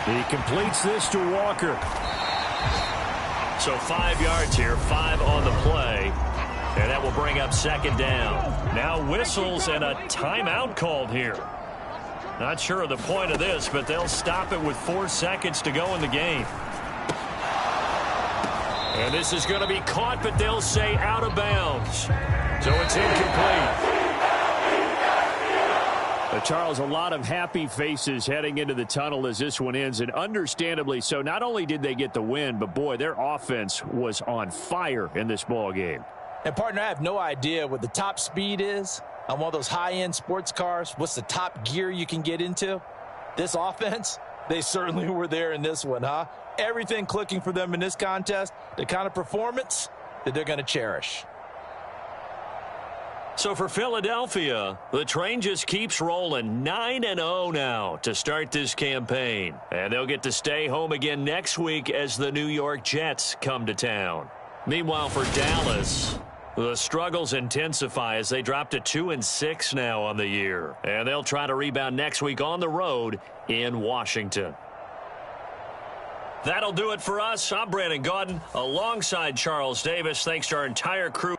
He completes this to Walker. So 5 yards here, 5 on the play. And that will bring up 2nd down. Now whistles and a timeout called here. Not sure of the point of this, but they'll stop it with 4 seconds to go in the game. And this is going to be caught, but they'll say out of bounds. So it's incomplete. Charles, a lot of happy faces heading into the tunnel as this one ends, and understandably so. Not only did they get the win, but, boy, their offense was on fire in this ball game. And, partner, I have no idea what the top speed is on one of those high-end sports cars. What's the top gear you can get into? This offense, they certainly were there in this one, huh? Everything clicking for them in this contest, the kind of performance that they're going to cherish. So for Philadelphia, the train just keeps rolling 9-0 now to start this campaign. And they'll get to stay home again next week as the New York Jets come to town. Meanwhile, for Dallas, the struggles intensify as they drop to 2-6 now on the year. And they'll try to rebound next week on the road in Washington. That'll do it for us. I'm Brandon Gaudin alongside Charles Davis. Thanks to our entire crew.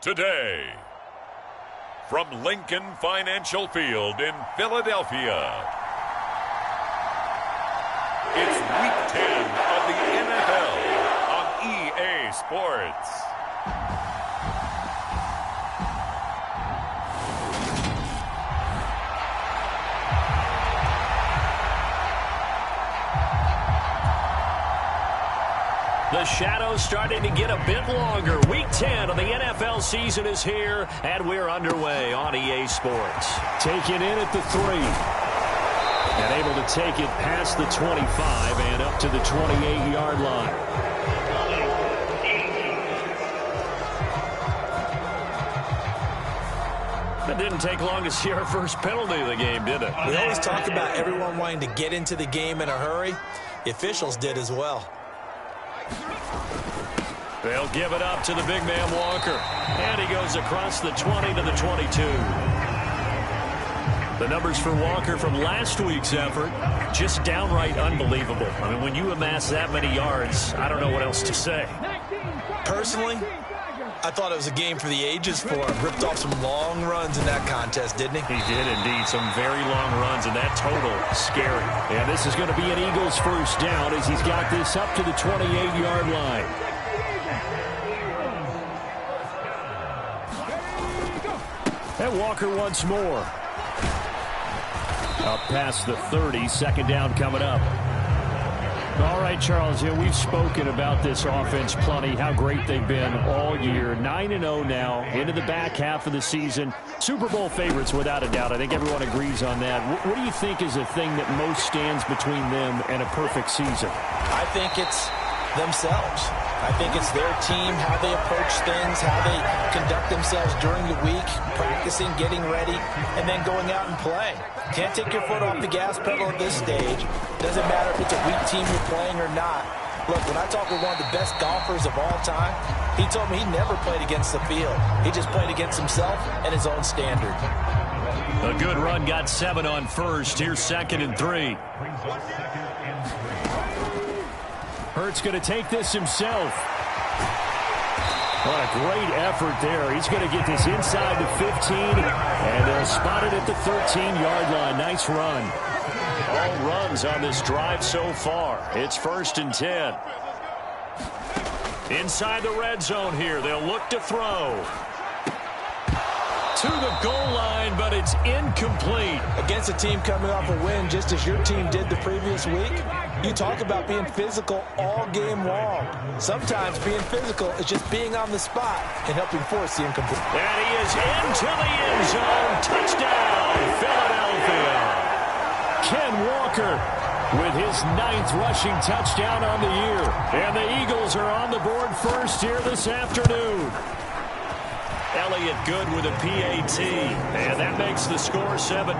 today. From Lincoln Financial Field in Philadelphia, it's Week 10 of the NFL on EA Sports. The shadow's starting to get a bit longer. Week 10 of the NFL season is here, and we're underway on EA Sports. Taken in at the 3. And able to take it past the 25 and up to the 28-yard line. It didn't take long to see our first penalty of the game, did it? We always talk about everyone wanting to get into the game in a hurry. The officials did as well. They'll give it up to the big man Walker. And he goes across the 20 to the 22. The numbers for Walker from last week's effort, just downright unbelievable. I mean, when you amass that many yards, I don't know what else to say. Personally, I thought it was a game for the ages for him. Ripped off some long runs in that contest, didn't he? He did indeed. Some very long runs, and that total scary. And this is going to be an Eagles first down as he's got this up to the 28-yard line. And Walker once more. Up past the 30, second down coming up. All right, Charles, we've spoken about this offense plenty, how great they've been all year. 9-0 now, into the back half of the season. Super Bowl favorites, without a doubt. I think everyone agrees on that. What do you think is the thing that most stands between them and a perfect season? I think it's themselves. I think it's their team, how they approach things, how they conduct themselves during the week, practicing, getting ready, and then going out and playing. Can't take your foot off the gas pedal at this stage. Doesn't matter if it's a weak team you're playing or not. Look, when I talk with one of the best golfers of all time, he told me he never played against the field. He just played against himself and his own standard. A good run, got 7 on first. Here's 2nd and 3. Hurts going to take this himself. What a great effort there. He's going to get this inside the 15, and they'll spot it at the 13-yard line. Nice run. All runs on this drive so far. It's 1st and 10. Inside the red zone here. They'll look to throw. To the goal line, but it's incomplete. Against a team coming off a win, just as your team did the previous week, you talk about being physical all game long. Sometimes being physical is just being on the spot and helping force the incomplete. And he is into the end zone. Touchdown, Philadelphia. Ken Walker with his 9th rushing touchdown on the year. And the Eagles are on the board first here this afternoon. Elliott good with a PAT, and that makes the score 7-0.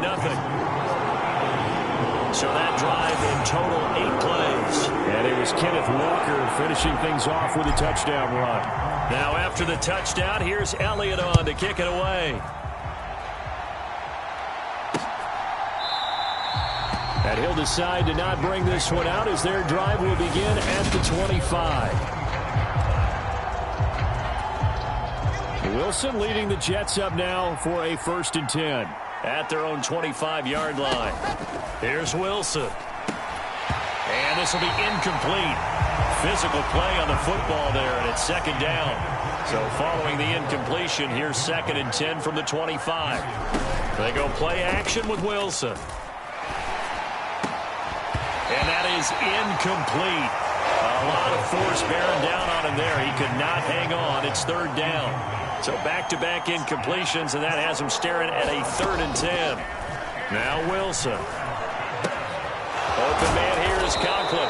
So that drive in total 8 plays. And it was Kenneth Walker finishing things off with a touchdown run. Now after the touchdown, here's Elliott on to kick it away. And he'll decide to not bring this one out as their drive will begin at the 25. Wilson leading the Jets up now for a 1st and 10 at their own 25-yard line. Here's Wilson. And this will be incomplete. Physical play on the football there, and it's 2nd down. So following the incompletion, here's 2nd and 10 from the 25. They go play action with Wilson. And that is incomplete. A lot of force bearing down on him there. He could not hang on. It's 3rd down. So back-to-back incompletions, and that has him staring at a 3rd and 10. Now Wilson. Open man here is Conklin.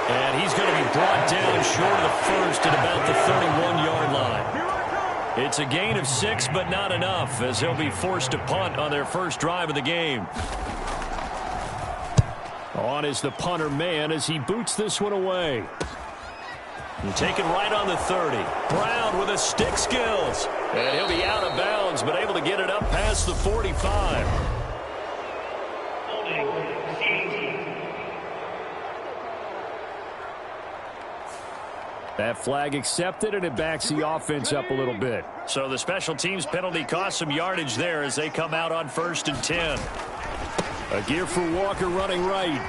And he's going to be brought down short of the first at about the 31-yard line. It's a gain of 6, but not enough, as he'll be forced to punt on their first drive of the game. On is the punter man as he boots this one away. And taken right on the 30. Brown with his stick skills. And he'll be out of bounds, but able to get it up past the 45. That flag accepted, and it backs the offense up a little bit. So the special teams penalty cost some yardage there as they come out on 1st and 10. A gear for Walker running right.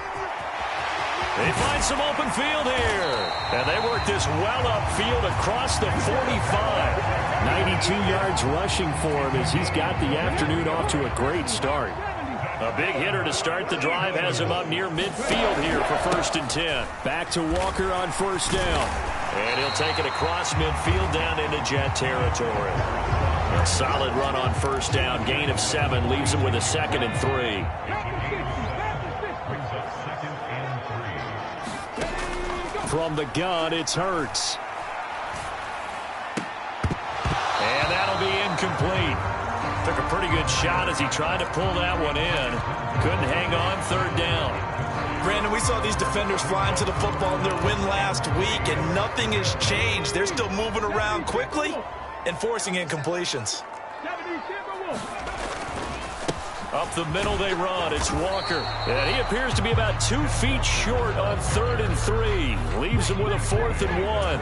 They find some open field here. And they work this well upfield across the 45. 92 yards rushing for him as he's got the afternoon off to a great start. A big hitter to start the drive has him up near midfield here for 1st and 10. Back to Walker on 1st down. And he'll take it across midfield down into Jet territory. A solid run on 1st down. Gain of 7 leaves him with a 2nd and 3. From the gun, it's Hurts. And that'll be incomplete. Took a pretty good shot as he tried to pull that one in. Couldn't hang on 3rd down. Brandon, we saw these defenders flying to the football in their win last week, and nothing has changed. They're still moving around quickly and forcing incompletions. Up the middle they run. It's Walker. And he appears to be about 2 feet short on 3rd and 3. Leaves him with a 4th and 1.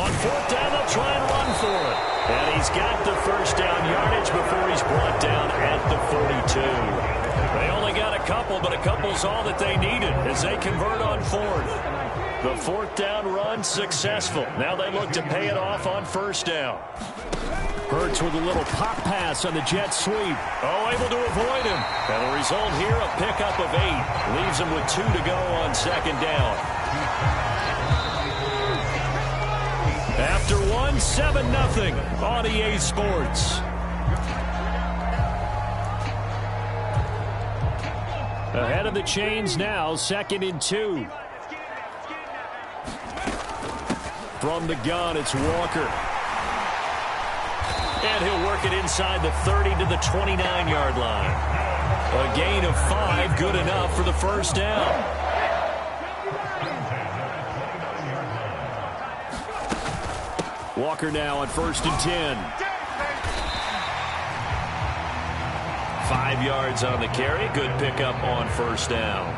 On 4th down, they'll try and run for it. And he's got the 1st down yardage before he's brought down at the 42. They only got a couple, but a couple's all that they needed as they convert on 4th. The 4th down run successful. Now they look to pay it off on 1st down. Hurts with a little pop pass on the jet sweep. Oh, able to avoid him. And the result here, a pickup of 8. Leaves him with 2 to go on 2nd down. After 1, 7-0 on EA Sports. Ahead of the chains now, 2nd and 2. From the gun, it's Walker. And he'll work it inside the 30 to the 29-yard line. A gain of 5, good enough for the 1st down. Walker now on 1st and 10. 5 yards on the carry. Good pickup on 1st down.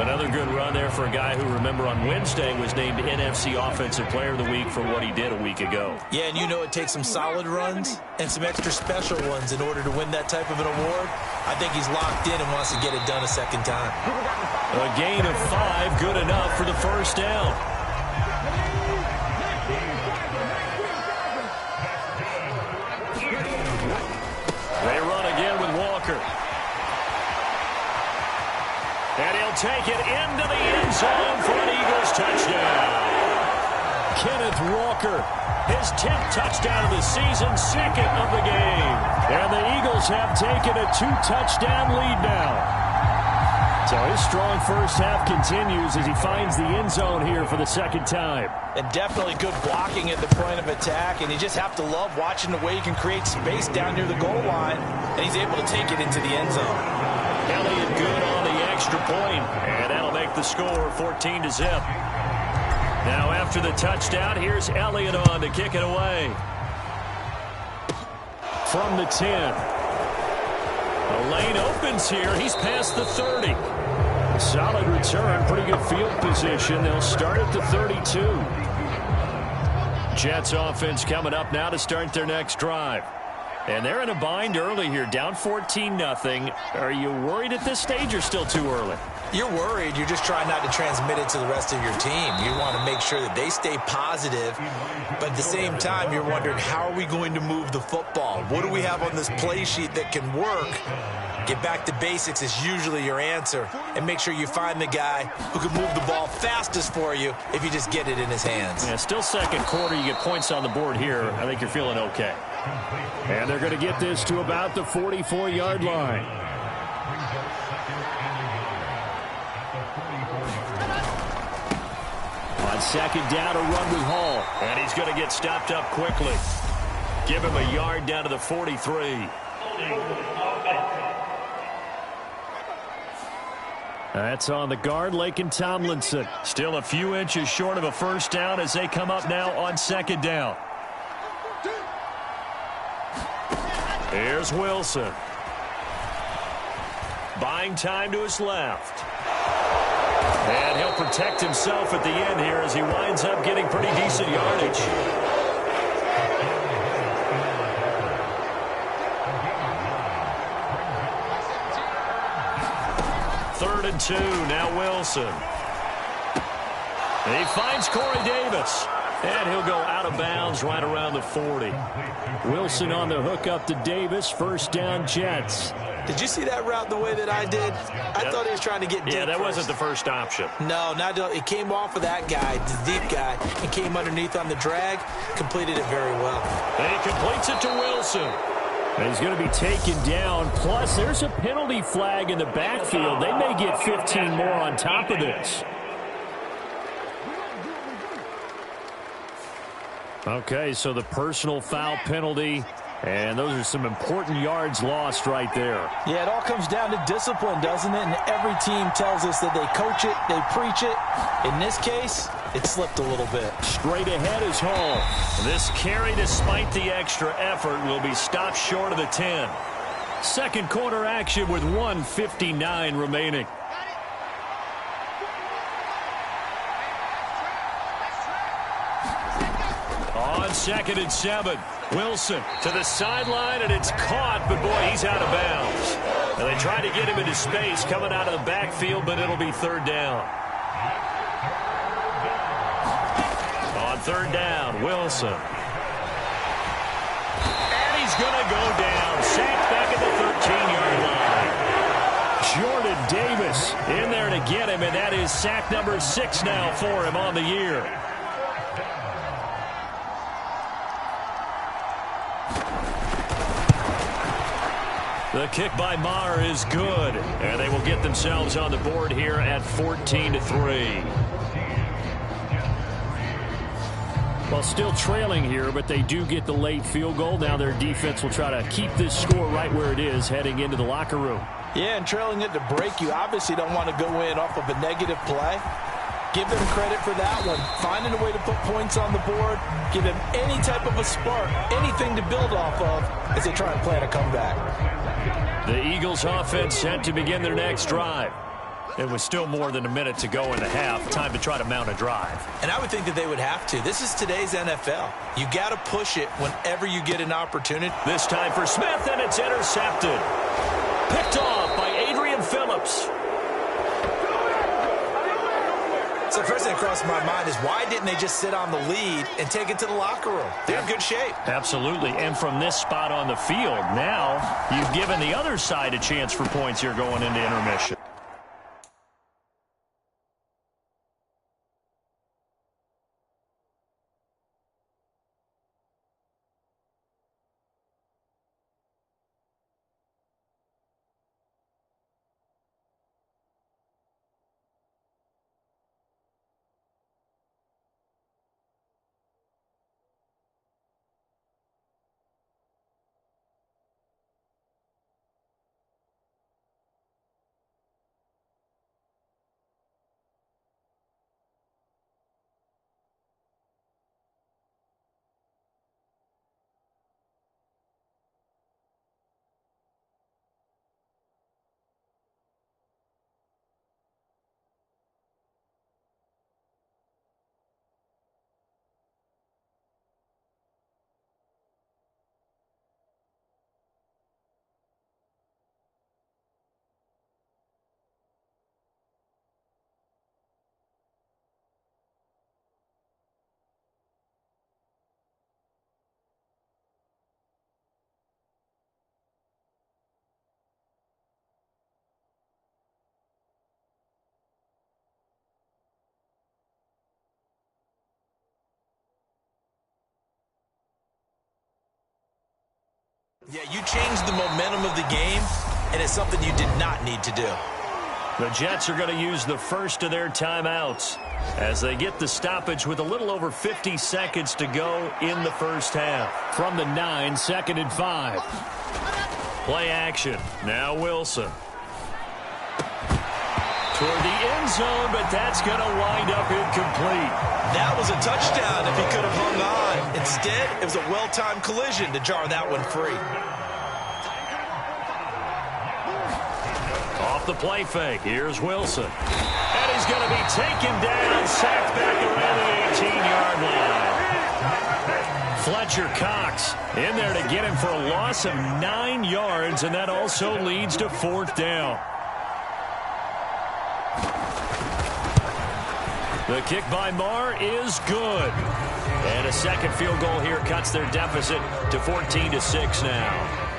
Another good run there for a guy who, remember, on Wednesday was named NFC Offensive Player of the Week for what he did a week ago. Yeah, and you know it takes some solid runs and some extra special ones in order to win that type of an award. I think he's locked in and wants to get it done a 2nd time. A gain of 5, good enough for the 1st down. They run again with Walker. And he'll take it into the end zone for an Eagles touchdown. Kenneth Walker, his 10th touchdown of the season, 2nd of the game. And the Eagles have taken a 2-touchdown lead now. So his strong first half continues as he finds the end zone here for the 2nd time. And definitely good blocking at the point of attack, and you just have to love watching the way he can create space down near the goal line, and he's able to take it into the end zone. Elliott good on the extra point, and that'll make the score 14-0. Now after the touchdown, here's Elliott on to kick it away. From the 10. The lane opens here. He's past the 30. Solid return, pretty good field position. They'll start at the 32. Jets offense coming up now to start their next drive. And they're in a bind early here, down 14-0. Are you worried at this stage or still too early? You're worried. You're just trying not to transmit it to the rest of your team. You want to make sure that they stay positive, but at the same time, you're wondering, how are we going to move the football? What do we have on this play sheet that can work? Get back to basics is usually your answer, and make sure you find the guy who can move the ball fastest for you if you just get it in his hands. Yeah, still 2nd quarter. You get points on the board here. I think you're feeling okay. And they're going to get this to about the 44-yard line. On 2nd down, a run with Hall. And he's going to get stopped up quickly. Give him a yard down to the 43. That's on the guard, Laken Tomlinson. Still a few inches short of a 1st down as they come up now on 2nd down. Here's Wilson. Buying time to his left. And he'll protect himself at the end here as he winds up getting pretty decent yardage. Third and 2, now Wilson. And he finds Corey Davis. And he'll go out of bounds right around the 40. Wilson on the hook up to Davis. First down, Jets. Did you see that route the way that I did? I thought he was trying to get deep. Yeah, that first. wasn't the first option. No, it came off of that guy, the deep guy, and came underneath on the drag. Completed it very well. And he completes it to Wilson. And he's going to be taken down. Plus, there's a penalty flag in the backfield. They may get 15 more on top of this. Okay, so the personal foul penalty, and those are some important yards lost right there. Yeah, it all comes down to discipline, doesn't it? And every team tells us that they coach it, they preach it. In this case, it slipped a little bit. Straight ahead is Hall. This carry, despite the extra effort, will be stopped short of the 10. Second quarter action with 1:59 remaining. On 2nd and 7, Wilson to the sideline, and it's caught, but boy, he's out of bounds. And they try to get him into space coming out of the backfield, but it'll be third down. On third down, Wilson. And he's going to go down. Sacked back at the 13-yard line. Jordan Davis in there to get him, and that is sack number 6 now for him on the year. The kick by Maher is good, and they will get themselves on the board here at 14-3. Well, still trailing here, but they do get the late field goal. Now their defense will try to keep this score right where it is heading into the locker room. Yeah, and trailing it to break, you obviously don't want to go in off of a negative play. Give them credit for that one. Finding a way to put points on the board, give them any type of a spark, anything to build off of as they try and plan a comeback. The Eagles offense set to begin their next drive. It was still more than a minute to go in the half. Time to try to mount a drive. And I would think that they would have to. This is today's NFL. You got to push it whenever you get an opportunity. This time for Smith, and it's intercepted. Picked off by Adrian Phillips. So the first thing that crossed my mind is why didn't they just sit on the lead and take it to the locker room? They're in good shape. Absolutely. And from this spot on the field, now you've given the other side a chance for points here going into intermission. Yeah, you changed the momentum of the game, and it's something you did not need to do. The Jets are going to use the first of their timeouts as they get the stoppage with a little over 50 seconds to go in the first half. From the 9, 2nd and 5. Play action. Now Wilson. Toward the end zone, but that's going to wind up incomplete. That was a touchdown if he could have hung on. Instead, it was a well-timed collision to jar that one free. Off the play fake. Here's Wilson. And he's He's going to be taken down, sacked back around the 18-yard line. Fletcher Cox in there to get him for a loss of 9 yards, and that also leads to 4th down. The kick by Marr is good. And a second field goal here cuts their deficit to 14-6 now.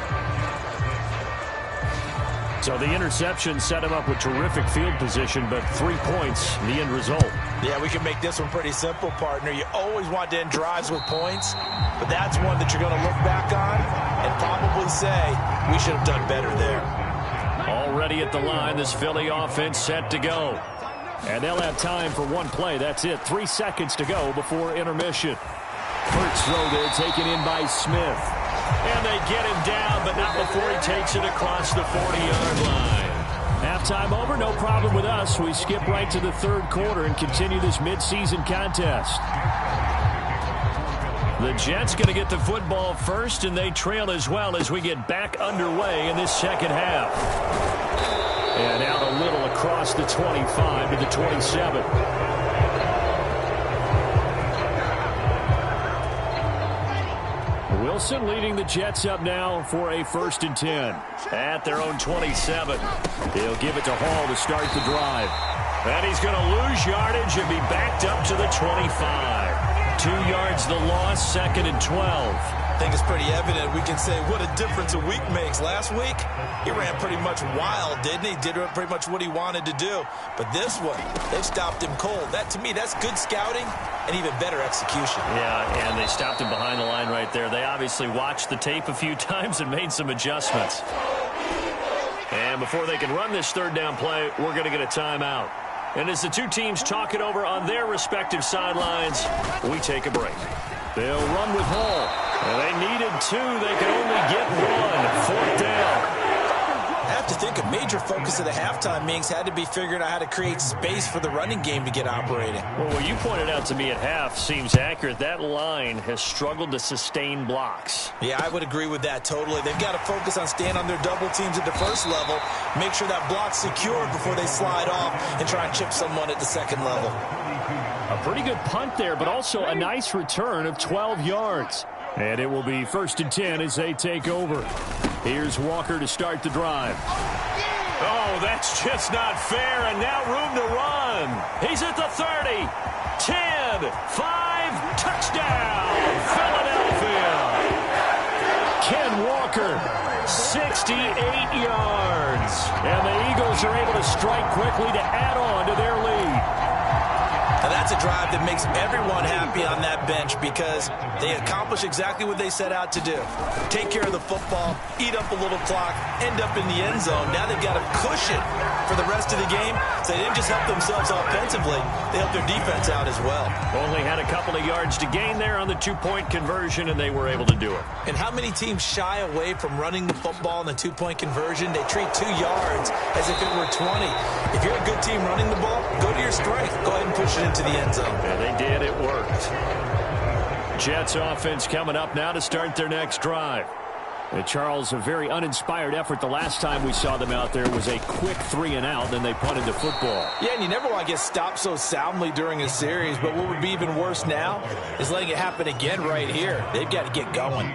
So the interception set him up with terrific field position, but 3 points, the end result. Yeah, we can make this one pretty simple, partner. You always want to end drives with points, but that's one that you're going to look back on and probably say, we should have done better there. Already at the line, this Philly offense set to go. And they'll have time for one play. That's it. 3 seconds to go before intermission. First throw there taken in by Smith. And they get him down, but not before he takes it across the 40-yard line. Halftime over, no problem with us. We skip right to the third quarter and continue this midseason contest. The Jets going to get the football first, and they trail as well as we get back underway in this second half. And out a little across the 25 to the 27. Wilson leading the Jets up now for a 1st and 10. At their own 27. He'll give it to Hall to start the drive. And he's going to lose yardage and be backed up to the 25. 2 yards the loss, 2nd and 12. I think it's pretty evident. We can say what a difference a week makes. Last week, he ran pretty much wild, didn't he? Did pretty much what he wanted to do. But this one, they've stopped him cold. That, to me, that's good scouting and even better execution. Yeah, and they stopped him behind the line right there. They obviously watched the tape a few times and made some adjustments. And before they can run this 3rd down play, we're going to get a timeout. And as the two teams talk it over on their respective sidelines, we take a break. They'll run with Hall. And they needed 2. They could only get 1. 4th down. I have to think a major focus of the halftime meetings had to be figuring out how to create space for the running game to get operating. Well, what you pointed out to me at half seems accurate. That line has struggled to sustain blocks. Yeah, I would agree with that totally. They've got to focus on staying on their double teams at the first level, make sure that block's secure before they slide off and try and chip someone at the second level. A pretty good punt there, but also a nice return of 12 yards. And it will be 1st and 10 as they take over. Here's Walker to start the drive. Oh, that's just not fair, and now room to run. He's at the 30, 10, 5, touchdown, Philadelphia. Ken Walker, 68 yards. And the Eagles are able to strike quickly to add on to their lead. Now that's a drive that makes everyone happy on that bench because they accomplish exactly what they set out to do. Take care of the football, eat up a little clock, end up in the end zone. Now they've got a cushion for the rest of the game. So they didn't just help themselves offensively, they helped their defense out as well. Only had a couple of yards to gain there on the 2-point conversion, and they were able to do it. And how many teams shy away from running the football in the 2-point conversion? They treat 2 yards as if it were 20. If you're a good team running the ball, go to your strength. Go ahead and push it into the end zone. Yeah, they did. It worked. Jets offense coming up now to start their next drive. Charles, a very uninspired effort. The last time we saw them out there was a quick 3-and-out, then they punted the football. Yeah, and you never want to get stopped so soundly during a series, but what would be even worse now is letting it happen again right here. They've got to get going.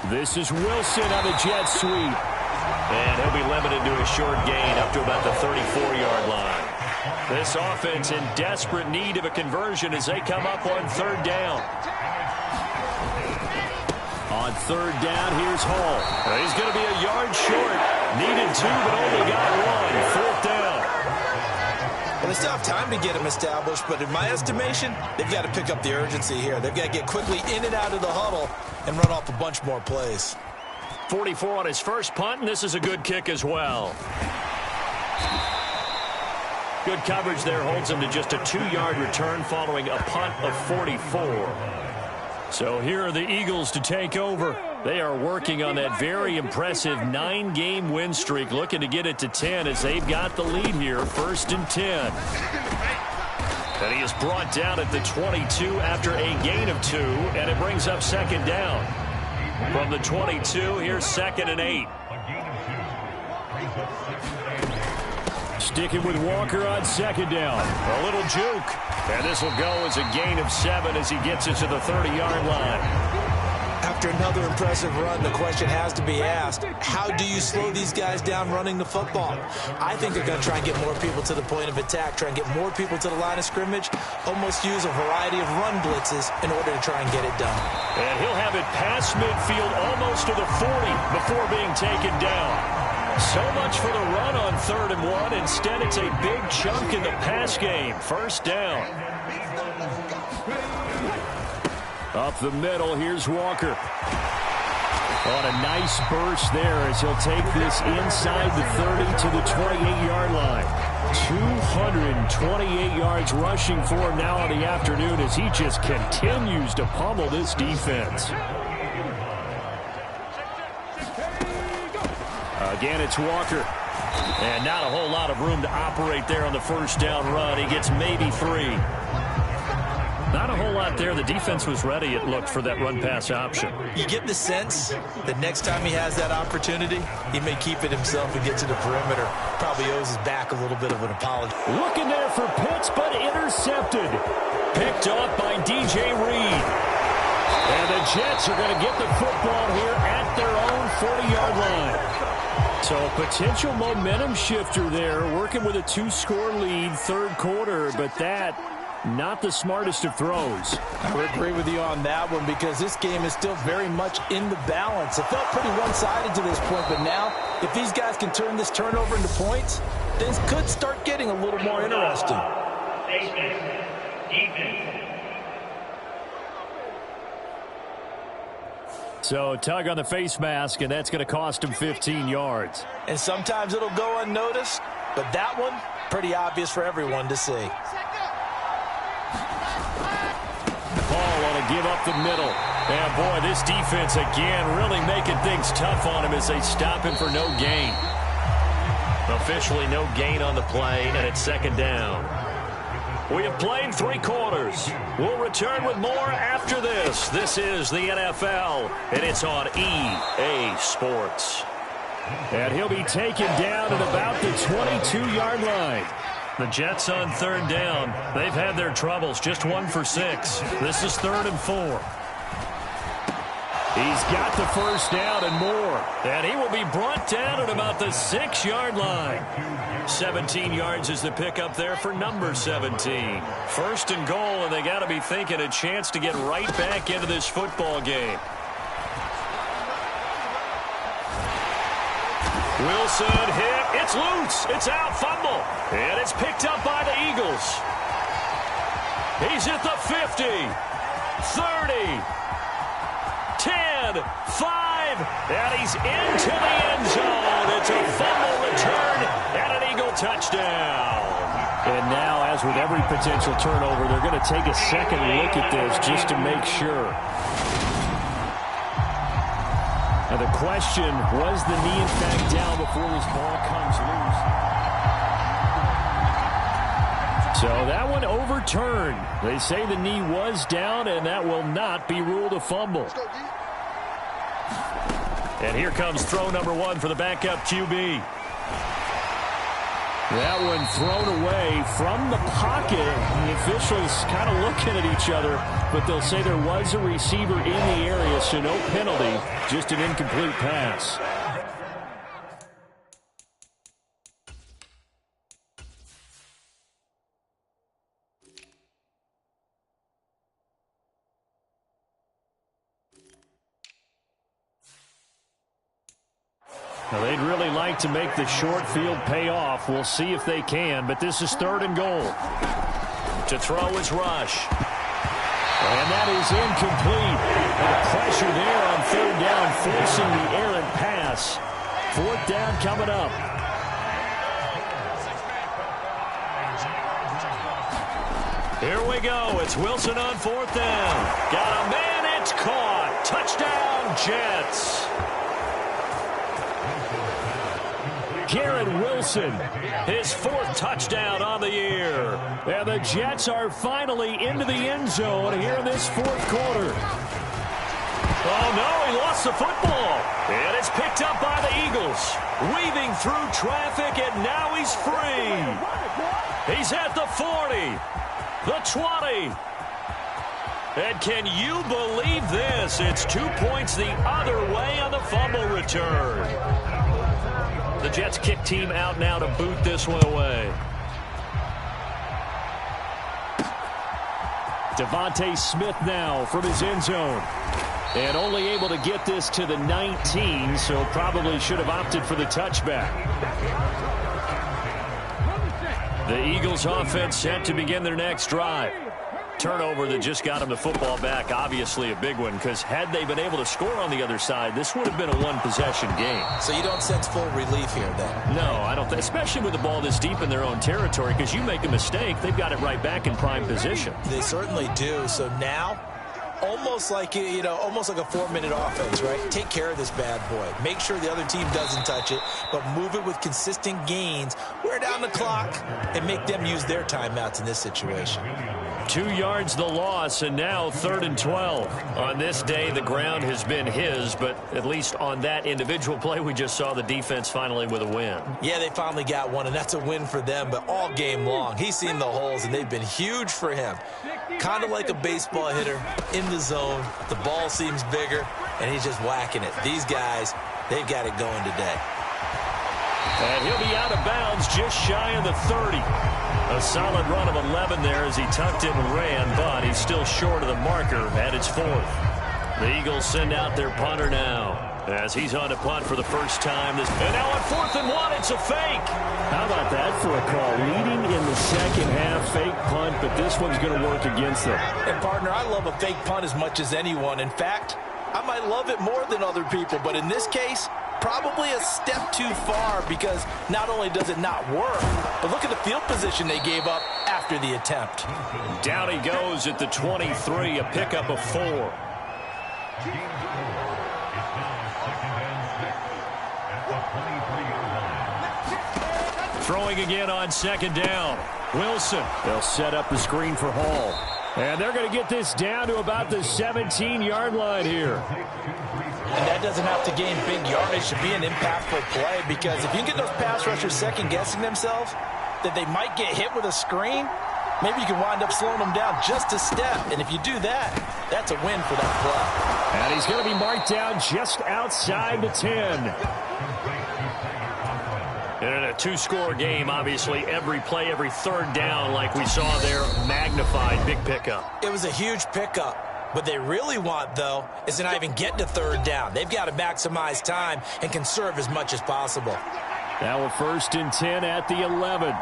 This is Wilson on the jet sweep. And he'll be limited to a short gain up to about the 34-yard line. This offense in desperate need of a conversion as they come up on 3rd down. On 3rd down, here's Hall. He's going to be a yard short. Needed 2, but only got 1. 4th down. Well, they still have time to get him established, but in my estimation, they've got to pick up the urgency here. They've got to get quickly in and out of the huddle and run off a bunch more plays. 44 on his first punt, and this is a good kick as well. Good coverage there holds him to just a 2-yard return following a punt of 44. So here are the Eagles to take over. They are working on that very impressive 9-game win streak, looking to get it to 10 as they've got the lead here, 1st and 10. And he is brought down at the 22 after a gain of 2, and it brings up 2nd down. From the 22, here's 2nd and 8. Sticking with Walker on 2nd down. A little juke. And this will go as a gain of 7 as he gets it to the 30-yard line. After another impressive run, the question has to be asked, how do you slow these guys down running the football? I think they're going to try and get more people to the point of attack, try and get more people to the line of scrimmage, almost use a variety of run blitzes in order to try and get it done. And he'll have it past midfield almost to the 40 before being taken down. So much for the run on 3rd and 1. Instead, it's a big chunk in the pass game. 1st down. Up the middle, here's Walker. On a nice burst there as he'll take this inside the 30 to the 28-yard line. 228 yards rushing for him now on the afternoon as he just continues to pummel this defense. Again, it's Walker. And not a whole lot of room to operate there on the 1st down run. He gets maybe 3. Not a whole lot there. The defense was ready, it looked, for that run-pass option. You get the sense that next time he has that opportunity, he may keep it himself and get to the perimeter. Probably owes his back a little bit of an apology. Looking there for Pitts, but intercepted. Picked off by DJ Reed. And the Jets are going to get the football here at their own 40-yard line. So a potential momentum shifter there, working with a 2-score lead, 3rd quarter, but that not the smartest of throws. I would agree with you on that one because this game is still very much in the balance. It felt pretty one-sided to this point, but now if these guys can turn this turnover into points, things could start getting a little more interesting. So tug on the face mask, and that's going to cost him 15 yards. And sometimes it'll go unnoticed, but that one, pretty obvious for everyone to see. Ball on a give up the middle. And boy, this defense again really making things tough on him as they stop him for no gain. Officially no gain on the play, and it's 2nd down. We have played 3 quarters. We'll return with more after this. This is the NFL, and it's on EA Sports. And he'll be taken down at about the 22-yard line. The Jets on 3rd down. They've had their troubles. Just 1 for 6. This is 3rd and 4. He's got the 1st down and more. And he will be brought down at about the 6-yard line. 17 yards is the pickup there for number 17. 1st and goal, and they got to be thinking a chance to get right back into this football game. Wilson hit. It's loose. It's out. Fumble. And it's picked up by the Eagles. He's at the 50, 30, 10, 5, and he's into the end zone. It's a fumble return and an Eagle touchdown. And now, as with every potential turnover, they're going to take a second look at this just to make sure. And the question, was the knee in fact down before this ball comes loose? So that one overturned. They say the knee was down, and that will not be ruled a fumble. And here comes throw number 1 for the backup QB. That one thrown away from the pocket. The officials kind of looking at each other, but they'll say there was a receiver in the area, so no penalty, just an incomplete pass. Now, they'd really like to make the short field pay off. We'll see if they can, but this is 3rd and goal. To throw is Rush. And that is incomplete. And pressure there on 3rd down, forcing the errant pass. 4th down coming up. Here we go. It's Wilson on 4th down. Got a man. It's caught. Touchdown, Jets. Garrett Wilson, his 4th touchdown on the year. And the Jets are finally into the end zone here in this 4th quarter. Oh, no, he lost the football. And it's picked up by the Eagles. Weaving through traffic, and now he's free. He's at the 40, the 20. And can you believe this? It's 2 points the other way on the fumble return. The Jets kick team out now to boot this one away. Devontae Smith now from his end zone. And only able to get this to the 19, so probably should have opted for the touchback. The Eagles offense set to begin their next drive. Turnover that just got them the football back, obviously a big one, because had they been able to score on the other side, this would have been a one-possession game. So you don't sense full relief here, then? No, I don't, especially with the ball this deep in their own territory, because you make a mistake, they've got it right back in prime position. They certainly do. So now, almost like a 4-minute offense, right? Take care of this bad boy. Make sure the other team doesn't touch it, but move it with consistent gains, wear down the clock, and make them use their timeouts in this situation. 2 yards the loss, and now 3rd and 12. On this day, the ground has been his, but at least on that individual play, we just saw the defense finally with a win. Yeah, they finally got one, and that's a win for them, but all game long, he's seen the holes, and they've been huge for him. Kind of like a baseball hitter in the zone. The ball seems bigger, and he's just whacking it. These guys, they've got it going today. And he'll be out of bounds just shy of the 30. A solid run of 11 there as he tucked it and ran, but he's still short of the marker at its 4th. The Eagles send out their punter now as he's on to punt for the first time. And now on 4th and 1, it's a fake. How about that for a call? Leading in the second half, fake punt, but this one's going to work against them. And, partner, I love a fake punt as much as anyone. In fact, I might love it more than other people, but in this case, probably a step too far, because not only does it not work, but look at the field position they gave up after the attempt. Down he goes at the 23, a pickup of 4. Throwing again on 2nd down. Wilson. They'll set up the screen for Hall. And they're going to get this down to about the 17-yard line here. And that doesn't have to gain big yardage to be an impactful play, because if you can get those pass rushers second-guessing themselves, that they might get hit with a screen, maybe you can wind up slowing them down just a step. And if you do that, that's a win for that play. And he's going to be marked down just outside the 10. And in a 2-score game, obviously, every play, every 3rd down, like we saw there, magnified, big pickup. It was a huge pickup. What they really want, though, is to not even get to 3rd down. They've got to maximize time and conserve as much as possible. Now a 1st and 10 at the 11.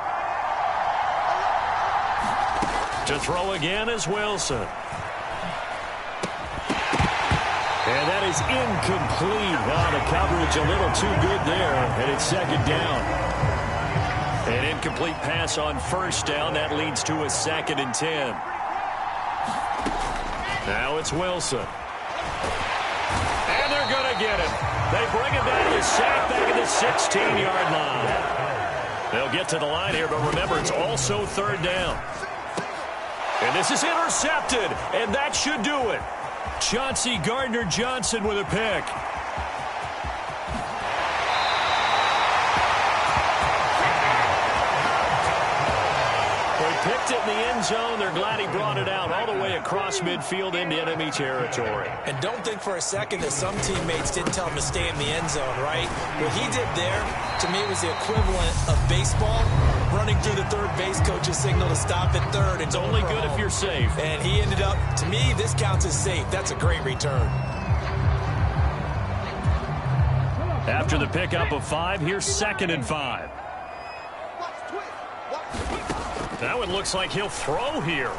To throw again is Wilson. And that is incomplete. Wow, the coverage a little too good there, and it's 2nd down. An incomplete pass on 1st down. That leads to a 2nd and 10. Now it's Wilson. And they're going to get him. They bring him down to the sack back at the 16-yard line. They'll get to the line here, but remember, it's also 3rd down. And this is intercepted, and that should do it. Chauncey Gardner-Johnson with a pick. They picked it in the end zone. They're glad he brought it out all the way across midfield into enemy territory. And don't think for a second that some teammates didn't tell him to stay in the end zone, right? What he did there, to me, was the equivalent of baseball running through the third base coach's signal to stop at 3rd. It's only good if you're safe. And he ended up, to me, this counts as safe. That's a great return. After the pickup of 5, here's 2nd and 5. Now it looks like he'll throw here.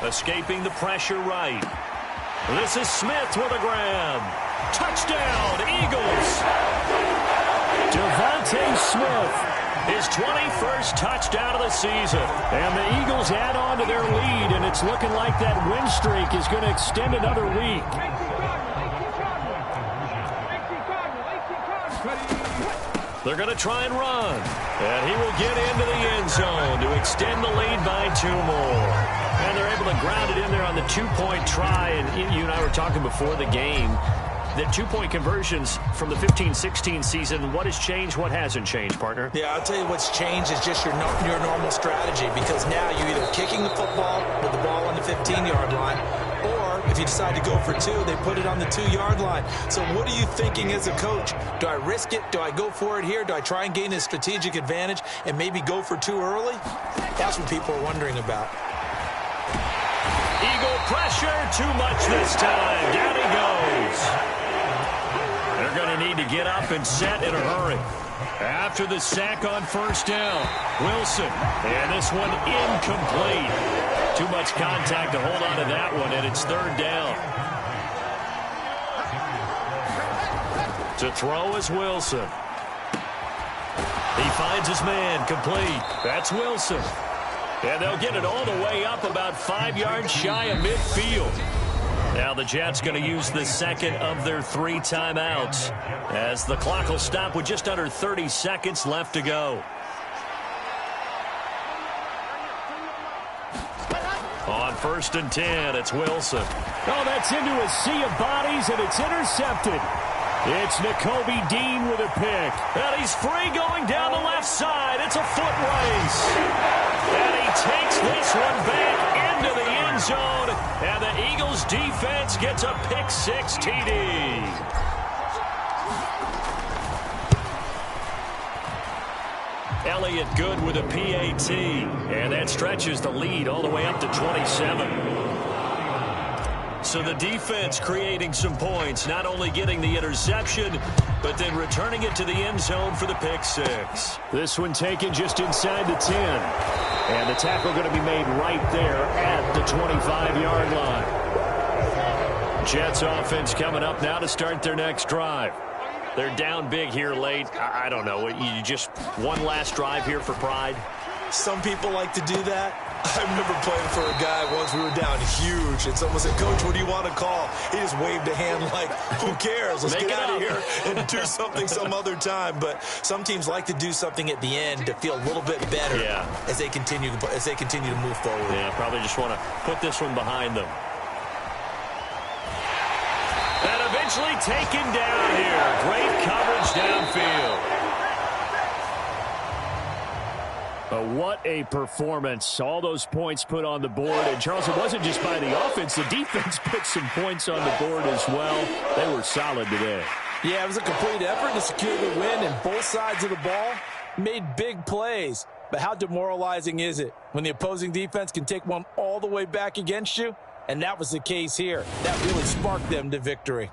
Escaping the pressure right. This is Smith with a grab. Touchdown, Eagles. Devontae Smith. His 21st touchdown of the season. And the Eagles add on to their lead, and it's looking like that win streak is going to extend another week. They're going to try and run. And he will get into the end zone to extend the lead by 2 more. And they're able to ground it in there on the two-point try, and you and I were talking before the game, that two-point conversions from the 15-16 season, what has changed, what hasn't changed, partner? Yeah, I'll tell you what's changed is just your normal strategy, because now you're either kicking the football with the ball on the 15-yard line, or if you decide to go for two, they put it on the 2-yard line. So what are you thinking as a coach? Do I risk it? Do I go for it here? Do I try and gain a strategic advantage and maybe go for two early? That's what people are wondering about. Eagle pressure, too much this time. Down he goes. They're going to need to get up and set in a hurry. After the sack on first down, Wilson. And this one incomplete. Too much contact to hold on to that one, and it's third down. To throw is Wilson. He finds his man, complete. That's Wilson. And they'll get it all the way up about 5 yards shy of midfield. Now the Jets going to use the second of their 3 timeouts as the clock will stop with just under 30 seconds left to go. On first and 10, it's Wilson. Oh, that's into a sea of bodies, and it's intercepted. It's Nakobe Dean with a pick. And he's free going down the left side. It's a foot race. And he takes this one back into the end zone. And the Eagles defense gets a pick-6 TD. Elliott good with a PAT. And that stretches the lead all the way up to 27. So the defense creating some points, not only getting the interception, but then returning it to the end zone for the pick-6. This one taken just inside the 10. And the tackle going to be made right there at the 25-yard line. Jets offense coming up now to start their next drive. They're down big here late. I don't know. You just one last drive here for pride? Some people like to do that. I remember playing for a guy once. We were down huge, and someone said, "Coach, what do you want to call?" He just waved a hand like, "Who cares? Let's get out of here and do something some other time." But some teams like to do something at the end to feel a little bit better as they continue to move forward. Yeah, probably just want to put this one behind them. And eventually taken down here. Great coverage downfield. What a performance. All those points put on the board. And, Charles, it wasn't just by the offense. The defense put some points on the board as well. They were solid today. Yeah, it was a complete effort to secure the win, and both sides of the ball made big plays. But how demoralizing is it when the opposing defense can take one all the way back against you? And that was the case here. That really sparked them to victory.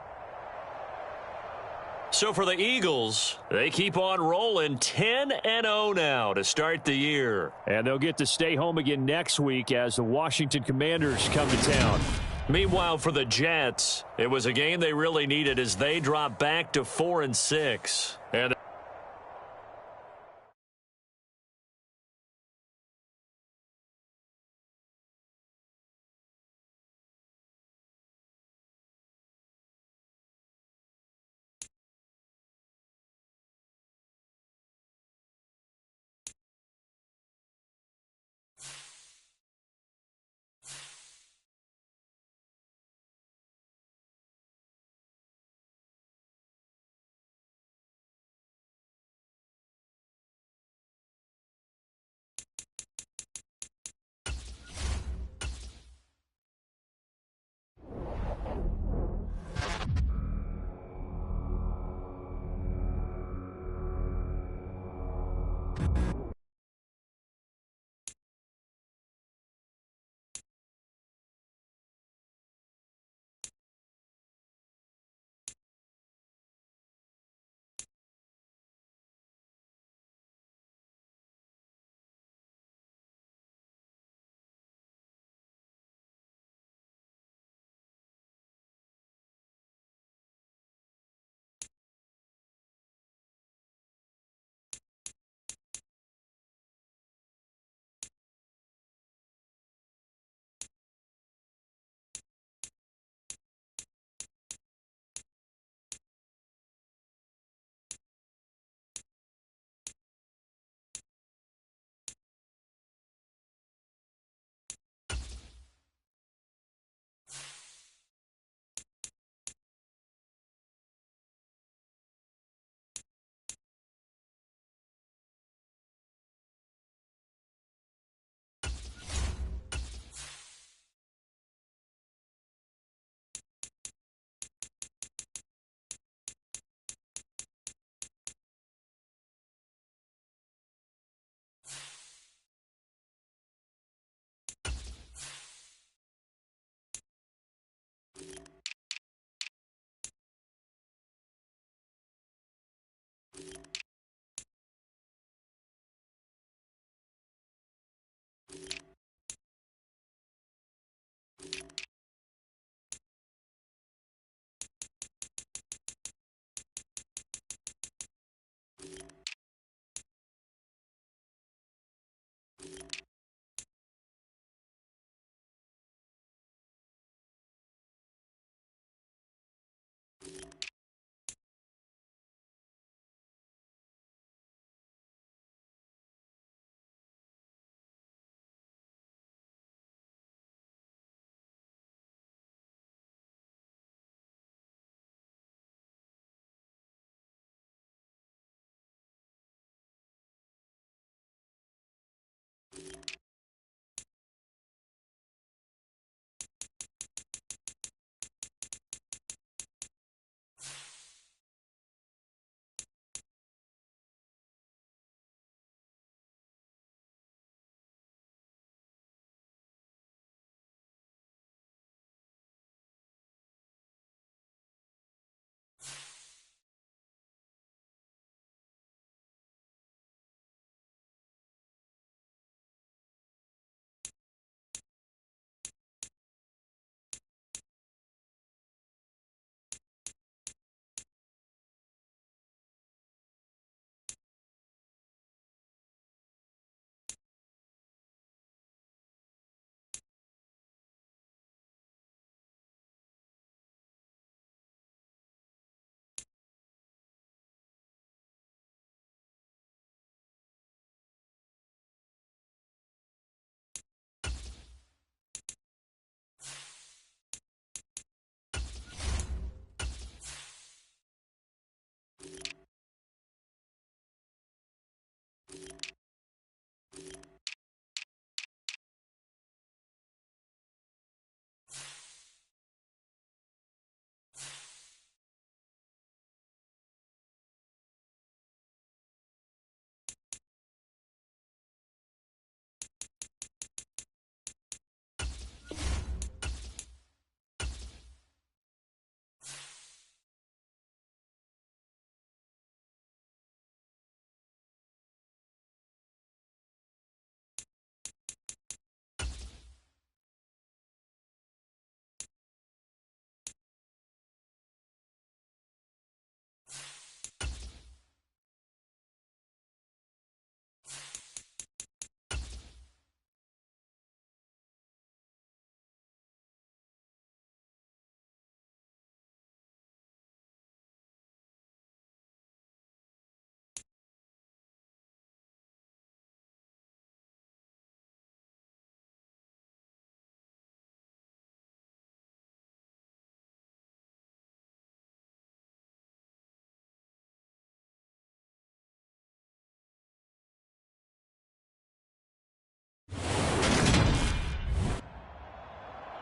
So for the Eagles, they keep on rolling 10-0 now to start the year. And they'll get to stay home again next week as the Washington Commanders come to town. Meanwhile, for the Jets, it was a game they really needed as they drop back to 4-6. And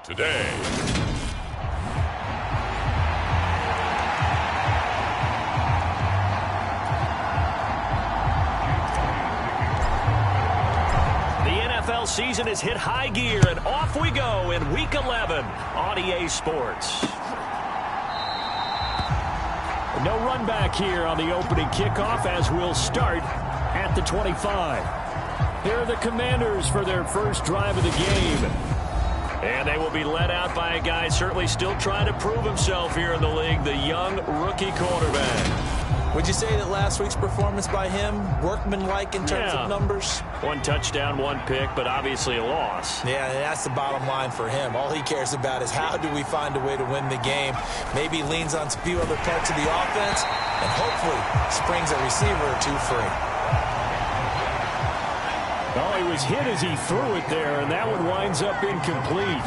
today. NFL season has hit high gear, and off we go in Week 11 on EA Sports. No run back here on the opening kickoff as we'll start at the 25. Here are the Commanders for their first drive of the game. And they will be led out by a guy certainly still trying to prove himself here in the league, the young rookie quarterback. Would you say that last week's performance by him, workmanlike in terms of numbers? 1 touchdown, 1 pick, but obviously a loss. Yeah, that's the bottom line for him. All he cares about is how do we find a way to win the game. Maybe leans on a few other parts of the offense, and hopefully springs a receiver or two free. Oh, he was hit as he threw it there, and that one winds up incomplete.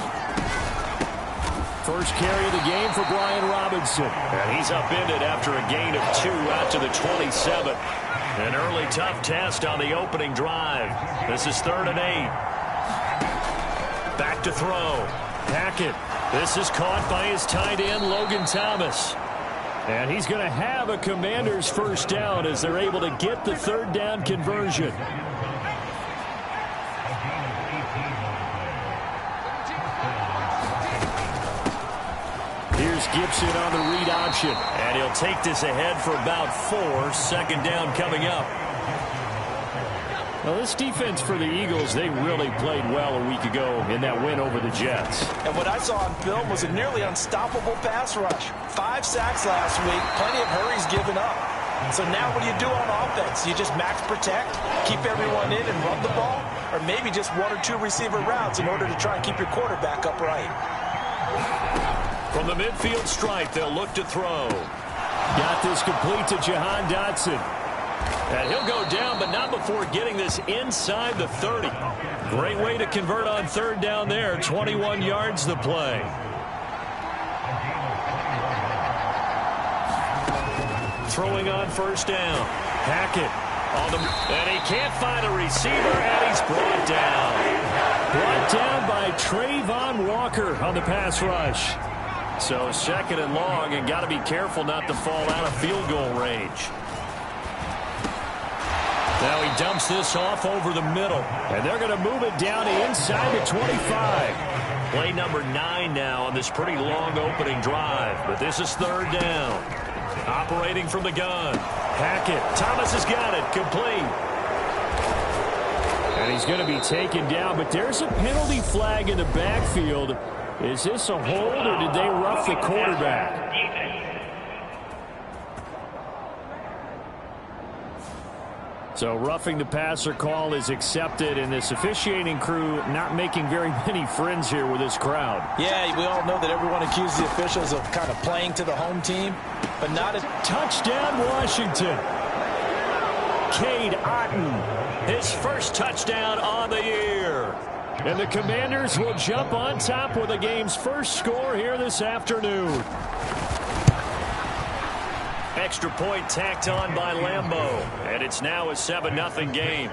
First carry of the game for Brian Robinson. And he's upended after a gain of 2 out to the 27. An early tough test on the opening drive. This is 3rd and 8. Back to throw. Hackett. This is caught by his tight end, Logan Thomas. And he's going to have a Commander's first down as they're able to get the 3rd down conversion. Here's Gibson on the read option. And he'll take this ahead for about 4. 2nd down coming up. Well, this defense for the Eagles, they really played well a week ago in that win over the Jets. And what I saw on film was a nearly unstoppable pass rush. 5 sacks last week, plenty of hurries given up. So now what do you do on offense? You just max protect, keep everyone in and run the ball, or maybe just 1 or 2 receiver routes in order to try and keep your quarterback upright. From the midfield stripe, they'll look to throw. Got this complete to Jahan Dotson. And he'll go down, but not before getting this inside the 30. Great way to convert on 3rd down there. 21 yards the play. Throwing on 1st down. Hackett. And he can't find a receiver, and he's brought down. Brought down by Trayvon Walker on the pass rush. So 2nd and long, and got to be careful not to fall out of field goal range. Now he dumps this off over the middle. And they're going to move it down inside the 25. Play number 9 now on this pretty long opening drive. But this is 3rd down. Operating from the gun. Hackett. Thomas has got it. Complete. And he's going to be taken down. But there's a penalty flag in the backfield. Is this a hold, or did they rough the quarterback? So roughing the passer call is accepted, and this officiating crew not making very many friends here with this crowd. Yeah, we all know that everyone accuses the officials of kind of playing to the home team, but not a touchdown, Washington. Cade Otton, his first touchdown on the year. And the Commanders will jump on top with the game's first score here this afternoon. Extra point tacked on by Lambeau. And it's now a 7-0 game.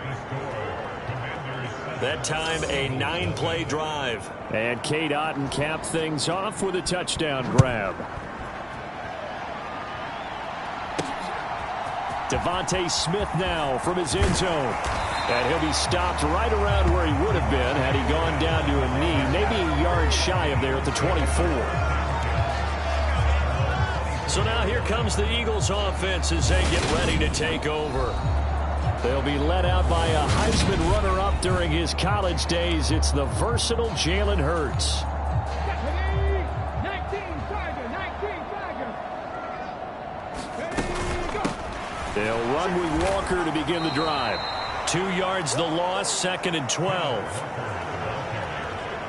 That time a 9-play drive. And Cade Otton capped things off with a touchdown grab. Devontae Smith now from his end zone. And he'll be stopped right around where he would have been had he gone down to a knee, maybe a yard shy of there at the 24. So now here comes the Eagles offense as they get ready to take over. They'll be led out by a Heisman runner-up during his college days. It's the versatile Jalen Hurts. 19 Tiger. They'll run with Walker to begin the drive. 2 yards the loss, 2nd and 12.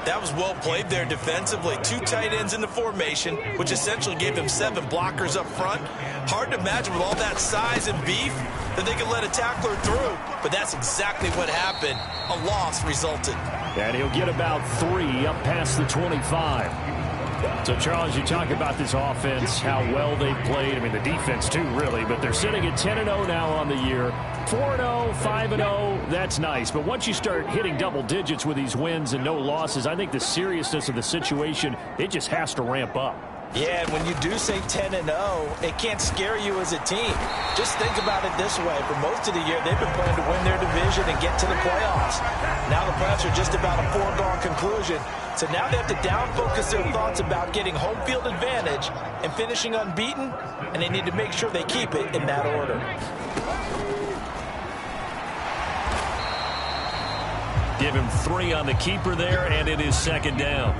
That was well played there defensively. 2 tight ends in the formation, which essentially gave them 7 blockers up front. Hard to imagine with all that size and beef that they could let a tackler through. But that's exactly what happened. A loss resulted. And he'll get about 3 up past the 25. So, Charles, you talk about this offense, how well they've played. I mean, the defense, too, really. But they're sitting at 10-0 now on the year. 4-0, 5-0, that's nice. But once you start hitting double digits with these wins and no losses, I think the seriousness of the situation, it just has to ramp up. Yeah, and when you do say 10-0, it can't scare you as a team. Just think about it this way. For most of the year, they've been playing to win their division and get to the playoffs. Now the playoffs are just about a foregone conclusion. So now they have to down-focus their thoughts about getting home field advantage and finishing unbeaten, and they need to make sure they keep it in that order. Give him 3 on the keeper there, and it is second down.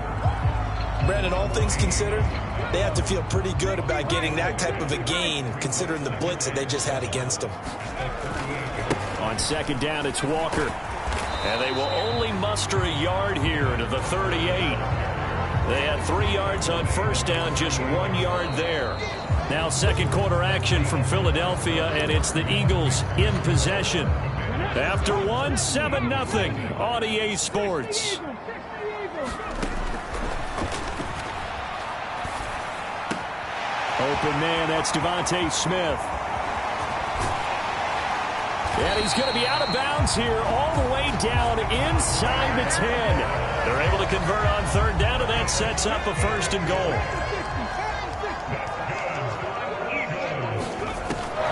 Brandon, all things considered, they have to feel pretty good about getting that type of a gain, considering the blitz that they just had against them. On second down, it's Walker. And they will only muster a yard here to the 38. They had 3 yards on first down, just 1 yard there. Now second quarter action from Philadelphia, and it's the Eagles in possession. After 1, 7-0 on EA Sports. Open man, that's Devontae Smith. And he's going to be out of bounds here all the way down inside the 10. They're able to convert on third down, and that sets up a 1st and goal.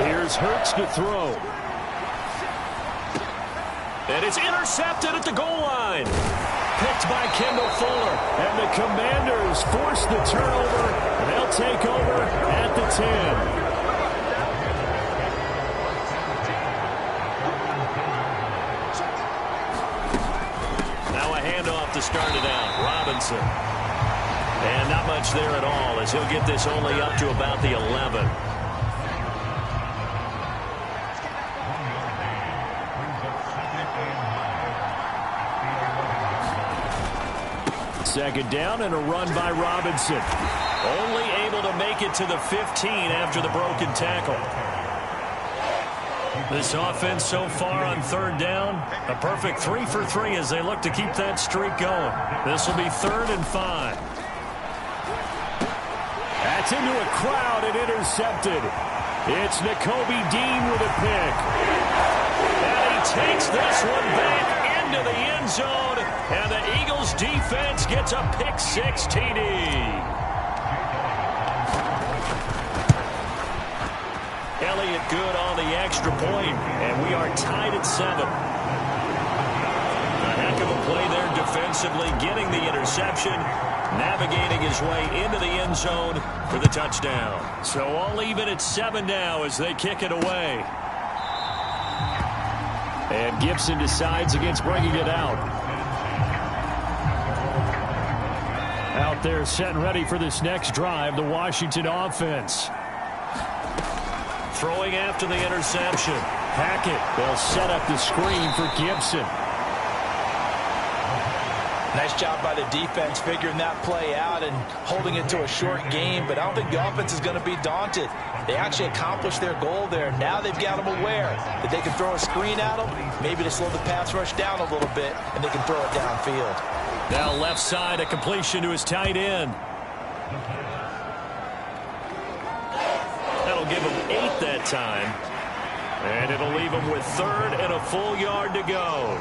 Here's Hurts to throw. And it's intercepted at the goal line. Picked by Kendall Fuller. And the Commanders force the turnover. They'll take over at the 10. To start it out, Robinson. And not much there at all, as he'll get this only up to about the 11. Second down and a run by Robinson. Only able to make it to the 15 after the broken tackle. This offense so far on third down, a perfect 3 for 3 as they look to keep that streak going. This will be 3rd and 5. That's into a crowd and intercepted. It's Nakobe Dean with a pick. And he takes this one back into the end zone, and the Eagles defense gets a pick-6 TD. Elliott good on the extra point, and we are tied at 7. A heck of a play there defensively, getting the interception, navigating his way into the end zone for the touchdown. So all even at 7 now as they kick it away. And Gibson decides against bringing it out. Out there set and ready for this next drive, the Washington offense. Throwing after the interception. Hackett will set up the screen for Gibson. Nice job by the defense figuring that play out and holding it to a short game, but I don't think the offense is going to be daunted. They actually accomplished their goal there. Now they've got them aware that they can throw a screen at them, maybe to slow the pass rush down a little bit, and they can throw it downfield. Now left side, a completion to his tight end. That'll give him 8 that time. And it'll leave him with 3rd and a full yard to go.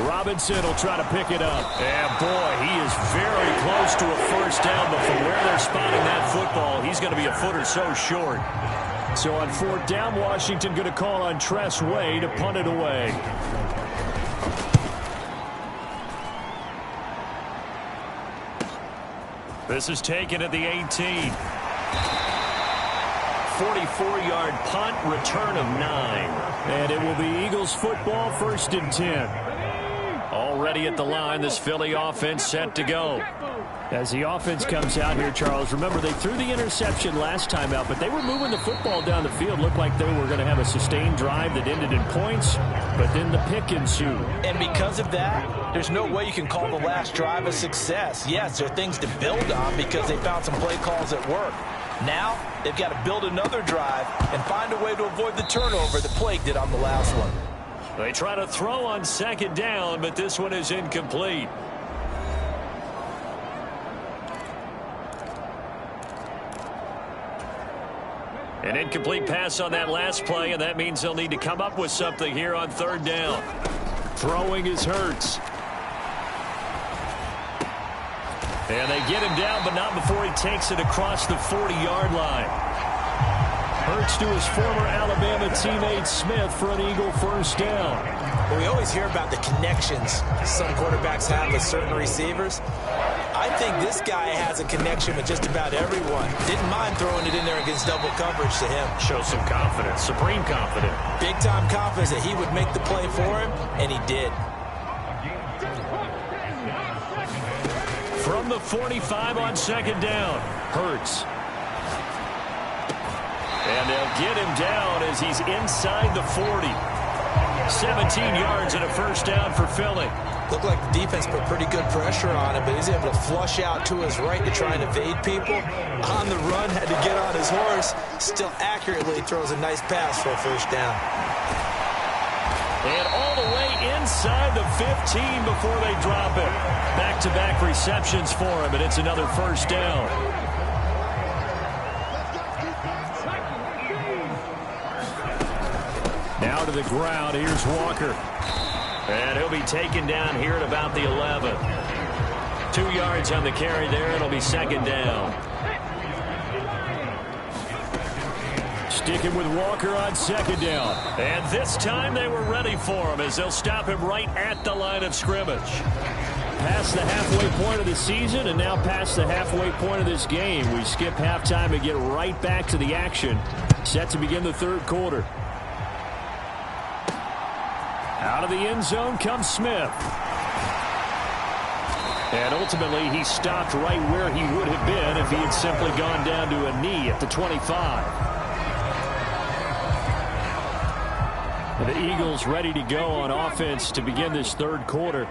Robinson will try to pick it up. And boy, he is very close to a first down, but from where they're spotting that football, he's going to be a foot or so short. So on 4th down, Washington going to call on Tress Way to punt it away. This is taken at the 18. 44-yard punt, return of 9. And it will be Eagles football, 1st and 10. Already at the line, this Philly offense set to go. As the offense comes out here, Charles, remember they threw the interception last time out, but they were moving the football down the field. Looked like they were going to have a sustained drive that ended in points, but then the pick ensued. And because of that, there's no way you can call the last drive a success. Yes, there are things to build on because they found some play calls that work. Now, they've got to build another drive and find a way to avoid the turnover that plagued it on the last one. They try to throw on second down, but this one is incomplete. An incomplete pass on that last play, and that means they'll need to come up with something here on third down. Throwing is Hurts. And they get him down, but not before he takes it across the 40-yard line. Hurts to his former Alabama teammate Smith for an Eagle first down. Well, we always hear about the connections some quarterbacks have with certain receivers. I think this guy has a connection with just about everyone. Didn't mind throwing it in there against double coverage to him. Show some confidence, supreme confidence. Big-time confidence that he would make the play for him, and he did. From the 45 on second down, Hurts. And they'll get him down as he's inside the 40. 17 yards and a first down for Philly. Looked like the defense put pretty good pressure on him, but he's able to flush out to his right to try and evade people. On the run, had to get on his horse. Still accurately throws a nice pass for a first down. And all the way inside the 15 before they drop it. Back-to-back receptions for him, and it's another first down. Now to the ground. Here's Walker. And he'll be taken down here at about the 11. 2 yards on the carry there. It'll be second down. Sticking with Walker on second down. And this time they were ready for him as they'll stop him right at the line of scrimmage. Past the halfway point of the season and now past the halfway point of this game. We skip halftime and get right back to the action. Set to begin the third quarter. Out of the end zone comes Smith. And ultimately he stopped right where he would have been if he had simply gone down to a knee at the 25. The Eagles ready to go on offense to begin this third quarter.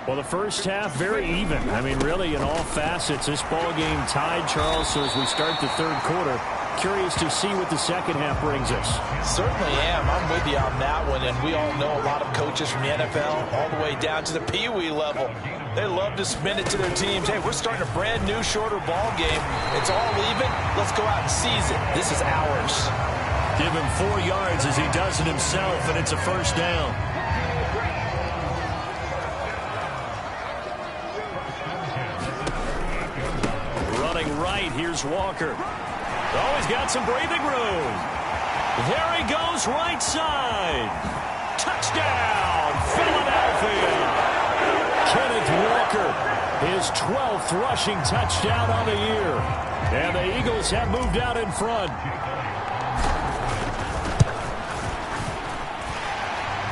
Well, the first half very even. I mean, really in all facets. This ball game tied, Charles, so as we start the third quarter, curious to see what the second half brings us. Certainly am. I'm with you on that one, and we all know a lot of coaches from the NFL all the way down to the Pee-wee level. They love to spin it to their teams. Hey, we're starting a brand new, shorter ball game. It's all even. Let's go out and seize it. This is ours. Give him 4 yards as he does it himself, and it's a first down. Running right, here's Walker. Oh, he's got some breathing room. There he goes, right side. Touchdown, Philadelphia. Kenneth Walker, his 12th rushing touchdown on the year. And the Eagles have moved out in front.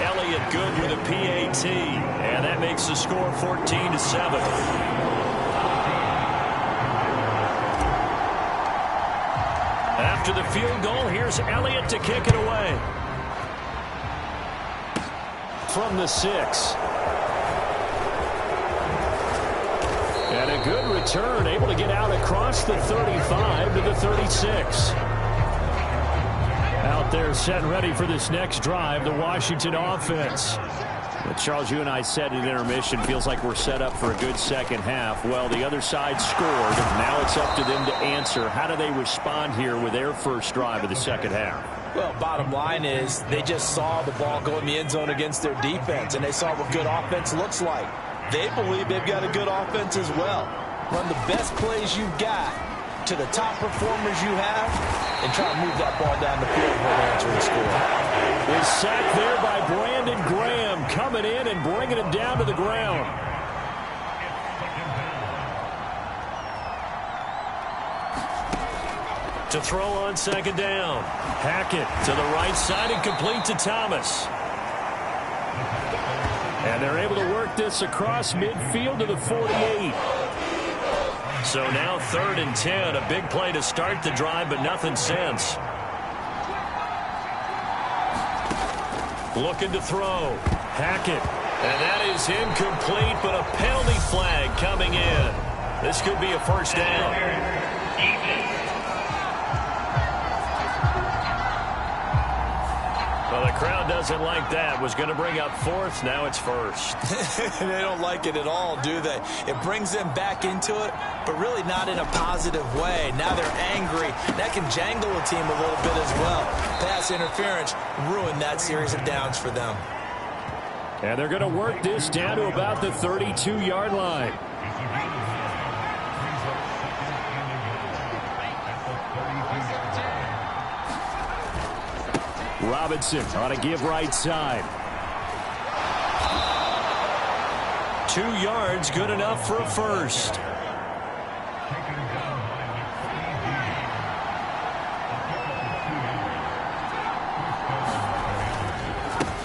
Elliott good with a PAT, and that makes the score 14-7. After the field goal, here's Elliott to kick it away. From the 6. And a good return, able to get out across the 35 to the 36. Out there set and ready for this next drive, the Washington offense. But Charles, you and I said at intermission, feels like we're set up for a good second half. Well, the other side scored, and now it's up to them to answer. How do they respond here with their first drive of the second half? Well, bottom line is they just saw the ball go in the end zone against their defense, and they saw what good offense looks like. They believe they've got a good offense as well. Run the best plays you've got to the top performers you have and try to move that ball down the field for an answering score. Was sacked there by Brandon Graham, coming in and bringing him down to the ground. To throw on second down. Hackett to the right side and complete to Thomas. And they're able to work this across midfield to the 48. So now 3rd and 10. A big play to start the drive, but nothing since. Looking to throw. Hackett. And that is incomplete, but a penalty flag coming in. This could be a first down. Well, the crowd doesn't like that. Was going to bring up fourth. Now it's first. They don't like it at all, do they? It brings them back into it, but really not in a positive way. Now they're angry. That can jangle a team a little bit as well. Pass interference ruined that series of downs for them. And they're going to work this down to about the 32-yard line. Robinson on a give right side. 2 yards, good enough for a first.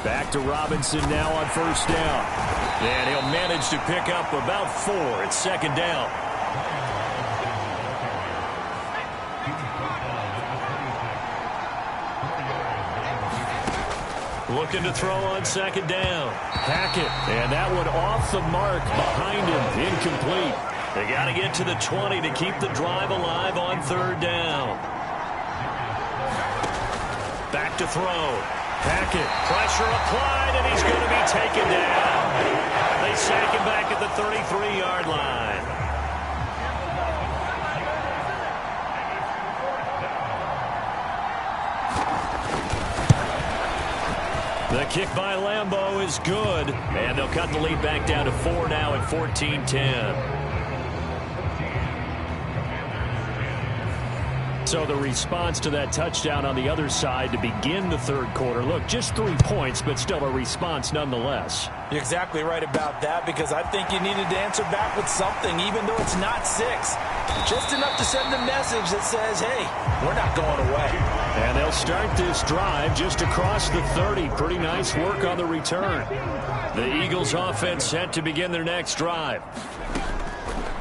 Back to Robinson now on first down. And he'll manage to pick up about 4. It's second down. Looking to throw on second down. Hackett, and that one off the mark behind him, incomplete. They got to get to the 20 to keep the drive alive on third down. Back to throw. Hackett, pressure applied, and he's going to be taken down. They sack him back at the 33-yard line. The kick by Lambeau is good, and they'll cut the lead back down to 4 now at 14-10. So the response to that touchdown on the other side to begin the third quarter. Look, just 3 points, but still a response nonetheless. You're exactly right about that, because I think you needed to answer back with something, even though it's not 6. Just enough to send a message that says, hey, we're not going away. And they'll start this drive just across the 30. Pretty nice work on the return. The Eagles offense set to begin their next drive.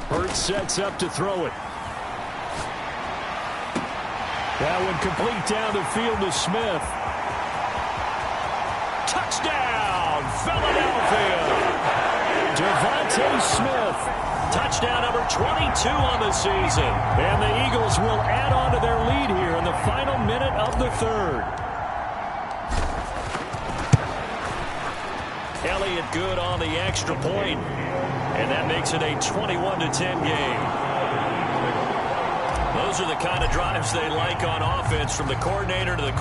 Hurts sets up to throw it. That one complete down the field to Smith. Touchdown, Philadelphia! Devontae Smith. Touchdown number 22 on the season. And the Eagles will add on to their lead here in the final minute of the third. Elliott good on the extra point. And that makes it a 21-10 game. Those are the kind of drives they like on offense, from the coordinator to the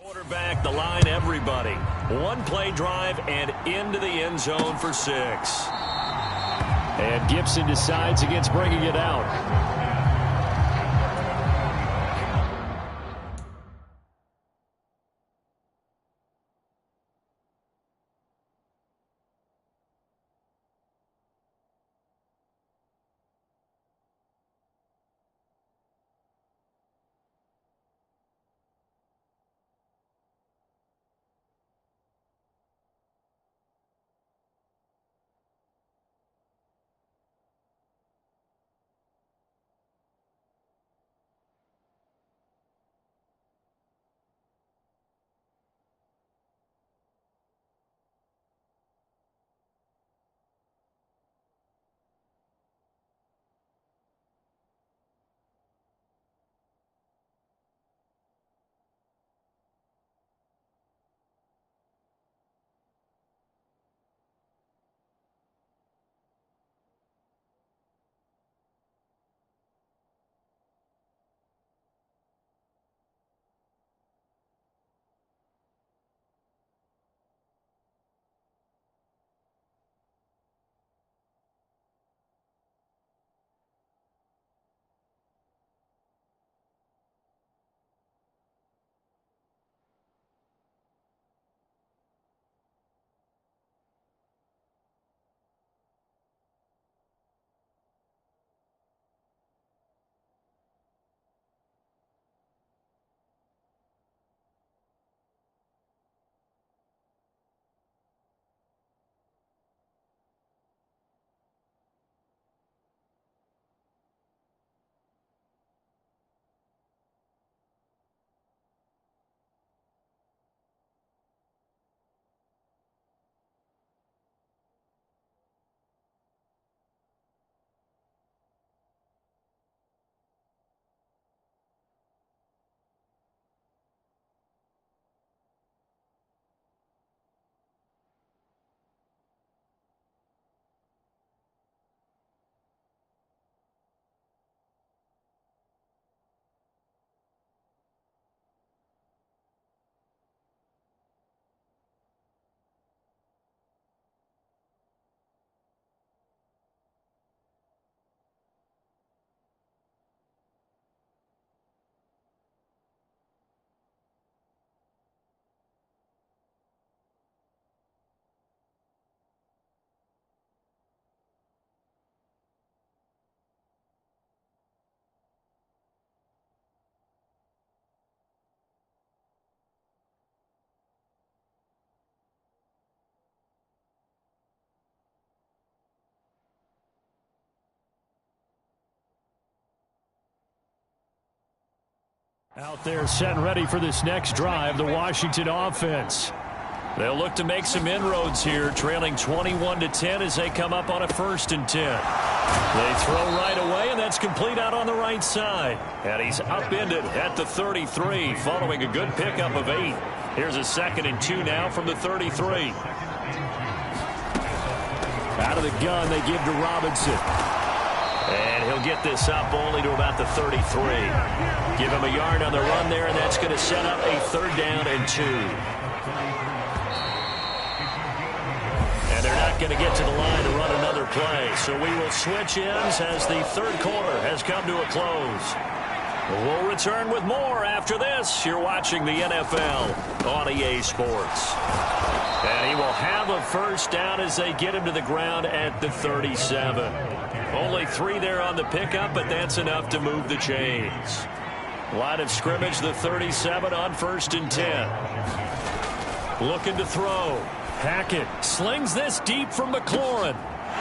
Quarterback, the line, everybody. One play drive and into the end zone for 6. And Gibson decides against bringing it out. Out there set and ready for this next drive, the Washington offense. They'll look to make some inroads here, trailing 21-10 as they come up on a 1st and 10. They throw right away, and that's complete out on the right side. And he's upended at the 33, following a good pickup of 8. Here's a 2nd and 2 now from the 33. Out of the gun, they give to Robinson. And he'll get this up only to about the 33. Give him a yard on the run there, and that's going to set up a 3rd down and 2. And they're not going to get to the line to run another play. So we will switch ends as the 3rd quarter has come to a close. We'll return with more after this. You're watching the NFL on EA Sports. And he will have a 1st down as they get him to the ground at the 37. Only 3 there on the pickup, but that's enough to move the chains. Line of scrimmage, the 37 on 1st and 10. Looking to throw. Hackett slings this deep from McLaurin.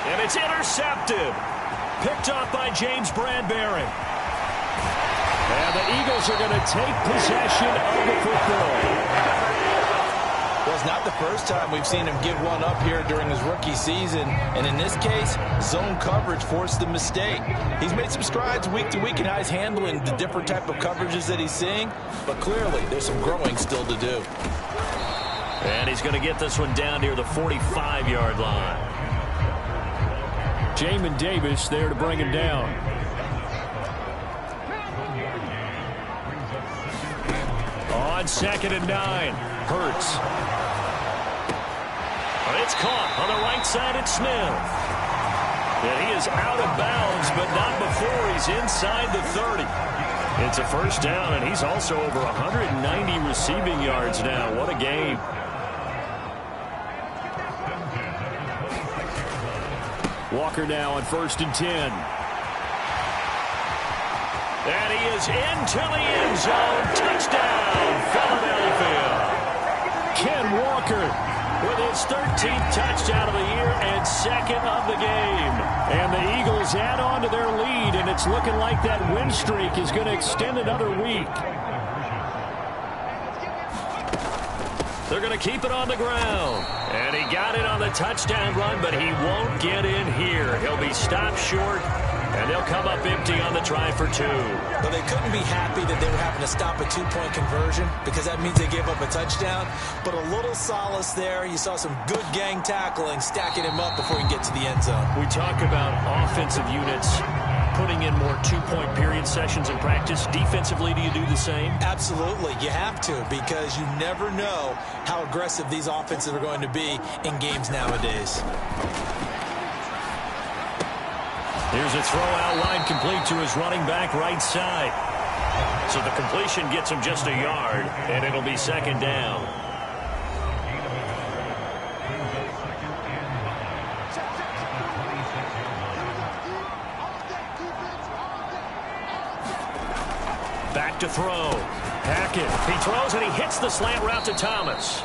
And it's intercepted. Picked off by James Bradbury. And the Eagles are going to take possession of the football. Well, it's not the first time we've seen him give one up here during his rookie season. And in this case, zone coverage forced the mistake. He's made some strides week to week in how he's handling the different type of coverages that he's seeing. But clearly, there's some growing still to do. And he's going to get this one down near the 45-yard line. Jamin Davis there to bring him down. On 2nd and 9. Hurts. It's caught on the right side at Smith. And he is out of bounds, but not before he's inside the 30. It's a first down, and he's also over 190 receiving yards now. What a game. Walker now on 1st and 10. And he is into the end zone. Touchdown, Philadelphia. Ken Walker with his 13th touchdown of the year and 2nd of the game. And the Eagles add on to their lead, and it's looking like that win streak is going to extend another week. They're going to keep it on the ground. And he got it on the touchdown run, but he won't get in here. He'll be stopped short, and they'll come up empty on the try for 2. But they couldn't be happy that they were having to stop a 2-point conversion because that means they gave up a touchdown. But a little solace there. You saw some good gang tackling, stacking him up before he can get to the end zone. We talk about offensive units putting in more 2-point period sessions in practice. Defensively, do you do the same? Absolutely. You have to, because you never know how aggressive these offenses are going to be in games nowadays. Here's a throw out line complete to his running back right side. So the completion gets him just a yard, and it'll be 2nd down. Back to throw. Hackett. He throws and he hits the slant route to Thomas.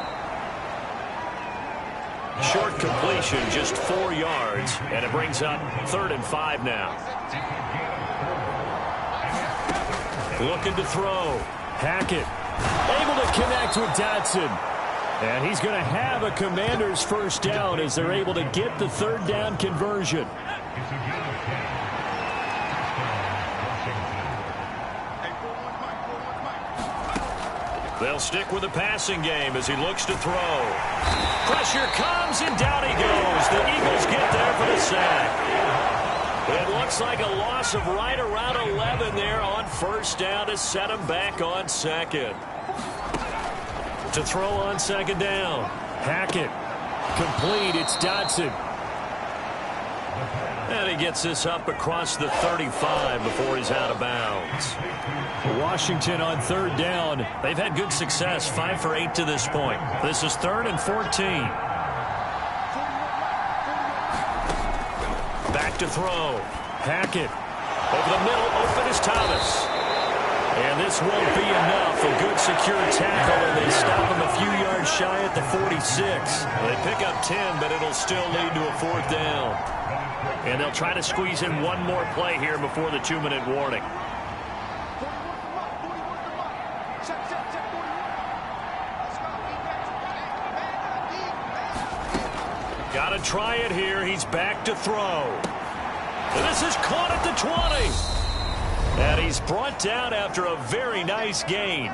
Short completion, just 4 yards, and it brings up 3rd and 5 now. Looking to throw. Hackett able to connect with Dotson. And he's going to have a Commander's first down as they're able to get the 3rd down conversion. They'll stick with the passing game as he looks to throw. Pressure comes, and down he goes. The Eagles get there for the sack. It looks like a loss of right around 11 there on 1st down to set him back on 2nd. To throw on 2nd down. Hackett. Complete. It's Dotson. And he gets this up across the 35 before he's out of bounds. Washington on 3rd down. They've had good success, 5 for 8 to this point. This is 3rd and 14. Back to throw. Hackett. Over the middle, open is Thomas. And this won't be enough. A good secure tackle, and they stop him a few yards shy at the 46. They pick up 10, but it'll still lead to a 4th down. And they'll try to squeeze in one more play here before the 2-minute warning. Got to try it here. He's back to throw. And this is caught at the 20. And he's brought down after a very nice gain.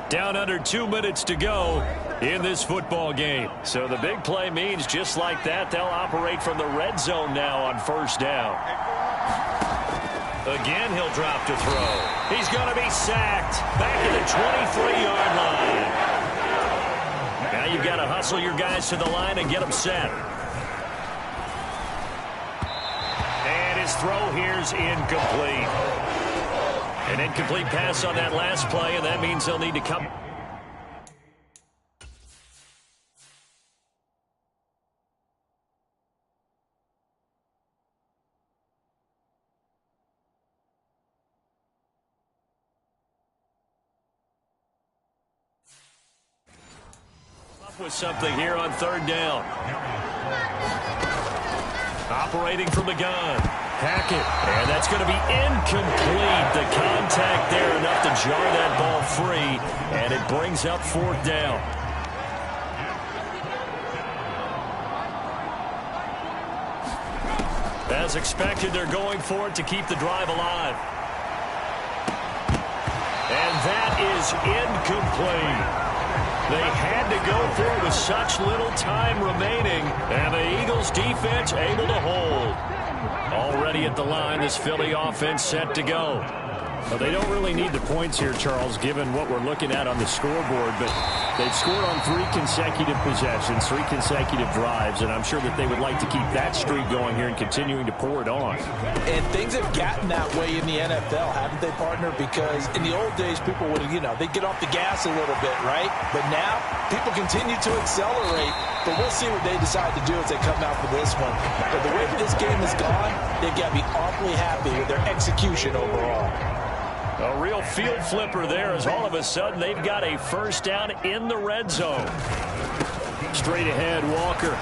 Down under 2 minutes to go in this football game. So the big play means just like that, they'll operate from the red zone now on 1st down. Again, he'll drop to throw. He's going to be sacked back at the 23-yard line. Now you've got to hustle your guys to the line and get them set. And his throw here's incomplete. An incomplete pass on that last play, and that means they'll need to come. Up with something here on 3rd down. Operating from the gun. Hackett, and that's going to be incomplete. The contact there enough to jar that ball free, and it brings up 4th down. As expected, they're going for it to keep the drive alive. And that is incomplete. They had to go for it with such little time remaining, and the Eagles defense able to hold. Already at the line, this Philly offense set to go. Well, they don't really need the points here, Charles, given what we're looking at on the scoreboard. But they've scored on 3 consecutive possessions, 3 consecutive drives, and I'm sure that they would like to keep that streak going here and continuing to pour it on. And things have gotten that way in the NFL, haven't they, partner? Because in the old days, people would, they'd get off the gas a little bit, right? But now, people continue to accelerate. But we'll see what they decide to do as they come out for this one. But the way this game has gone, they've got to be awfully happy with their execution overall. A real field flipper there as all of a sudden they've got a first down in the red zone. Straight ahead, Walker.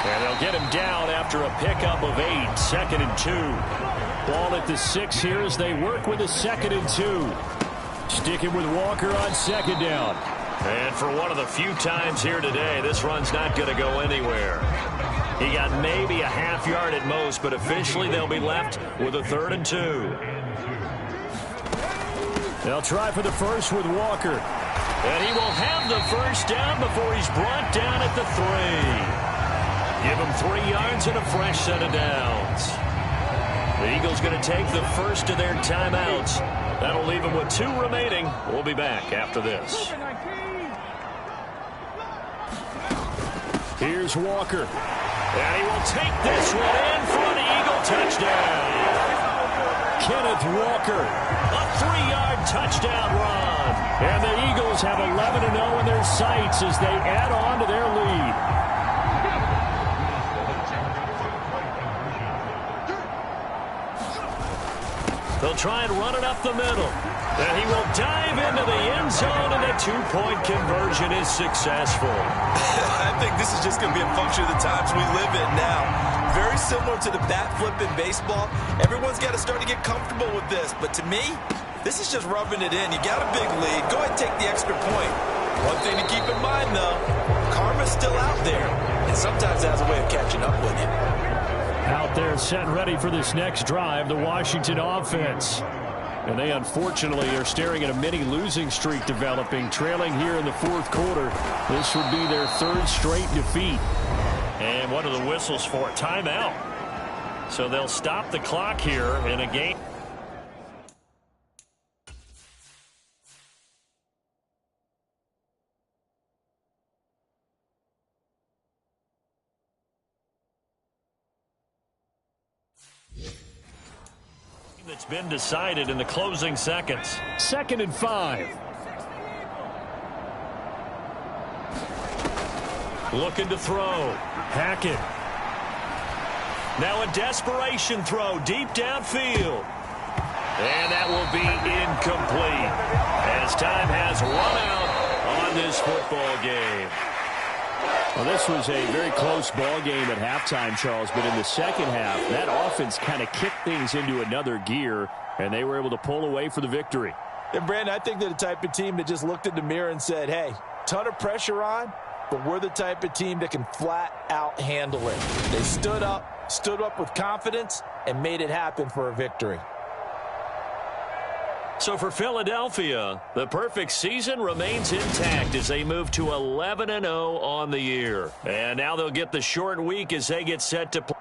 And they'll get him down after a pickup of 8, 2nd and 2. Ball at the 6 here as they work with a 2nd and 2. Sticking with Walker on 2nd down. And for one of the few times here today, this run's not going to go anywhere. He got maybe a half yard at most, but officially they'll be left with a 3rd and 2. They'll try for the first with Walker. And he will have the first down before he's brought down at the 3. Give him 3 yards and a fresh set of downs. The Eagles going to take the first of their timeouts. That'll leave them with 2 remaining. We'll be back after this. Here's Walker. And he will take this one in for an Eagle touchdown. Kenneth Walker. A 3-yard touchdown run. And the Eagles have 11-0 in their sights as they add on to their lead. They'll try and run it up the middle. And he will dive into the end zone, and the 2-point conversion is successful. I think this is just going to be a function of the times we live in now. Very similar to the bat flip in baseball. Everyone's got to start to get comfortable with this. But to me, this is just rubbing it in. You got a big lead. Go ahead and take the extra point. One thing to keep in mind, though, karma's still out there. And sometimes it has a way of catching up with you. Out there set and ready for this next drive, the Washington offense. And they unfortunately are staring at a mini losing streak developing, trailing here in the 4th quarter. This would be their 3rd straight defeat. And what are the whistles for? Timeout. So they'll stop the clock here in a game. That's been decided in the closing seconds. 2nd and 5. Looking to throw. Hackett. Now a desperation throw deep downfield. And that will be incomplete as time has run out on this football game. Well, this was a very close ball game at halftime, Charles, but in the second half, that offense kind of kicked things into another gear, and they were able to pull away for the victory. And, Brandon, I think they're the type of team that just looked in the mirror and said, hey, ton of pressure on, but we're the type of team that can flat out handle it. They stood up with confidence, and made it happen for a victory. So for Philadelphia, the perfect season remains intact as they move to 11-0 on the year. And now they'll get the short week as they get set to play.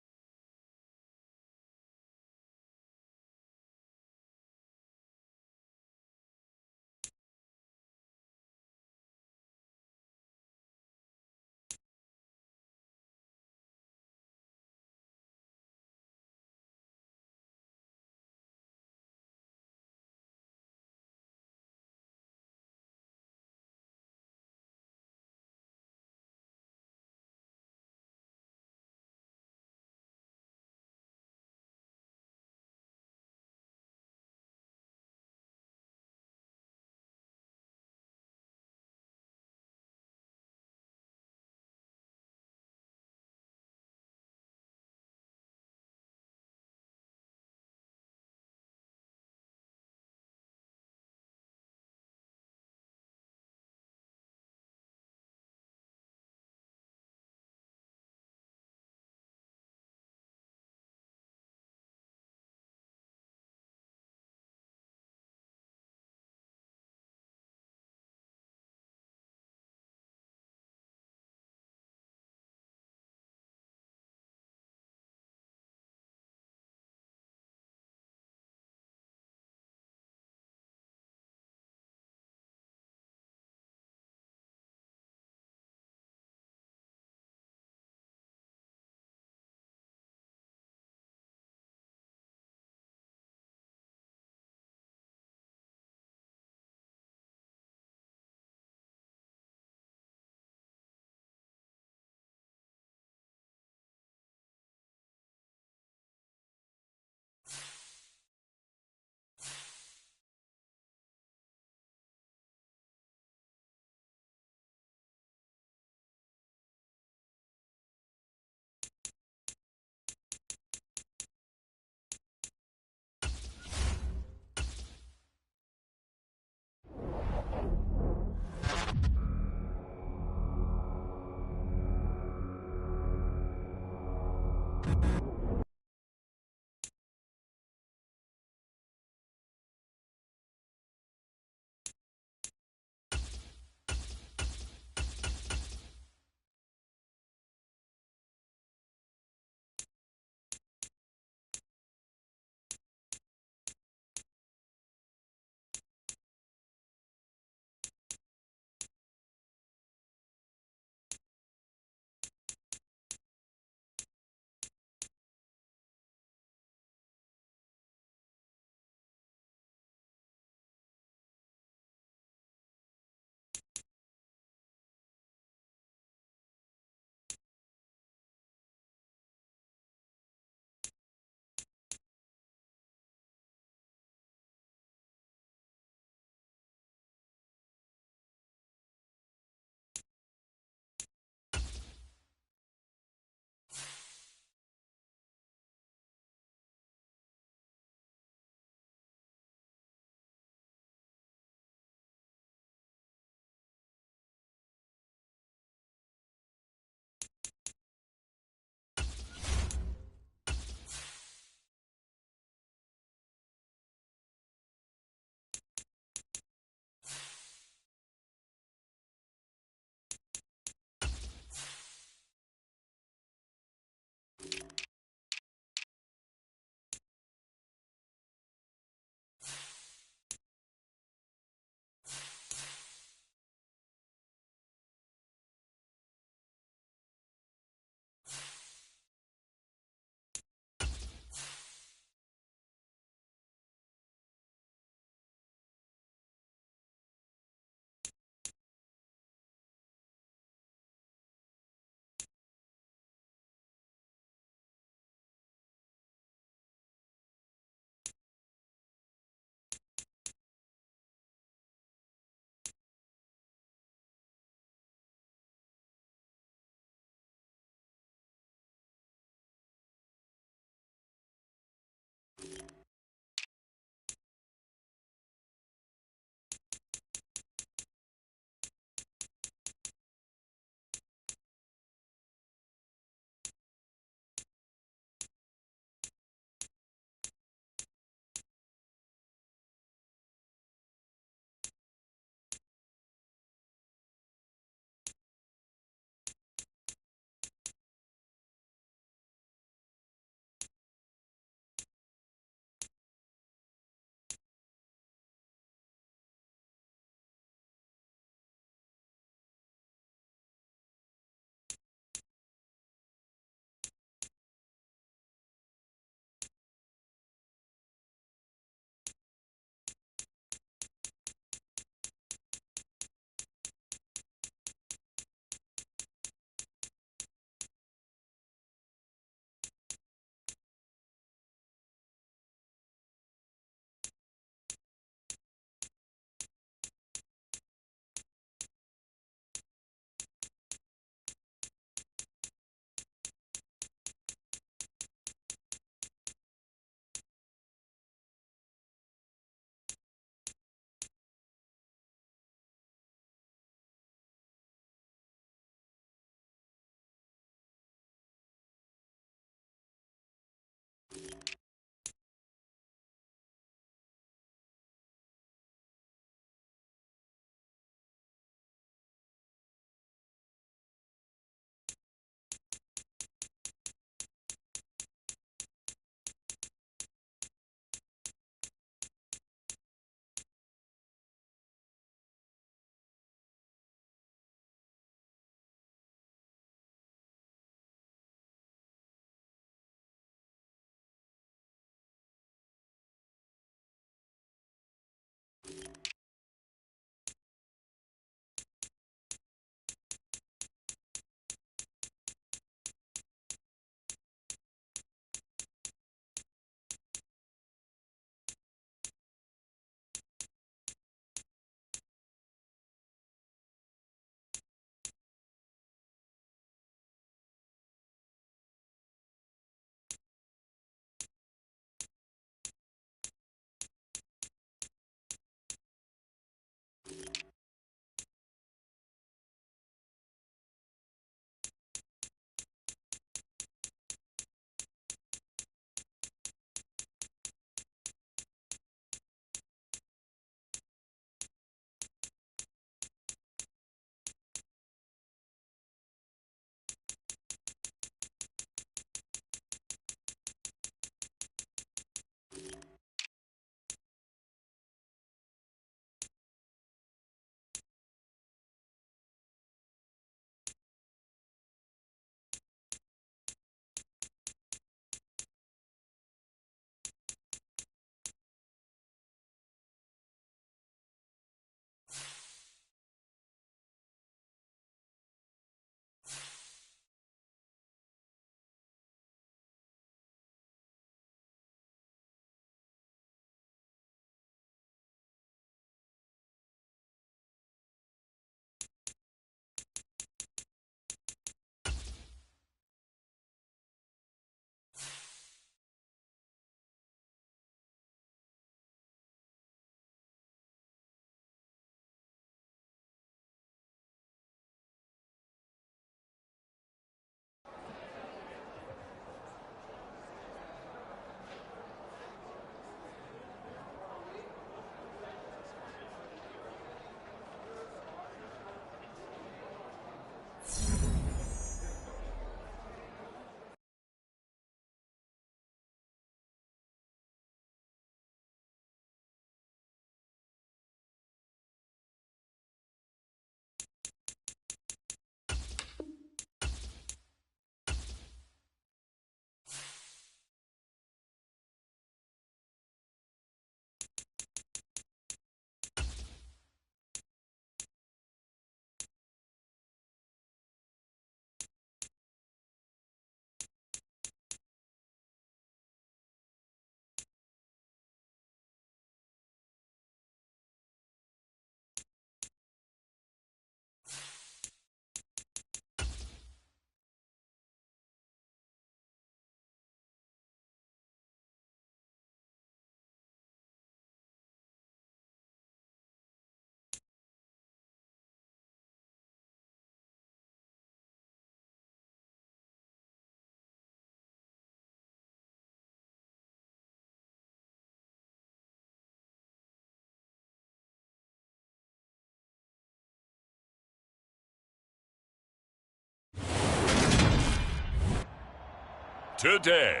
Today,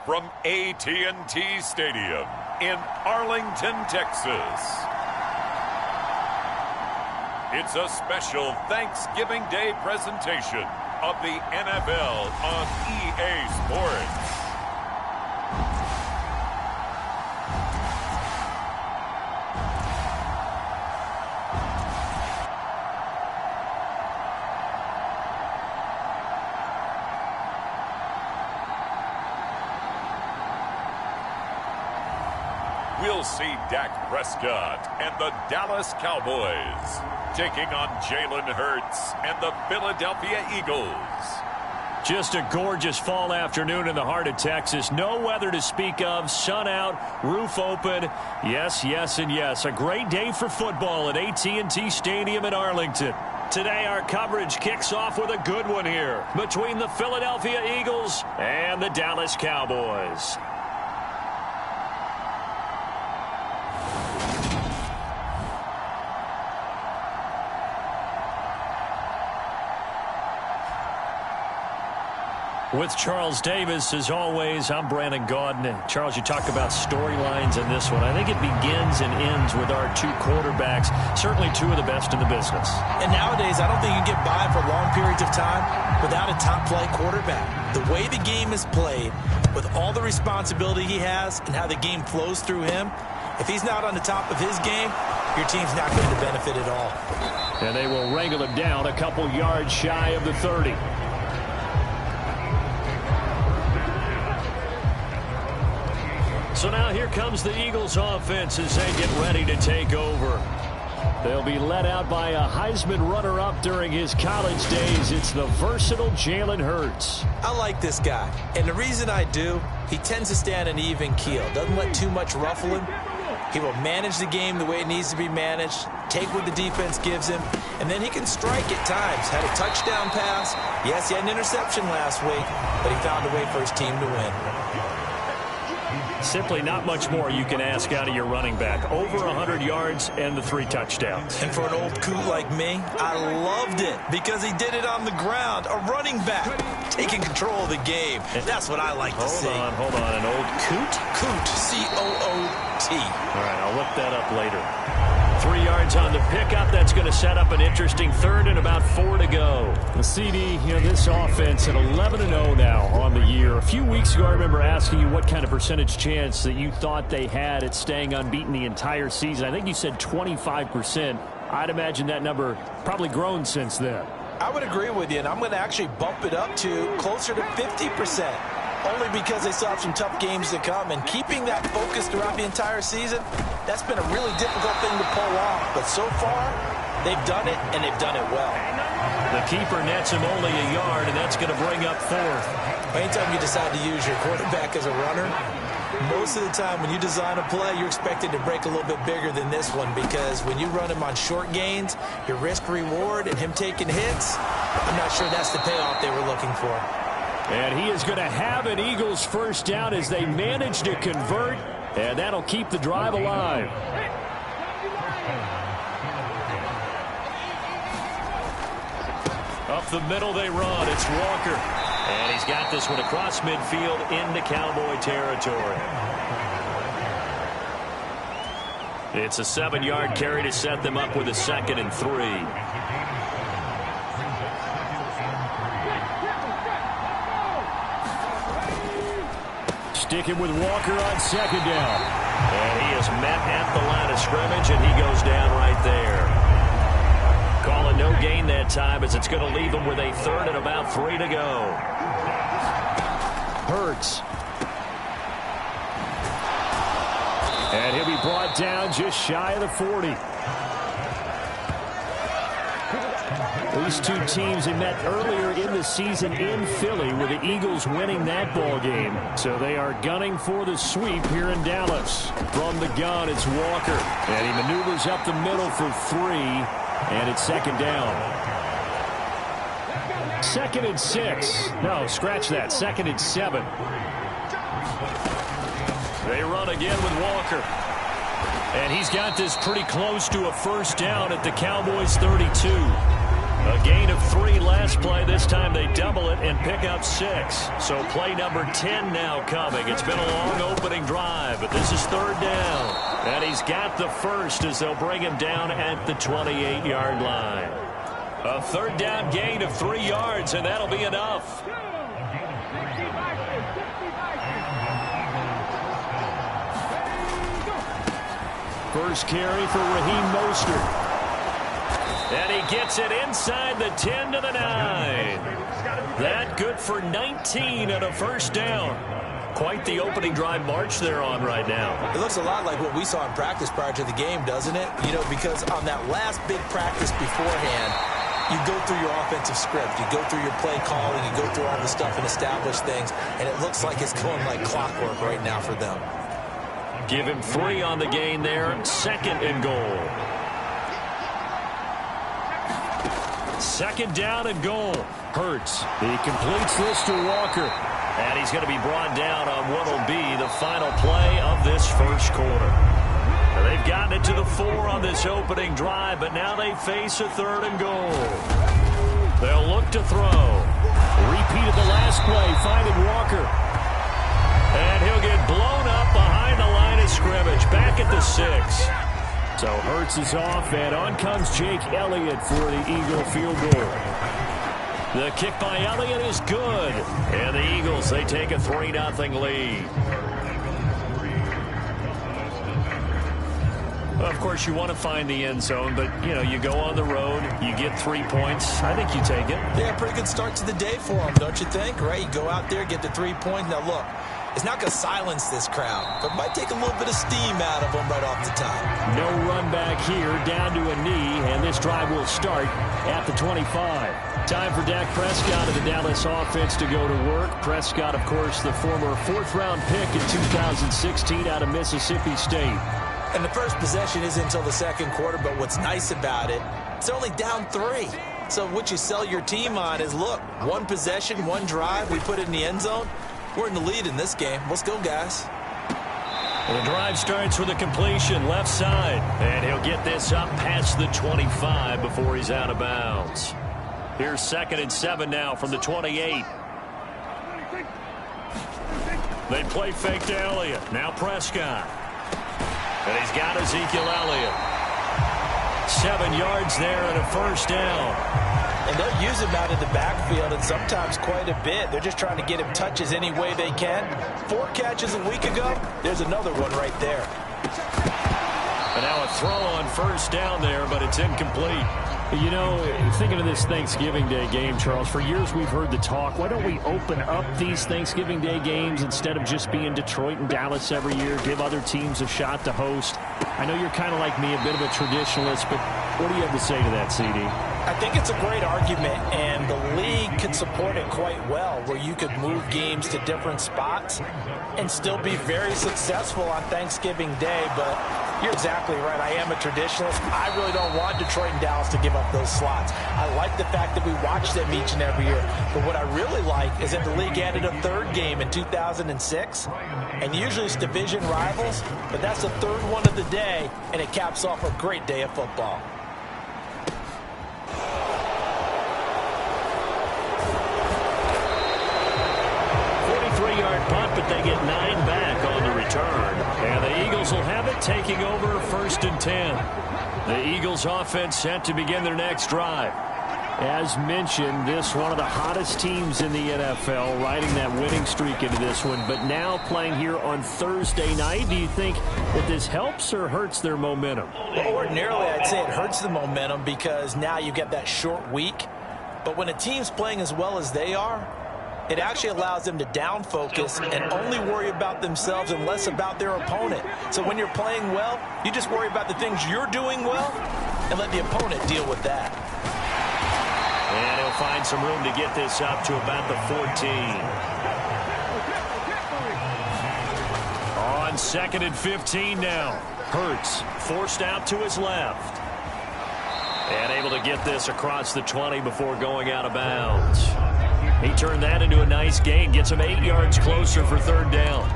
from AT&T Stadium in Arlington, Texas, it's a special Thanksgiving Day presentation of the NFL on EA Sports. We'll see Dak Prescott and the Dallas Cowboys taking on Jalen Hurts and the Philadelphia Eagles. Just a gorgeous fall afternoon in the heart of Texas. No weather to speak of. Sun out, roof open. Yes, yes, and yes. A great day for football at AT&T Stadium in Arlington. Today, our coverage kicks off with a good one here between the Philadelphia Eagles and the Dallas Cowboys. With Charles Davis, as always, I'm Brandon Gaudin. Charles, you talk about storylines in this one. I think it begins and ends with our two quarterbacks, certainly two of the best in the business. And nowadays, I don't think you can get by for long periods of time without a top-flight quarterback. The way the game is played, with all the responsibility he has and how the game flows through him, if he's not on the top of his game, your team's not going to benefit at all. And they will wrangle him down a couple yards shy of the 30. So now here comes the Eagles offense as they get ready to take over. They'll be led out by a Heisman runner-up during his college days. It's the versatile Jalen Hurts. I like this guy, and the reason I do, he tends to stand an even keel. Doesn't let too much ruffle him. He will manage the game the way it needs to be managed, take what the defense gives him, and then he can strike at times. Had a touchdown pass. Yes, he had an interception last week, but he found a way for his team to win. Simply not much more you can ask out of your running back. Over 100 yards and the 3 touchdowns. And for an old coot like me, I loved it because he did it on the ground. A running back taking control of the game. That's what I like to see. Hold on. An old coot? Coot, C-O-O-T. All right, I'll look that up later. 3 yards on the pickup. That's going to set up an interesting third and about 4 to go. The CD, this offense at 11-0 now on the year. A few weeks ago, I remember asking you what kind of percentage chance that you thought they had at staying unbeaten the entire season. I think you said 25%. I'd imagine that number probably grown since then. I would agree with you, and I'm going to actually bump it up to closer to 50%. Only because they still have some tough games to come. And keeping that focus throughout the entire season, that's been a really difficult thing to pull off. But so far, they've done it, and they've done it well. The keeper nets him only a yard, and that's going to bring up 4th. Anytime you decide to use your quarterback as a runner, most of the time when you design a play, you're expected to break a little bit bigger than this one because when you run him on short gains, your risk-reward and him taking hits, I'm not sure that's the payoff they were looking for. And he is going to have an Eagles first down as they manage to convert, and that'll keep the drive alive. Up the middle they run. It's Walker. And he's got this one across midfield into Cowboy territory. It's a 7-yard carry to set them up with a 2nd and 3. Sticking with Walker on 2nd down. And he is met at the line of scrimmage, and he goes down right there. Call it no gain that time as it's going to leave him with a 3rd and about 3 to go. Hurts. And he'll be brought down just shy of the 40. These two teams had met earlier in the season in Philly with the Eagles winning that ball game. So they are gunning for the sweep here in Dallas. From the gun, it's Walker. And he maneuvers up the middle for 3. And it's 2nd down. 2nd and 6. No, scratch that. 2nd and 7. They run again with Walker. And he's got this pretty close to a first down at the Cowboys' 32. A gain of 3 last play. This time they double it and pick up 6. So play number 10 now coming. It's been a long opening drive, but this is 3rd down. And he's got the first as they'll bring him down at the 28-yard line. A 3rd down gain of 3 yards, and that'll be enough. First carry for Raheem Mostert. And he gets it inside the 10 to the 9. That good for 19 and a first down. Quite the opening drive march they're on right now. It looks a lot like what we saw in practice prior to the game, doesn't it? You know, because on that last big practice beforehand, you go through your offensive script. You go through your play calling. You go through all the stuff and establish things. And it looks like it's going like clockwork right now for them. Give him 3 on the gain there. 2nd and goal. 2nd down and goal. Hurts. He completes this to Walker. And he's going to be brought down on what will be the final play of this first quarter. Now they've gotten it to the 4 on this opening drive, but now they face a 3rd and goal. They'll look to throw. Repeat of the last play, finding Walker. And he'll get blown up behind the line of scrimmage, back at the 6. So Hurts is off, and on comes Jake Elliott for the Eagle field goal. The kick by Elliott is good. And the Eagles, they take a 3-0 lead. Well, of course, you want to find the end zone, but, you know, you go on the road, you get 3 points. I think you take it. Yeah, pretty good start to the day for them, don't you think? Right? You go out there, get the 3 points. Now, look, it's not going to silence this crowd, but it might take a little bit of steam out of them right off the top. No run back here, down to a knee, and this drive will start at the 25. Time for Dak Prescott of the Dallas offense to go to work. Prescott, of course, the former 4th-round pick in 2016 out of Mississippi State. And the first possession isn't until the 2nd quarter, but what's nice about it, it's only down 3. So what you sell your team on is, look, 1 possession, 1 drive, we put it in the end zone. We're in the lead in this game. Let's go, guys. Well, the drive starts with a completion left side. And he'll get this up past the 25 before he's out of bounds. Here's 2nd and 7 now from the 28. They play fake to Elliott. Now Prescott. And he's got Ezekiel Elliott. 7 yards there and a first down. And they'll use him out in the backfield, and sometimes quite a bit. They're just trying to get him touches any way they can. 4 catches a week ago. There's another one right there. And now a throw on first down there, but it's incomplete. You know, thinking of this Thanksgiving Day game, Charles, for years we've heard the talk, why don't we open up these Thanksgiving Day games instead of just being Detroit and Dallas every year, give other teams a shot to host? I know you're kind of like me, a bit of a traditionalist, but what do you have to say to that, CD? I think it's a great argument, and the league can support it quite well, where you could move games to different spots and still be very successful on Thanksgiving Day. But you're exactly right. I am a traditionalist. I really don't want Detroit and Dallas to give up those slots. I like the fact that we watch them each and every year. But what I really like is that the league added a 3rd game in 2006. And usually it's division rivals, but that's the 3rd one of the day, and it caps off a great day of football. Punt, but they get 9 back on the return. And the Eagles will have it, taking over 1st and 10. The Eagles offense set to begin their next drive. As mentioned, this one of the hottest teams in the NFL, riding that winning streak into this one, but now playing here on Thursday night. Do you think that this helps or hurts their momentum? Well, ordinarily, I'd say it hurts the momentum because now you get that short week. But when a team's playing as well as they are, it actually allows them to down focus and only worry about themselves and less about their opponent. So when you're playing well, you just worry about the things you're doing well and let the opponent deal with that. And he'll find some room to get this up to about the 14. On 2nd and 15 now. Hurts forced out to his left. And able to get this across the 20 before going out of bounds. He turned that into a nice gain. Gets him 8 yards closer for 3rd down.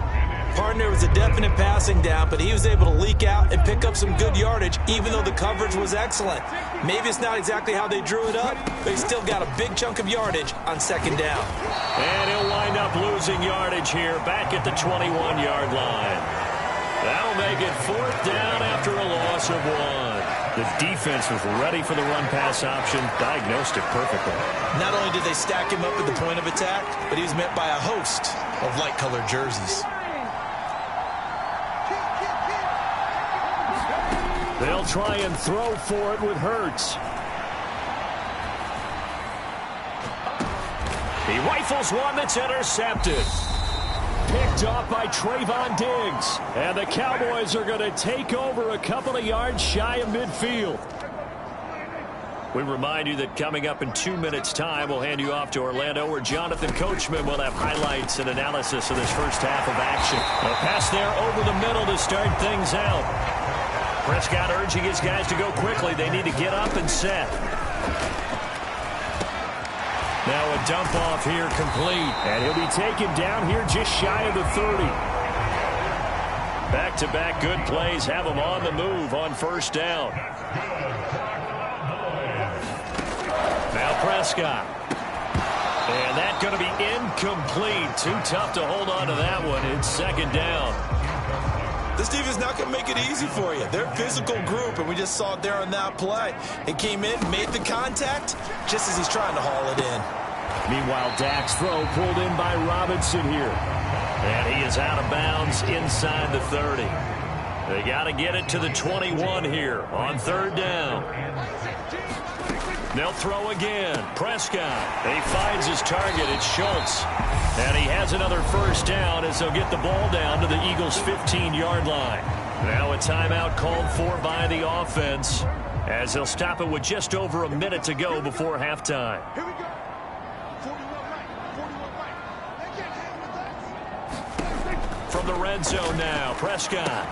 Pardon, there was a definite passing down, but he was able to leak out and pick up some good yardage, even though the coverage was excellent. Maybe it's not exactly how they drew it up, but he still got a big chunk of yardage on second down. And he'll wind up losing yardage here, back at the 21-yard line. That'll make it 4th down after a loss of 1. The defense was ready for the run-pass option, diagnosed it perfectly. Not only did they stack him up at the point of attack, but he was met by a host of light-colored jerseys. They'll try and throw for it with Hurts. He rifles one that's intercepted. Picked off by Trayvon Diggs. And the Cowboys are going to take over a couple of yards shy of midfield. We remind you that coming up in 2 minutes' time, we'll hand you off to Orlando, where Jonathan Coachman will have highlights and analysis of this first half of action. A pass there over the middle to start things out. Prescott urging his guys to go quickly. They need to get up and set. Now a dump off here complete. And he'll be taken down here just shy of the 30. Back-to-back good plays have him on the move on first down. Now Prescott. And that's going to be incomplete. Too tough to hold on to that one. It's second down. This defense is not going to make it easy for you. They're a physical group, and we just saw it there on that play. It came in, made the contact, just as he's trying to haul it in. Meanwhile, Dak's throw pulled in by Robinson here. And he is out of bounds inside the 30. They got to get it to the 21 here on third down. They'll throw again. Prescott. He finds his target. It's Schultz. And he has another first down as they'll get the ball down to the Eagles' 15-yard line. Now a timeout called for by the offense as they'll stop it with just over a minute to go before halftime. Here we go. 41 right. From the red zone now, Prescott.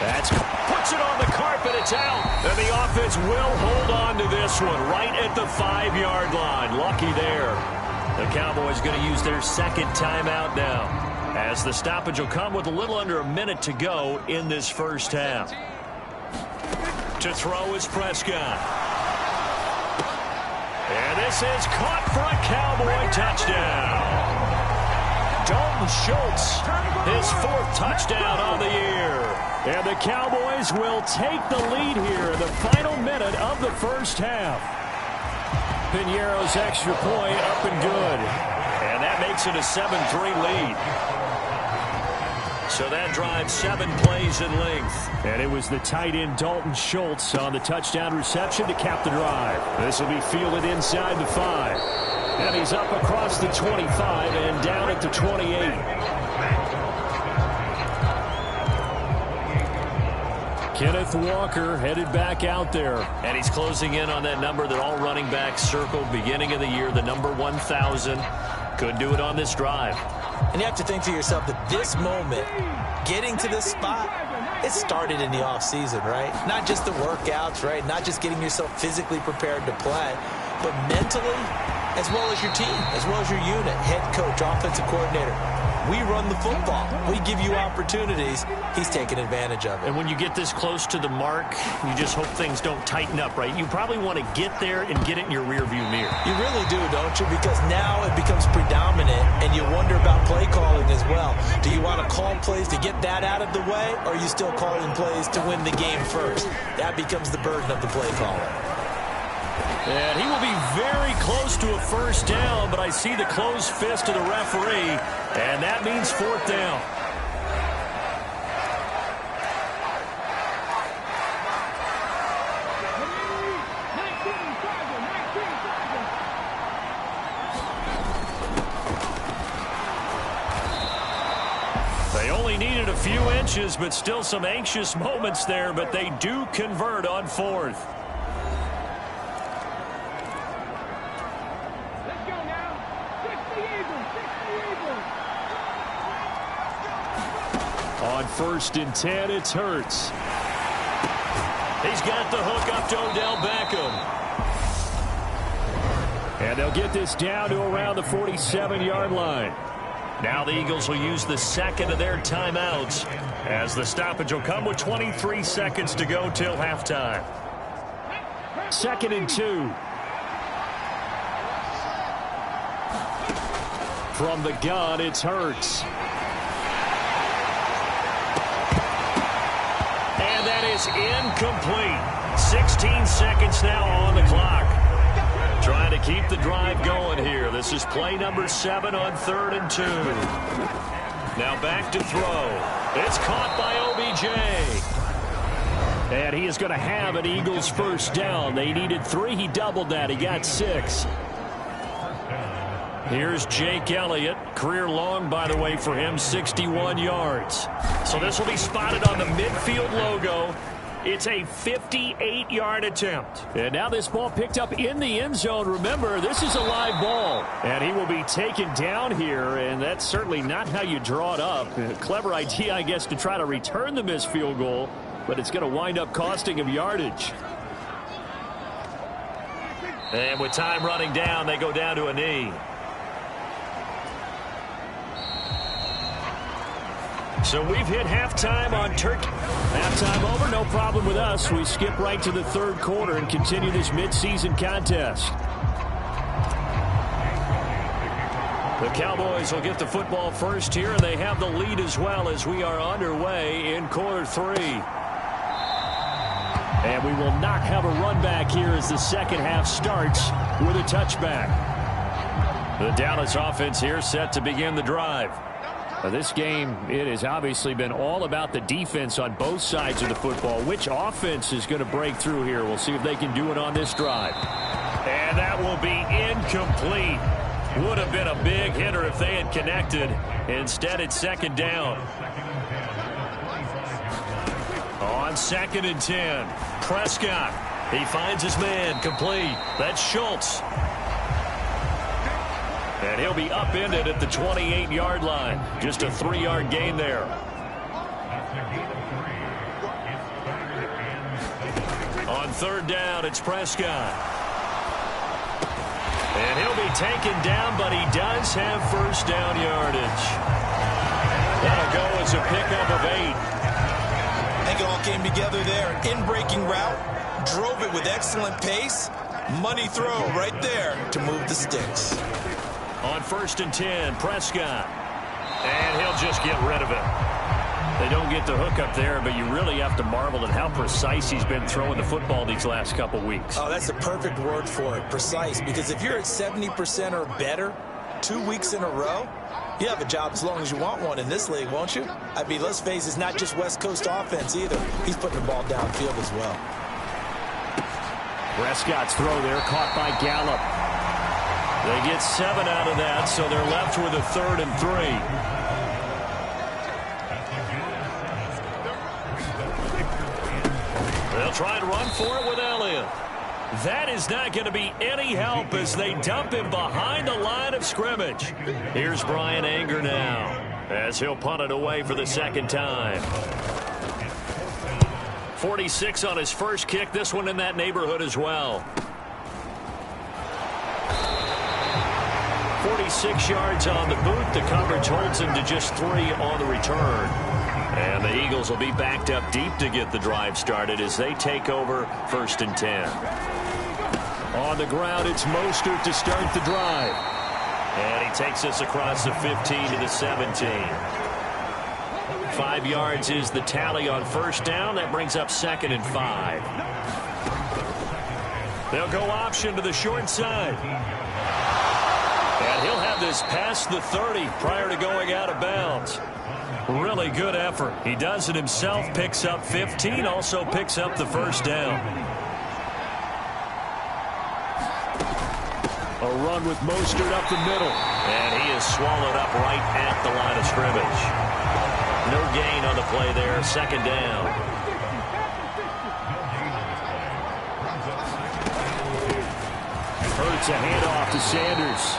Puts it on the carpet. It's out. And the offense will hold on to this one right at the 5-yard line. Lucky there. The Cowboys going to use their second timeout now, as the stoppage will come with a little under a minute to go in this first half. To throw is Prescott. And this is caught for a Cowboy touchdown. Dalton Schultz, his 4th touchdown on the year. And the Cowboys will take the lead here in the final minute of the first half. Piñeiro's extra point up and good. And that makes it a 7-3 lead. So that drives 7 plays in length. And it was the tight end Dalton Schultz on the touchdown reception to cap the drive. This will be fielded inside the 5. And he's up across the 25 and down at the 28. Kenneth Walker headed back out there. And he's closing in on that number that all running backs circled beginning of the year, the number 1,000. Could do it on this drive. And you have to think to yourself that this moment, getting to this spot, it started in the offseason, right? Not just the workouts, right? Not just getting yourself physically prepared to play, but mentally, as well as your team, as well as your unit, head coach, offensive coordinator. We run the football. We give you opportunities. He's taking advantage of it. And when you get this close to the mark, you just hope things don't tighten up, right? You probably want to get there and get it in your rearview mirror. You really do, don't you? Because now it becomes predominant, and you wonder about play calling as well. Do you want to call plays to get that out of the way, or are you still calling plays to win the game first? That becomes the burden of the play caller. And he will be very close to a first down, but I see the closed fist of the referee, and that means 4th down. They only needed a few inches, but still some anxious moments there, but they do convert on 4th. On 1st and 10, it's Hurts. He's got the hook up to Odell Beckham. And they'll get this down to around the 47-yard line. Now the Eagles will use the second of their timeouts as the stoppage will come with 23 seconds to go till halftime. 2nd and 2. From the gun, it's Hurts. And that is incomplete. 16 seconds now on the clock. Trying to keep the drive going here. This is play number 7 on 3rd and 2. Now back to throw. It's caught by OBJ. And he is going to have an Eagles first down. They needed 3. He doubled that. He got 6. Here's Jake Elliott. Career long, by the way, for him, 61 yards. So this will be spotted on the midfield logo. It's a 58-yard attempt. And now this ball picked up in the end zone. Remember, this is a live ball. And he will be taken down here, and that's certainly not how you draw it up. A clever idea, I guess, to try to return the missed field goal, but it's going to wind up costing him yardage. And with time running down, they go down to a knee. So we've hit halftime on Turkey. Halftime over, no problem with us. We skip right to the 3rd quarter and continue this midseason contest. The Cowboys will get the football first here, and they have the lead as well as we are underway in quarter 3. And we will not have a run back here as the second half starts with a touchback. The Dallas offense here set to begin the drive. This game, it has obviously been all about the defense on both sides of the football. Which offense is going to break through here? We'll see if they can do it on this drive. And that will be incomplete. Would have been a big hitter if they had connected. Instead, it's 2nd down. On 2nd and 10, Prescott. He finds his man, complete. That's Schultz. And he'll be upended at the 28-yard line. Just a 3-yard gain there. On 3rd down, it's Prescott. And he'll be taken down, but he does have first down yardage. That'll go as a pickup of 8. I think it all came together there. In-breaking route, drove it with excellent pace. Money throw right there to move the sticks. On 1st and 10, Prescott. And he'll just get rid of it. They don't get the hook up there, but you really have to marvel at how precise he's been throwing the football these last couple weeks. Oh, that's the perfect word for it, precise. Because if you're at 70% or better 2 weeks in a row, you have a job as long as you want one in this league, won't you? I mean, let's face it, it's not just West Coast offense either. He's putting the ball downfield as well. Prescott's throw there caught by Gallup. They get 7 out of that, so they're left with a 3rd and 3. They'll try and run for it with Elliott. That is not going to be any help as they dump him behind the line of scrimmage. Here's Brian Anger now as he'll punt it away for the 2nd time. 46 on his first kick. This one in that neighborhood as well. 46 yards on the boot. The coverage holds him to just 3 on the return. And the Eagles will be backed up deep to get the drive started as they take over 1st and 10. On the ground, it's Mostert to start the drive. And he takes us across the 15 to the 17. 5 yards is the tally on 1st down. That brings up 2nd and 5. They'll go option to the short side. And he'll have this past the 30 prior to going out of bounds. Really good effort. He does it himself, picks up 15, also picks up the 1st down. A run with Mostert up the middle. And he is swallowed up right at the line of scrimmage. No gain on the play there, 2nd down. Hurts a handoff to Sanders.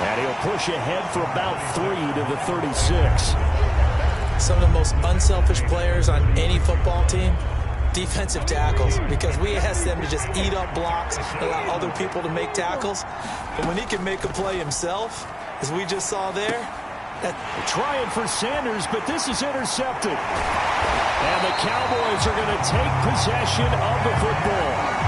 And he'll push ahead for about 3 to the 36. Some of the most unselfish players on any football team, defensive tackles, because we ask them to just eat up blocks, allow other people to make tackles. But when he can make a play himself, as we just saw there, Trying for Sanders, but this is intercepted. And the Cowboys are going to take possession of the football.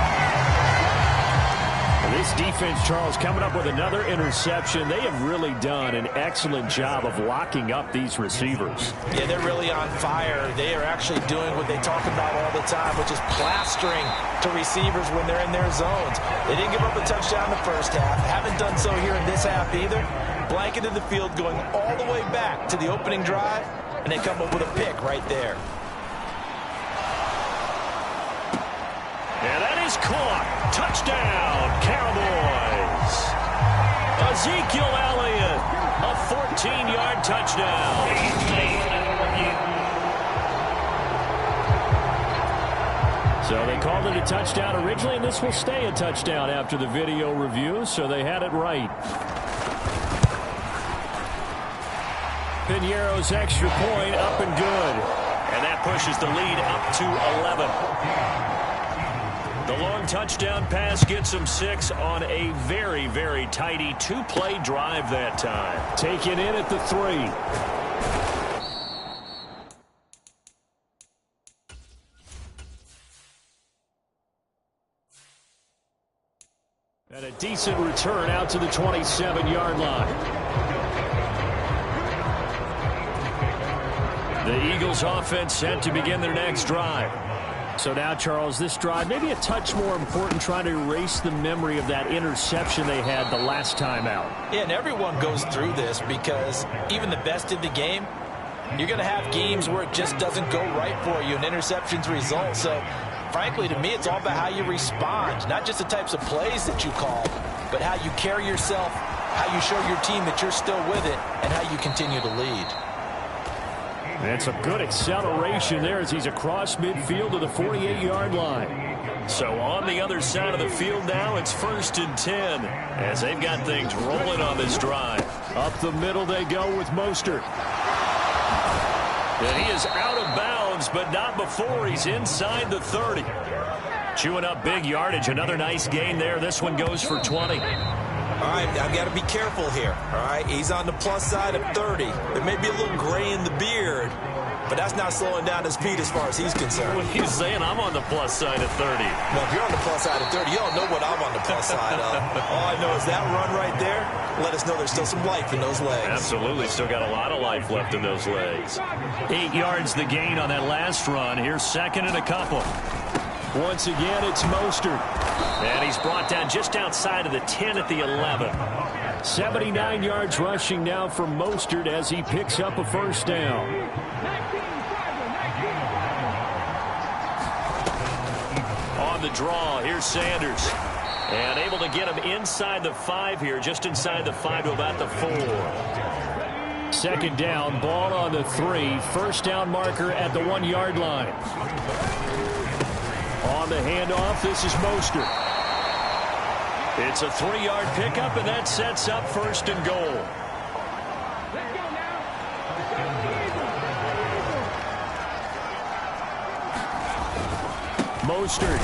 This defense, Charles, coming up with another interception. They have really done an excellent job of locking up these receivers. Yeah, they're really on fire. They are actually doing what they talk about all the time, which is plastering to receivers when they're in their zones. They didn't give up a touchdown in the first half. Haven't done so here in this half either. Blanketed the field going all the way back to the opening drive, and they come up with a pick right there. And that is caught. Touchdown, Cowboys. Ezekiel Elliott, a 14-yard touchdown. So they called it a touchdown originally, and this will stay a touchdown after the video review, so they had it right. Piñeiro's extra point up and good. And that pushes the lead up to 11. The long touchdown pass gets him 6 on a very, very tidy two-play drive that time. Taken in at the 3. And a decent return out to the 27-yard line. The Eagles offense set to begin their next drive. So now, Charles, this drive maybe a touch more important, trying to erase the memory of that interception they had the last time out. Yeah, and everyone goes through this because even the best in the game, you're going to have games where it just doesn't go right for you and interceptions result. So, frankly, to me, it's all about how you respond, not just the types of plays that you call, but how you carry yourself, how you show your team that you're still with it, and how you continue to lead. And some good acceleration there as he's across midfield to the 48-yard line. So on the other side of the field now, it's 1st and 10 as they've got things rolling on this drive. Up the middle they go with Mostert. And he is out of bounds, but not before he's inside the 30. Chewing up big yardage. Another nice gain there. This one goes for 20. All right, I've got to be careful here, all right? He's on the plus side of 30. There may be a little gray in the beard, but that's not slowing down his feet as far as he's concerned. What are you saying? I'm on the plus side of 30. Well, if you're on the plus side of 30, you don't know what I'm on the plus side of. All I know is that run right there let us know there's still some life in those legs. Absolutely. Still got a lot of life left in those legs. 8 yards the gain on that last run. Here's 2nd and a couple. Once again, it's Mostert. And he's brought down just outside of the 10 at the 11. 79 yards rushing now for Mostert as he picks up a first down. On the draw, here's Sanders. And able to get him inside the 5 here, just inside the 5 to about the 4. 2nd down, ball on the 3. First down marker at the 1-yard line. On the handoff, this is Mostert. It's a 3-yard pickup, and that sets up 1st and goal. Mostert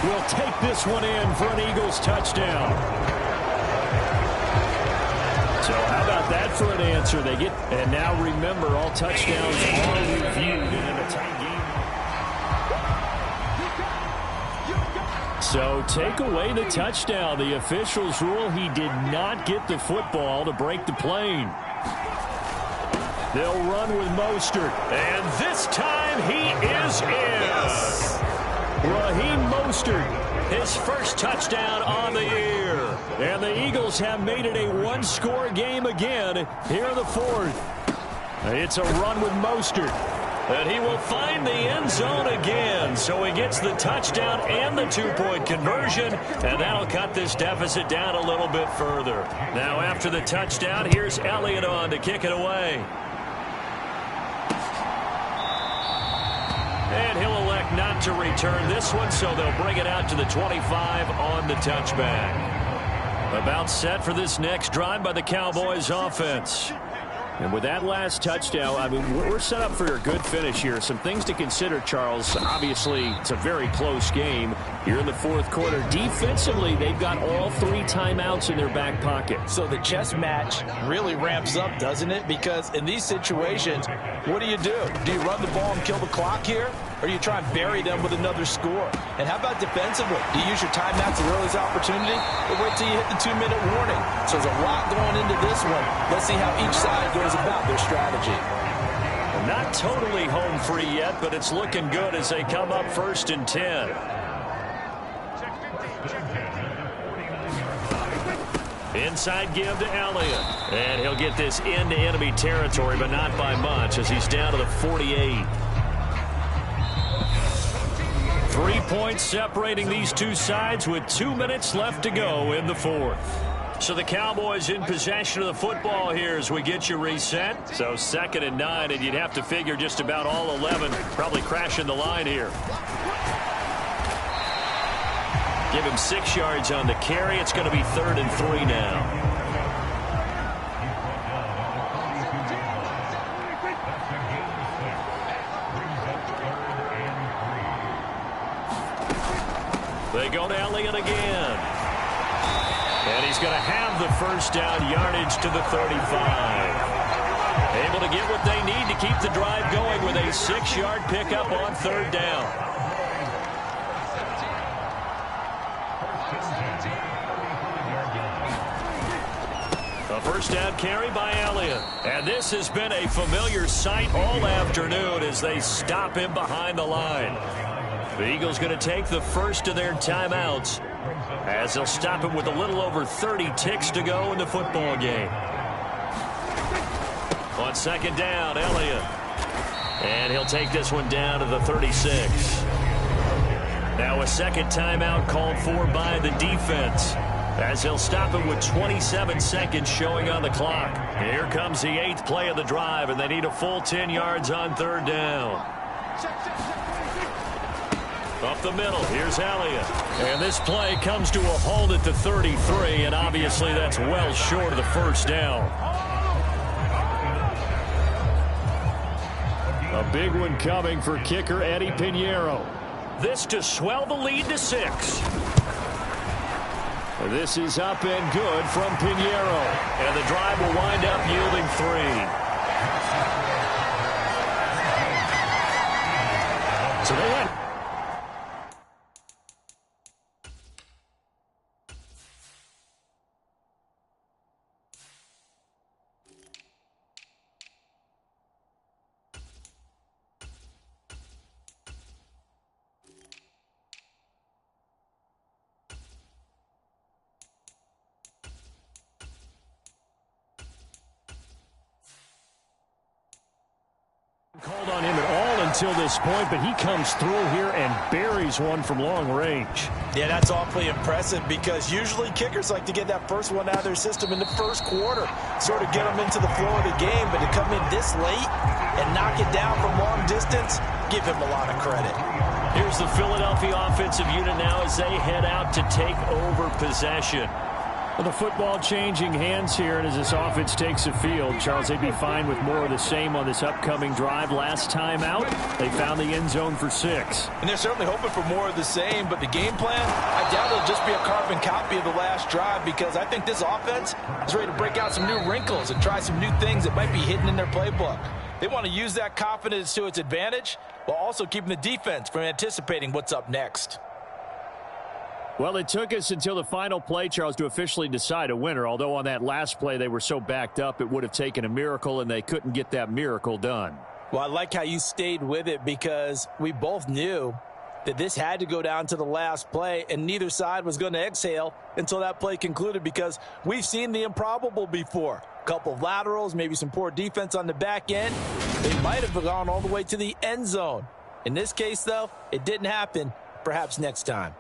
will take this one in for an Eagles touchdown. So how about that for an answer? They get, and now remember, all touchdowns are reviewed in a tight game. So take away the touchdown. The officials rule he did not get the football to break the plane. They'll run with Mostert. And this time he is in. Yes. Raheem Mostert, his first touchdown on the year. And the Eagles have made it a one-score game again here in the 4th. It's a run with Mostert. And he will find the end zone again. So he gets the touchdown and the 2-point conversion. And that'll cut this deficit down a little bit further. Now after the touchdown, here's Elliott on to kick it away. And he'll elect not to return this one, so they'll bring it out to the 25 on the touchback. About set for this next drive by the Cowboys offense. And with that last touchdown, I mean, we're set up for a good finish here. Some things to consider, Charles. Obviously, it's a very close game here in the fourth quarter. Defensively, they've got all 3 timeouts in their back pocket. So the chess match really ramps up, doesn't it? Because in these situations, what do? Do you run the ball and kill the clock here? Or do you try and bury them with another score? And how about defensively? Do you use your timeouts at earliest opportunity? Or wait till you hit the 2-minute warning? So there's a lot going into this one. Let's see how each side goes about their strategy. Not totally home free yet, but it's looking good as they come up 1st and 10. Inside give to Elliott. And he'll get this into enemy territory, but not by much as he's down to the 48. 3 points separating these two sides with 2 minutes left to go in the fourth. So the Cowboys in possession of the football here as we get you reset. So 2nd and 9, and you'd have to figure just about all 11 probably crashing the line here. Give him 6 yards on the carry. It's going to be 3rd and 3 now. They go to Elliott again. And he's going to have the first down, yardage to the 35. Able to get what they need to keep the drive going with a 6-yard pickup on 3rd down. A first down carry by Elliott. And this has been a familiar sight all afternoon as they stop him behind the line. The Eagles going to take the first of their timeouts as they'll stop him with a little over 30 ticks to go in the football game. On 2nd down, Elliott. And he'll take this one down to the 36. Now a 2nd timeout called for by the defense as they'll stop him with 27 seconds showing on the clock. Here comes the 8th play of the drive, and they need a full 10 yards on 3rd down. Up the middle, here's Elliott. And this play comes to a halt at the 33, and obviously that's well short of the first down. A big one coming for kicker Eddie Pinheiro. This to swell the lead to 6. This is up and good from Pinheiro. And the drive will wind up yielding 3. So they had called on him at all until this point, but he comes through here and buries one from long range. Yeah, that's awfully impressive because usually kickers like to get that first one out of their system in the first quarter, sort of get them into the flow of the game, but to come in this late and knock it down from long distance, give him a lot of credit. Here's the Philadelphia offensive unit now as they head out to take over possession. Well, the football changing hands here, and as this offense takes the field, Charles, they'd be fine with more of the same on this upcoming drive. Last time out, they found the end zone for 6. And they're certainly hoping for more of the same, but the game plan, I doubt it'll just be a carbon copy of the last drive because I think this offense is ready to break out some new wrinkles and try some new things that might be hidden in their playbook. They want to use that confidence to its advantage while also keeping the defense from anticipating what's up next. Well, it took us until the final play, Charles, to officially decide a winner, although on that last play they were so backed up it would have taken a miracle, and they couldn't get that miracle done. Well, I like how you stayed with it because we both knew that this had to go down to the last play, and neither side was going to exhale until that play concluded because we've seen the improbable before. A couple of laterals, maybe some poor defense on the back end. They might have gone all the way to the end zone. In this case, though, it didn't happen. Perhaps next time.